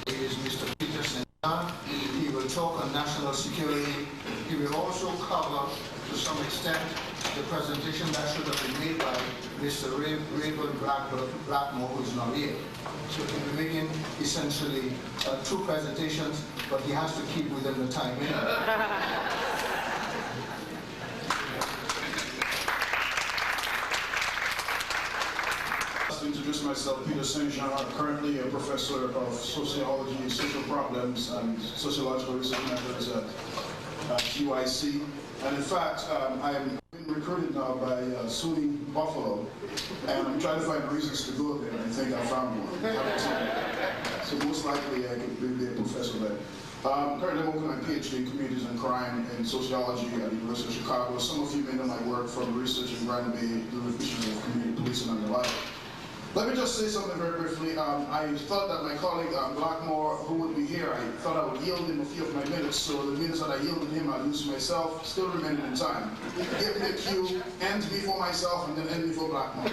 is Mr. Peter Senja. He will talk on national security. He will also cover, to some extent, the presentation that should have been made by Mr. Raven Blackmore, who is not here. So he'll be making essentially two presentations, but he has to keep within the time limit. To introduce myself, Peter Senja, currently a professor of sociology, social problems, and sociological research methods at UIC. And in fact, I'm being recruited now by SUNY Buffalo, and I'm trying to find reasons to go there, and I think I found one. So most likely I could be a professor there. Currently I'm working on my PhD in communities and crime and sociology at the University of Chicago. Some of you may know my work from research in Grand Bay, doing issues of community policing and the like. Let me just say something very briefly. I thought that my colleague Blackmore, who would be here, I thought I would yield him a few of my minutes, so the minutes that I yielded him, I'll use myself, still remaining in time. Give me a cue, end me for myself, and then end me for Blackmore.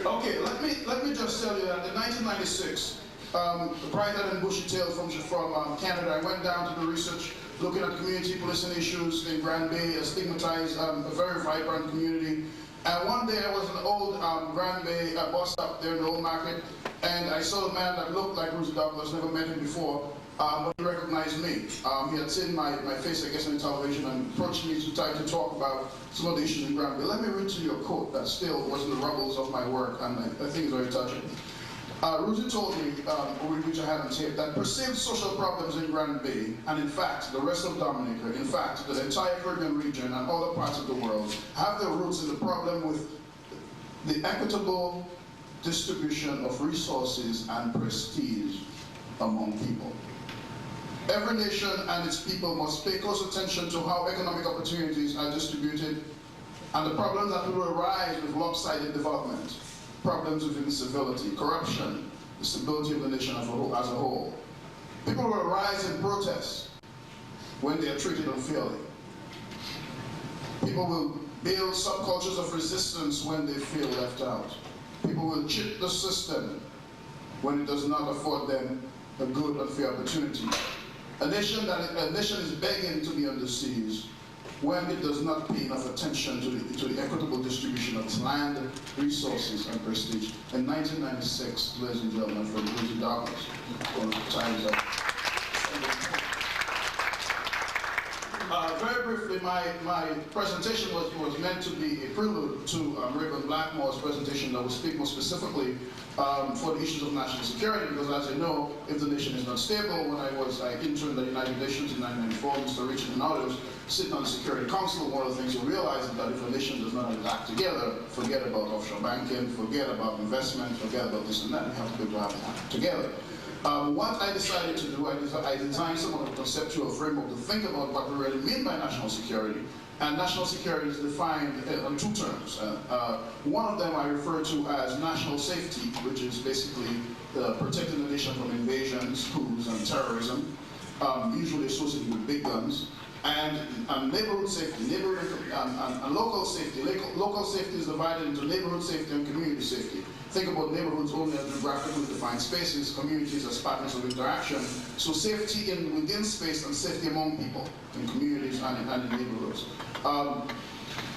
Okay, let me just tell you that in 1996, brighter than bushy tail from Canada, I went down to do research looking at community policing issues in Grand Bay, a stigmatized, a very vibrant community. And one day I was in the old Grand Bay bus stop there in the old market, and I saw a man that looked like Rosie Douglas, never met him before, but he recognized me. He had seen my face, I guess, on television and approached me to try to talk about some of the issues in Grand Bay. Let me read to you a quote that still was in the rubbles of my work, and I think it's very touching. Rosie told me, which I had on tape, that perceived social problems in Grand Bay, and in fact, the rest of Dominica, in fact, the entire Caribbean region and other parts of the world, have their roots in the problem with the equitable distribution of resources and prestige among people. Every nation and its people must pay close attention to how economic opportunities are distributed and the problems that will arise with lopsided development. Problems with incivility, corruption, the stability of the nation as a whole. People will rise in protest when they are treated unfairly. People will build subcultures of resistance when they feel left out. People will cheat the system when it does not afford them a good and fair opportunity. A nation is begging to be under siege when it does not pay enough attention to the equitable distribution of its land, resources, and prestige. In 1996, ladies and gentlemen, from Rosie Douglas, one of the times that... Very briefly, my presentation was meant to be a prelude to Reverend Blackmore's presentation that will speak more specifically for the issues of national security, because as you know, if the nation is not stable, when I interned at the United Nations in 1994, Mr. Richard and others, sitting on the Security Council, one of the things you realize is that if a nation does not act together, forget about offshore banking, forget about investment, forget about this and that, we have to be able to have it act together. What I decided to do, I designed some of the conceptual framework to think about what we really mean by national security. And national security is defined on two terms. One of them I refer to as national safety, which is basically protecting the nation from invasions, coups, and terrorism, usually associated with big guns. And neighborhood safety, and local safety. Local safety is divided into neighborhood safety and community safety. Think about neighborhoods only as geographically defined spaces, communities as partners of interaction. So safety within space and safety among people in communities and in neighborhoods.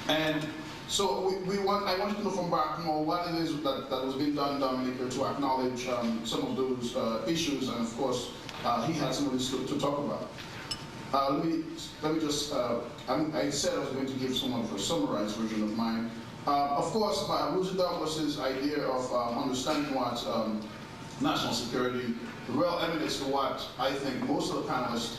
And so I wanted to know from Blackmore what it is that was being done in Dominica to acknowledge some of those issues, and of course he had some of this to talk about. Let me just, I said I was going to give someone a summarized version of mine. Of course, Rosie Douglas's idea of understanding what national security well emanates to what I think most of the panelists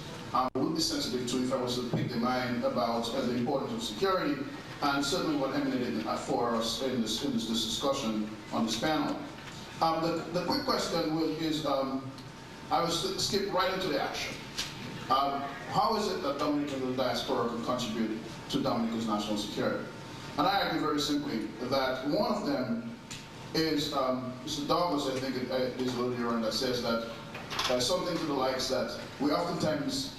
would be sensitive to if I was to pick their mind about the importance of security, and certainly what emanated for us in this discussion on this panel. The quick question is, I will skip right into the action. How is it that Dominicans and Diaspora can contribute to Dominica's national security? And I argue very simply that one of them is, Mr. Douglas, I think, is earlier on, that says that something to the likes that we oftentimes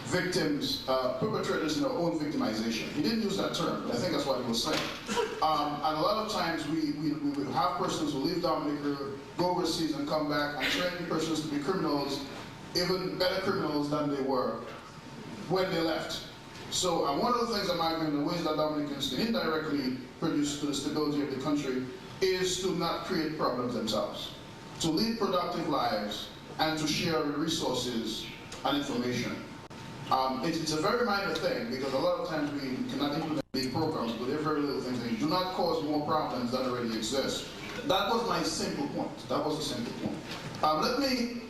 victims, perpetrators in our own victimization. He didn't use that term, but I think that's what he was saying. And a lot of times we have persons who leave Dominica, go overseas and come back and train persons to be criminals, even better criminals than they were when they left. So one of the things I'm arguing, the ways that Dominicans can indirectly produce to the stability of the country, is to not create problems themselves, to lead productive lives, and to share resources and information. It's a very minor thing, because a lot of times we cannot implement big programs, but they're very little things that do not cause more problems than already exist. That was my simple point. That was a simple point. Let me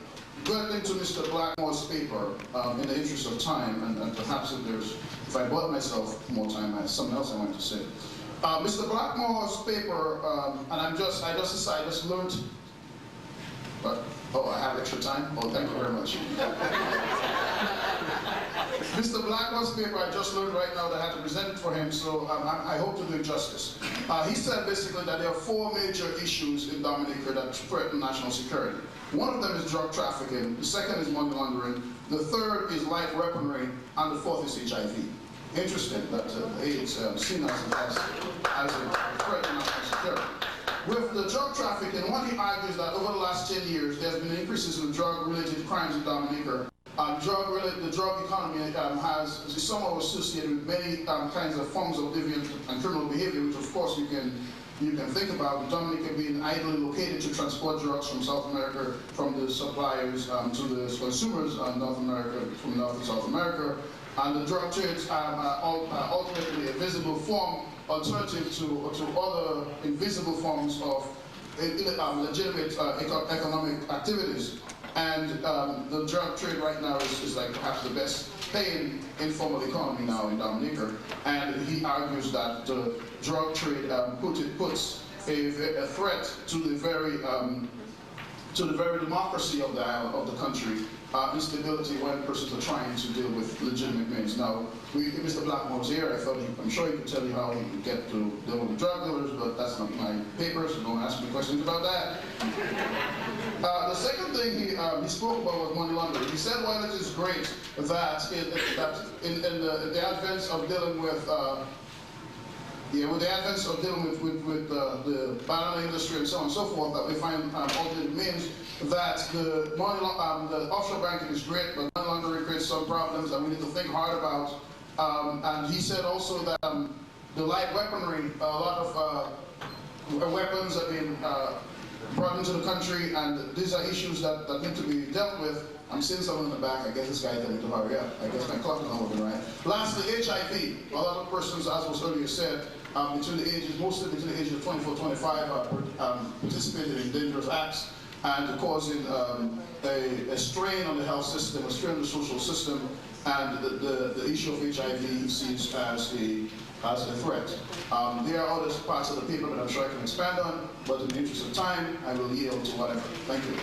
get into Mr. Blackmore's paper in the interest of time, and perhaps if I bought myself more time, I have something else I want to say. Mr. Blackmore's paper, and I just learned, but, oh, I have extra time? Oh, thank you very much. Mr. Blackwell's paper, I just learned right now that I had to present it for him, so I hope to do it justice. He said basically that there are 4 major issues in Dominica that threaten national security. One of them is drug trafficking, the second is money laundering, the third is light weaponry, and the fourth is HIV. Interesting that AIDS seen as a threat to national security. With the drug trafficking, one he argues that over the last 10 years, there's been increases in drug-related crimes in Dominica. The drug economy is somewhat associated with many kinds of forms of deviant and criminal behavior, which of course you can think about. Dominica being ideally located to transport drugs from South America, from the suppliers to the consumers in North America, from North and South America. And the drug trades are ultimately a visible form, alternative to other invisible forms of legitimate economic activities. And the drug trade right now is like perhaps the best paying informal economy now in Dominica. And he argues that the drug trade puts a threat to the very democracy of the country, instability when persons are trying to deal with legitimate means. Now, Mr. Blackmore was here. I'm sure he could tell you how he could get to deal with the drug dealers, but that's not my paper, so don't ask me questions about that. The second thing he spoke about was money laundering. He said, well, it is great that in the advance of dealing with with the advance of dealing with the banana industry and so on and so forth, that we find alternate means that the offshore banking is great, but money laundering creates some problems that we need to think hard about. And he said also that the light weaponry, a lot of weapons have been brought into the country, and these are issues that need to be dealt with. I'm seeing someone in the back. I guess this guy telling me to hurry up. I guess my clock is not working right. Lastly, HIV. A lot of persons, as was earlier said, mostly between the ages of 24, 25, participated in dangerous acts and causing a strain on the health system, a strain on the social system, and the issue of HIV sees as a threat. There are other parts of the paper that I'm sure I can expand on, but in the interest of time, I will yield to whatever. Thank you.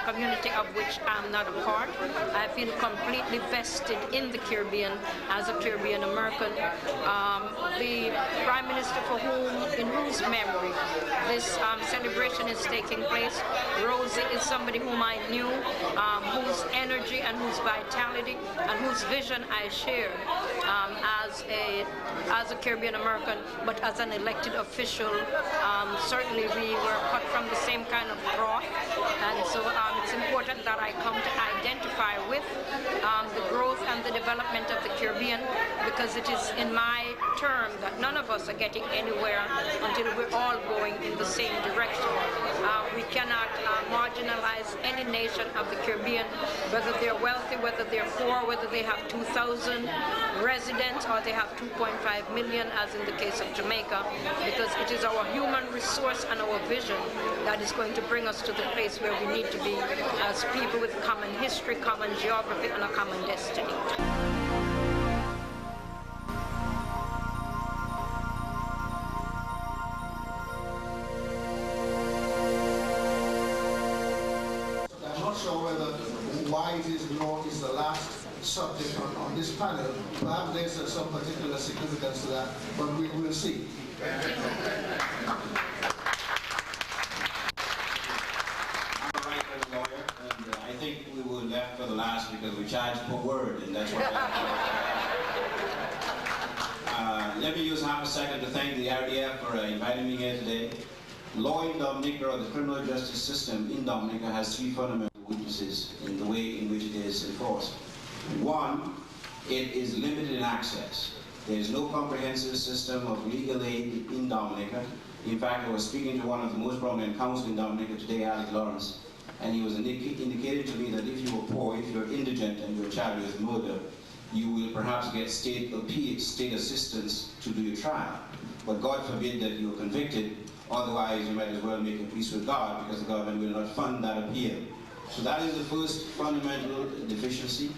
Community of which I'm not a part. I feel completely vested in the Caribbean as a Caribbean American. The Prime Minister in whose memory this celebration is taking place, Rosie is somebody whom I knew, whose energy and whose vitality and whose vision I shared as a Caribbean American, but as an elected official, certainly we were cut from the same kind of cloth, and so it's important that I come to identify with the growth and the development of the Caribbean, because it is in my term that none of us are getting anywhere until we're all going in the same direction. We cannot marginalize any nation of the Caribbean, whether they're wealthy, whether they're poor, whether they have 2,000 residents or they have 2.5 million, as in the case of Jamaica, because it is our human resource and our vision that is going to bring us to the place where we need to be as people with common history, common geography, and a common destiny. I'm not sure why it is law is the last subject on this panel. Perhaps there's some particular significance to that, but we will see. I think we were left for the last because we charged per word, and that's what let me use half a second to thank the RDF for inviting me here today. Law in Dominica, or the criminal justice system in Dominica, has 3 fundamental weaknesses in the way in which it is enforced. One, it is limited in access. There is no comprehensive system of legal aid in Dominica. In fact, I was speaking to one of the most prominent counsel in Dominica today, Alex Lawrence, and he was indicating to me that if you were poor, if you're indigent and your child is murdered, you will perhaps get state assistance to do your trial. But God forbid that you are convicted, otherwise you might as well make a peace with God, because the government will not fund that appeal. So that is the first fundamental deficiency.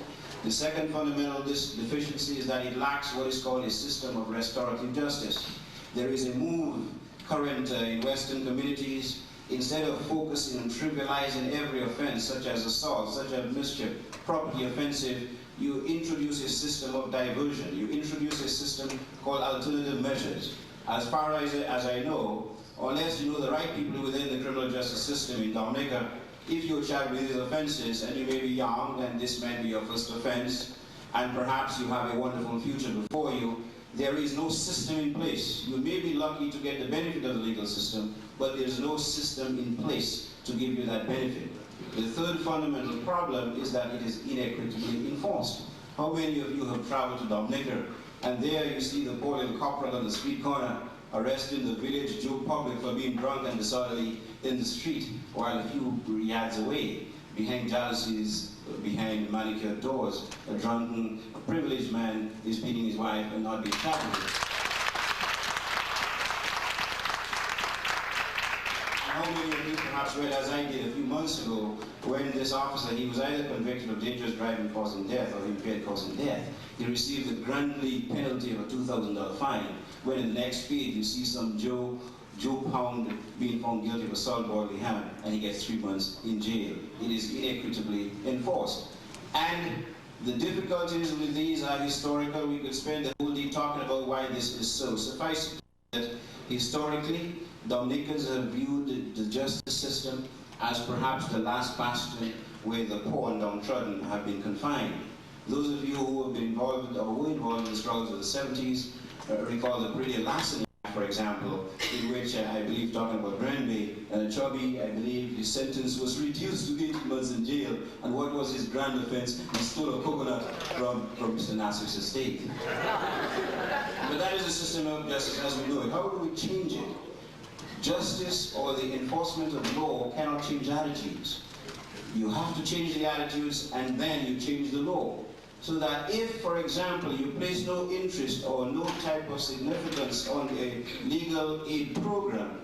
The second fundamental deficiency is that it lacks what is called a system of restorative justice. There is a move current in Western communities. Instead of focusing on trivializing every offense, such as assault, such as mischief, property offensive, you introduce a system of diversion. You introduce a system called alternative measures. As far as I know, unless you know the right people within the criminal justice system in Dominica, if you're charged with these offenses and you may be young and this may be your first offense, and perhaps you have a wonderful future before you, there is no system in place. You may be lucky to get the benefit of the legal system, but there's no system in place to give you that benefit. The third fundamental problem is that it is inequitably enforced. How many of you have traveled to Dominica, and there you see the poor little corporal on the street corner arresting the village Joe public for being drunk and disorderly in the street, while a few yards away, behind jalousies, behind manicured doors, a drunken, privileged man is beating his wife and not being charged. How many of you perhaps read, as I did a few months ago, when this officer, he was either convicted of dangerous driving causing death or impaired causing death. He received the grandly penalty of a $2,000 fine, when in the next page you see some Joe Pound being found guilty of assault bodily harm, and he gets 3 months in jail. It is inequitably enforced. And the difficulties with these are historical. We could spend the whole day talking about why this is so. Suffice it that historically, Dominicans have viewed the justice system as perhaps the last bastion where the poor and downtrodden have been confined. Those of you who have been involved or were involved in the struggles of the 70s recall the pretty Lassen, for example, in which I believe, talking about Granby, Chubby, I believe his sentence was reduced to 18 months in jail. And what was his grand offense? He stole a coconut from Mr. Nasser's estate. But that is the system of justice as we know it. How do we change it? Justice or the enforcement of law cannot change attitudes. You have to change the attitudes and then you change the law. So that if, for example, you place no interest or no type of significance on a legal aid program,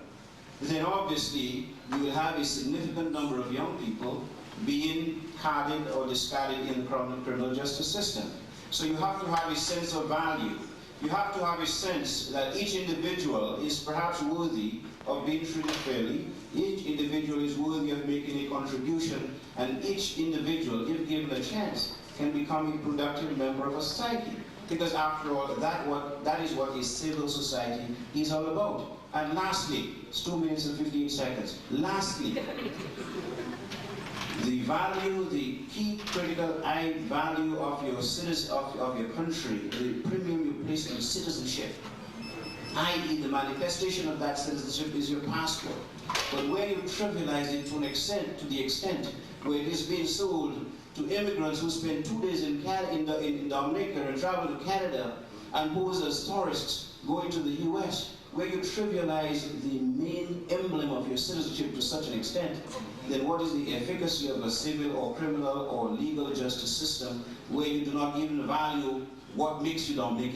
then obviously you will have a significant number of young people being carded or discarded in the criminal justice system. So you have to have a sense of value. You have to have a sense that each individual is perhaps worthy of being treated fairly. Each individual is worthy of making a contribution, and each individual, if given a chance, can become a productive member of a society. Because after all, that is what a civil society is all about. And lastly, it's 2 minutes and 58 seconds. Lastly, the value, the key critical value of your citizen, of your country, the premium you place on citizenship, i.e. the manifestation of that citizenship is your passport. But when you trivialize it to the extent where it is being sold to immigrants who spend 2 days in Dominica and travel to Canada and pose as tourists going to the US, where you trivialize the main emblem of your citizenship to such an extent, then what is the efficacy of a civil or criminal or legal justice system where you do not even value what makes you Dominican?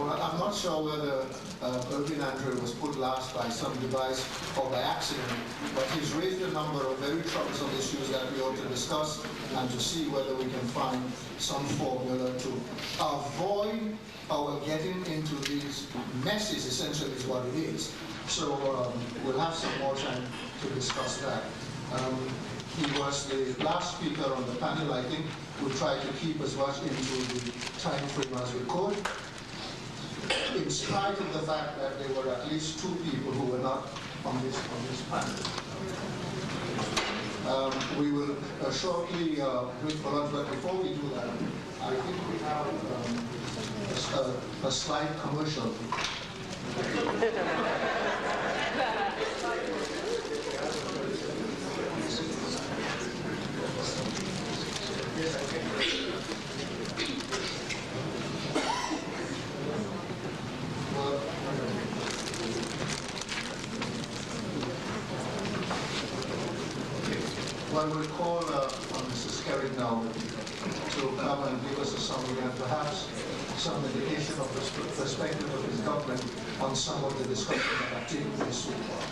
I'm not sure whether Irvin Andre was put last by some device or by accident, but he's raised a number of very troublesome issues that we ought to discuss and to see whether we can find some formula to avoid our getting into these messes, essentially is what it is. So we'll have some more time to discuss that. He was the last speaker on the panel. I think we'll try to keep as much into the time frame as we could, in spite of the fact that there were at least 2 people who were not on this panel. We will shortly break for lunch, but before we do that, I think we have a slight commercial. Well, we'll call on Mrs. Kerrick now to come and give us a summary and perhaps some indication of the perspective of his government on some of the discussions that have taken place so far.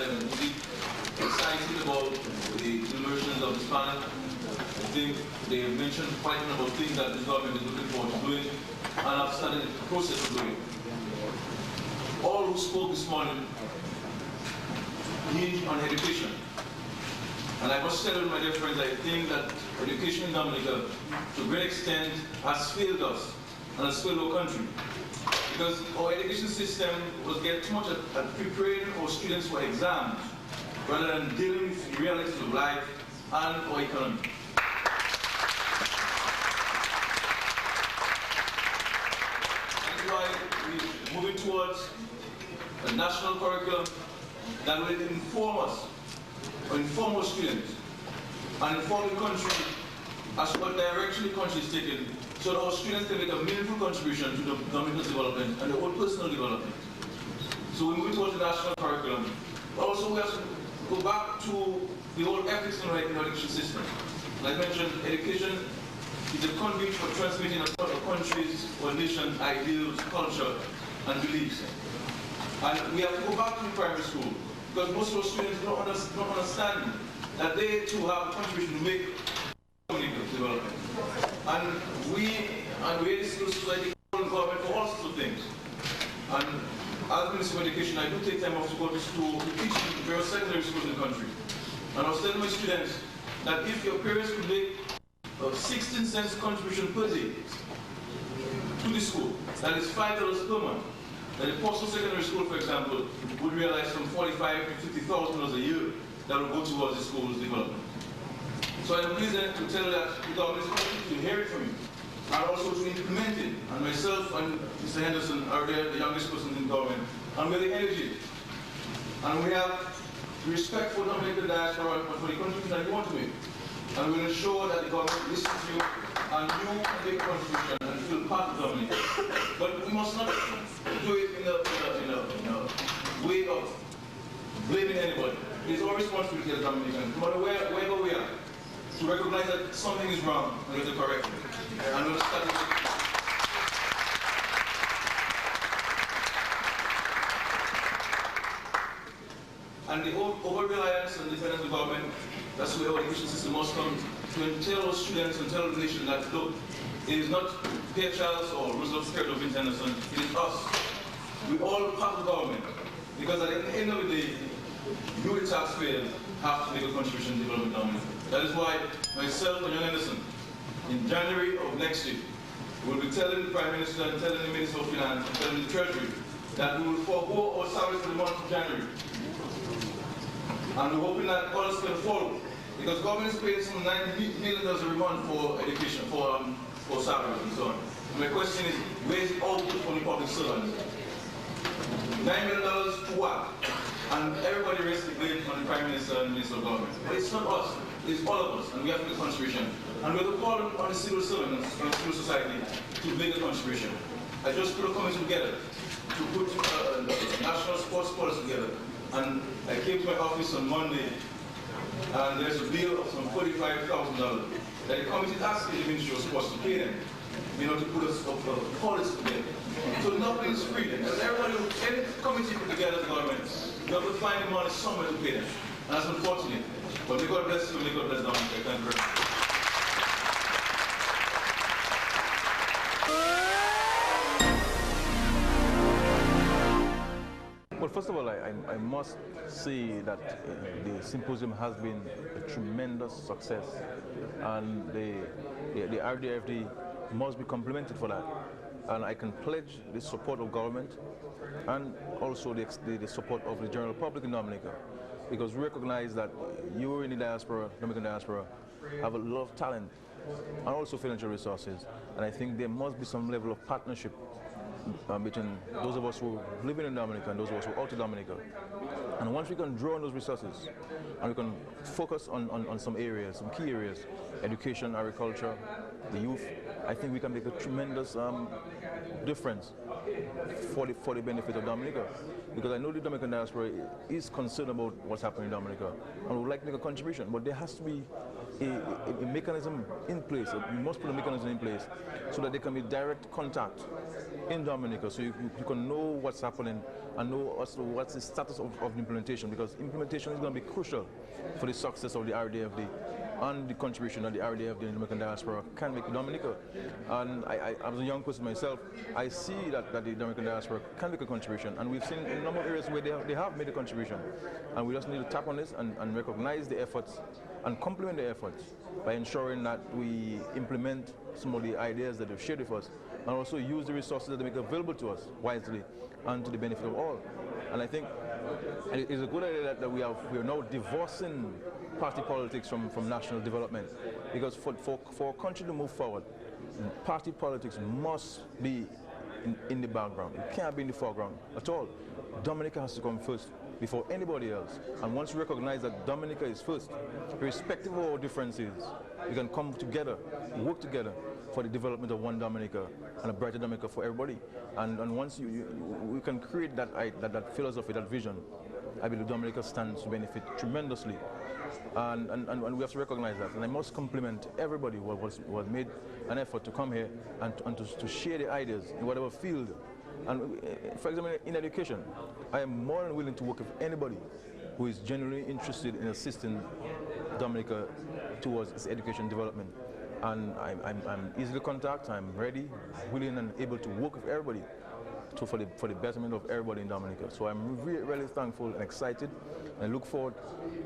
I am indeed excited about the deliberations of this panel. I think they mentioned quite a number of things that this government is looking forward to doing, and I've started the process of doing. All who spoke this morning hinged on education. And I must tell you, my dear friends, I think that education in Dominica, to a great extent, has failed us and has failed our country. Because our education system was getting too much at preparing our students for exams rather than dealing with the realities of life and our economy. That's why we're moving towards a national curriculum that will inform us, or inform our students, and inform the country as to what direction the country is taking, so that our students can make a meaningful contribution to the Dominican's development and their own personal development. So we move towards the national curriculum. But also we have to go back to the old ethics in our education system. Like I mentioned, education is a conduit for transmitting a country's or nation's ideals, culture, and beliefs. And we have to go back to the primary school, because most of our students don't understand that they too have a contribution to make development. And we in civil society call government for all sorts of things. And as Minister of Education, I do take time off to go to school to teach in various secondary schools in the country. And I was telling my students that if your parents could make a 16 cents contribution per day to the school, that is $5 per month, that the Postal Secondary School, for example, would realize from $45,000 to $50,000 a year that will go towards the school's development. So I'm pleased to tell you that the government is committed to hear it from you, and also to implement it. And myself and Mr. Henderson are there, the youngest person in government, and we're the energy. And we have respect for Dominican diaspora and for the contribution that you want to make. And we'll ensure that the government listens to you, and you can make a contribution and feel part of Dominica. But we must not do it in a way of blaming anybody. It's our responsibility as Dominicans, no matter wherever we are, to recognize that something is wrong and we have to correct it. And we'll start with and the over-reliance and dependence of government, that's where our education system must come to tell our students and tell the nation that, look, it is not Pierre Charles or Roosevelt Scared of Vince Henderson, it is us. We all part of the government. Because at the end of the day, you, the taxpayers, have to make a contribution to development Dominica. That is why myself and Young Henderson, in January of next year, will be telling the Prime Minister and telling the Minister of Finance and telling the Treasury that we will forego our salaries for the month of January. And we're hoping that others can follow. Because government is paying some $90 million every month for education, for salaries and so on. And my question is, where is the output from the public servants? $9 million to what? And everybody rests the blame on the Prime Minister and the Minister of Government. But it's not us, it's all of us, and we have to make a contribution. And we're calling on the civil servants and civil society to make a contribution. I just put a committee together to put a national sports policy together. And I came to my office on Monday, and there's a bill of some $45,000 that the committee is asking the Ministry of Sports to pay them, to put a policy together. So nothing is free. And everybody, any committee put together as government, you have to find the money somewhere to pay them. And that's unfortunate. But may God bless you, may God bless Dominica. Thank you very much. Well, first of all, I must say that the symposium has been a tremendous success, and the RDFD must be complimented for that. And I can pledge the support of government and also the support of the general public in Dominica, because we recognize that you in the diaspora, Dominican diaspora, have a lot of talent and also financial resources, and I think there must be some level of partnership between those of us who live in Dominica and those of us who are out of Dominica. And once we can draw on those resources and we can focus on some areas, some key areas, education, agriculture, the youth, I think we can make a tremendous difference for the benefit of Dominica. Because I know the Dominican diaspora is concerned about what's happening in Dominica and would like to make a contribution, but there has to be a mechanism in place. We must put a mechanism in place so that there can be direct contact in Dominica, so you can know what's happening and know also what's the status of the implementation, because implementation is going to be crucial for the success of the RDFD and the contribution that the RDFD and the Dominican diaspora can make to Dominica. And I as a young person myself, I see that the Dominican diaspora can make a contribution, and we've seen a number of areas where they have made a contribution, and we just need to tap on this and recognize the efforts and complement the efforts by ensuring that we implement some of the ideas that they've shared with us, and also use the resources that they make available to us wisely and to the benefit of all. And I think it is a good idea that we are now divorcing party politics from national development, because for a country to move forward, party politics must be in the background. It can't be in the foreground at all. Dominica has to come first before anybody else. And once we recognize that Dominica is first, irrespective of our differences, we can come together, work together for the development of one Dominica and a brighter Dominica for everybody. And once we can create that philosophy, that vision, I believe Dominica stands to benefit tremendously. And we have to recognize that. And I must compliment everybody who has made an effort to come here and to share the ideas in whatever field. And for example, in education, I am more than willing to work with anybody who is genuinely interested in assisting Dominica towards its education development. And I'm easily contacted, I'm ready, willing and able to work with everybody for the betterment of everybody in Dominica. So I'm really thankful and excited, and look forward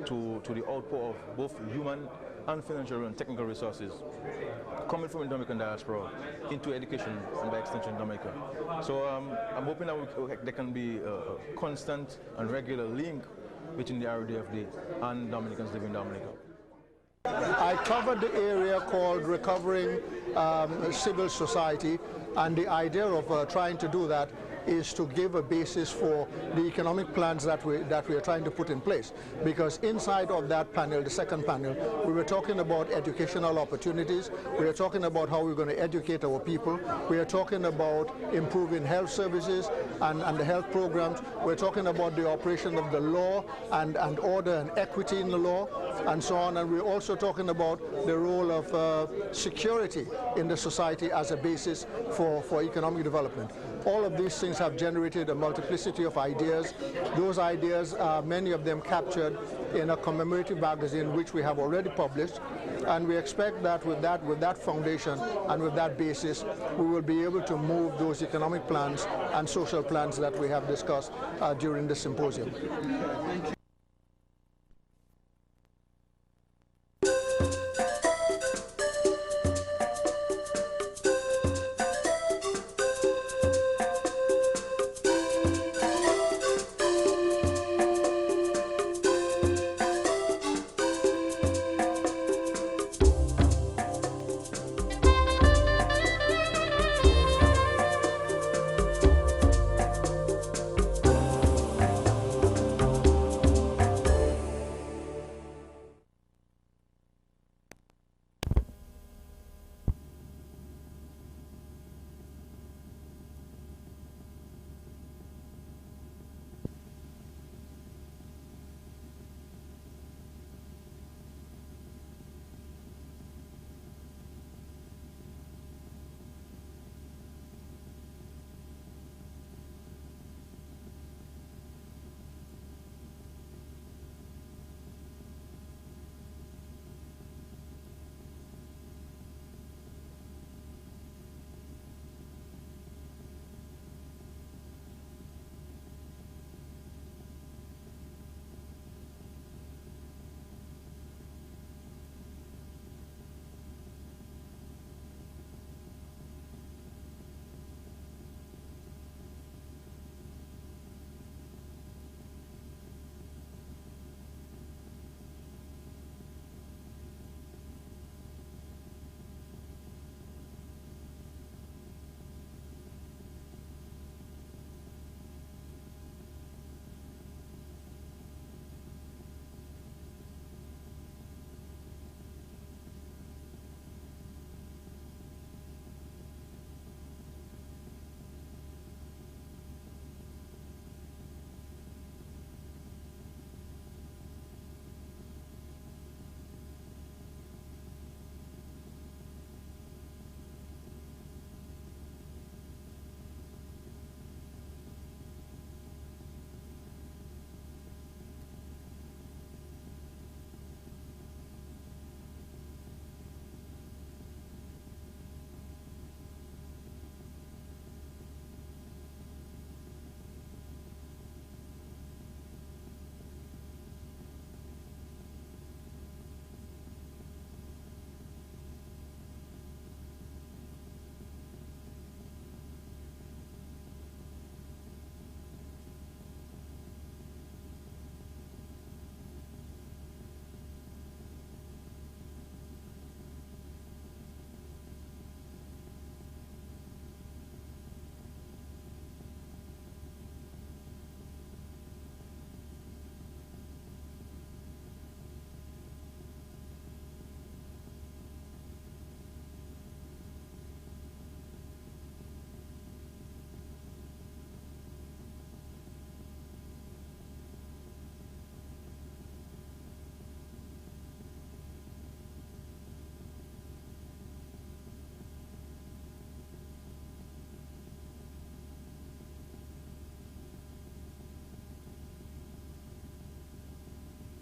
to the outpour of both human and financial and technical resources coming from the Dominican diaspora into education and by extension Dominica. So I'm hoping that there can be a constant and regular link between the RDFD and Dominicans living in Dominica. I covered the area called recovering civil society, and the idea of trying to do that is to give a basis for the economic plans that we are trying to put in place. Because inside of that panel, the second panel, we were talking about educational opportunities, we are talking about how we're going to educate our people, we are talking about improving health services and the health programs, we're talking about the operation of the law and order and equity in the law, and so on, and we're also talking about the role of security in the society as a basis for economic development. All of these things have generated a multiplicity of ideas. Those ideas are many of them captured in a commemorative magazine which we have already published, and we expect that with that foundation and with that basis, we will be able to move those economic plans and social plans that we have discussed during the symposium. Thank you.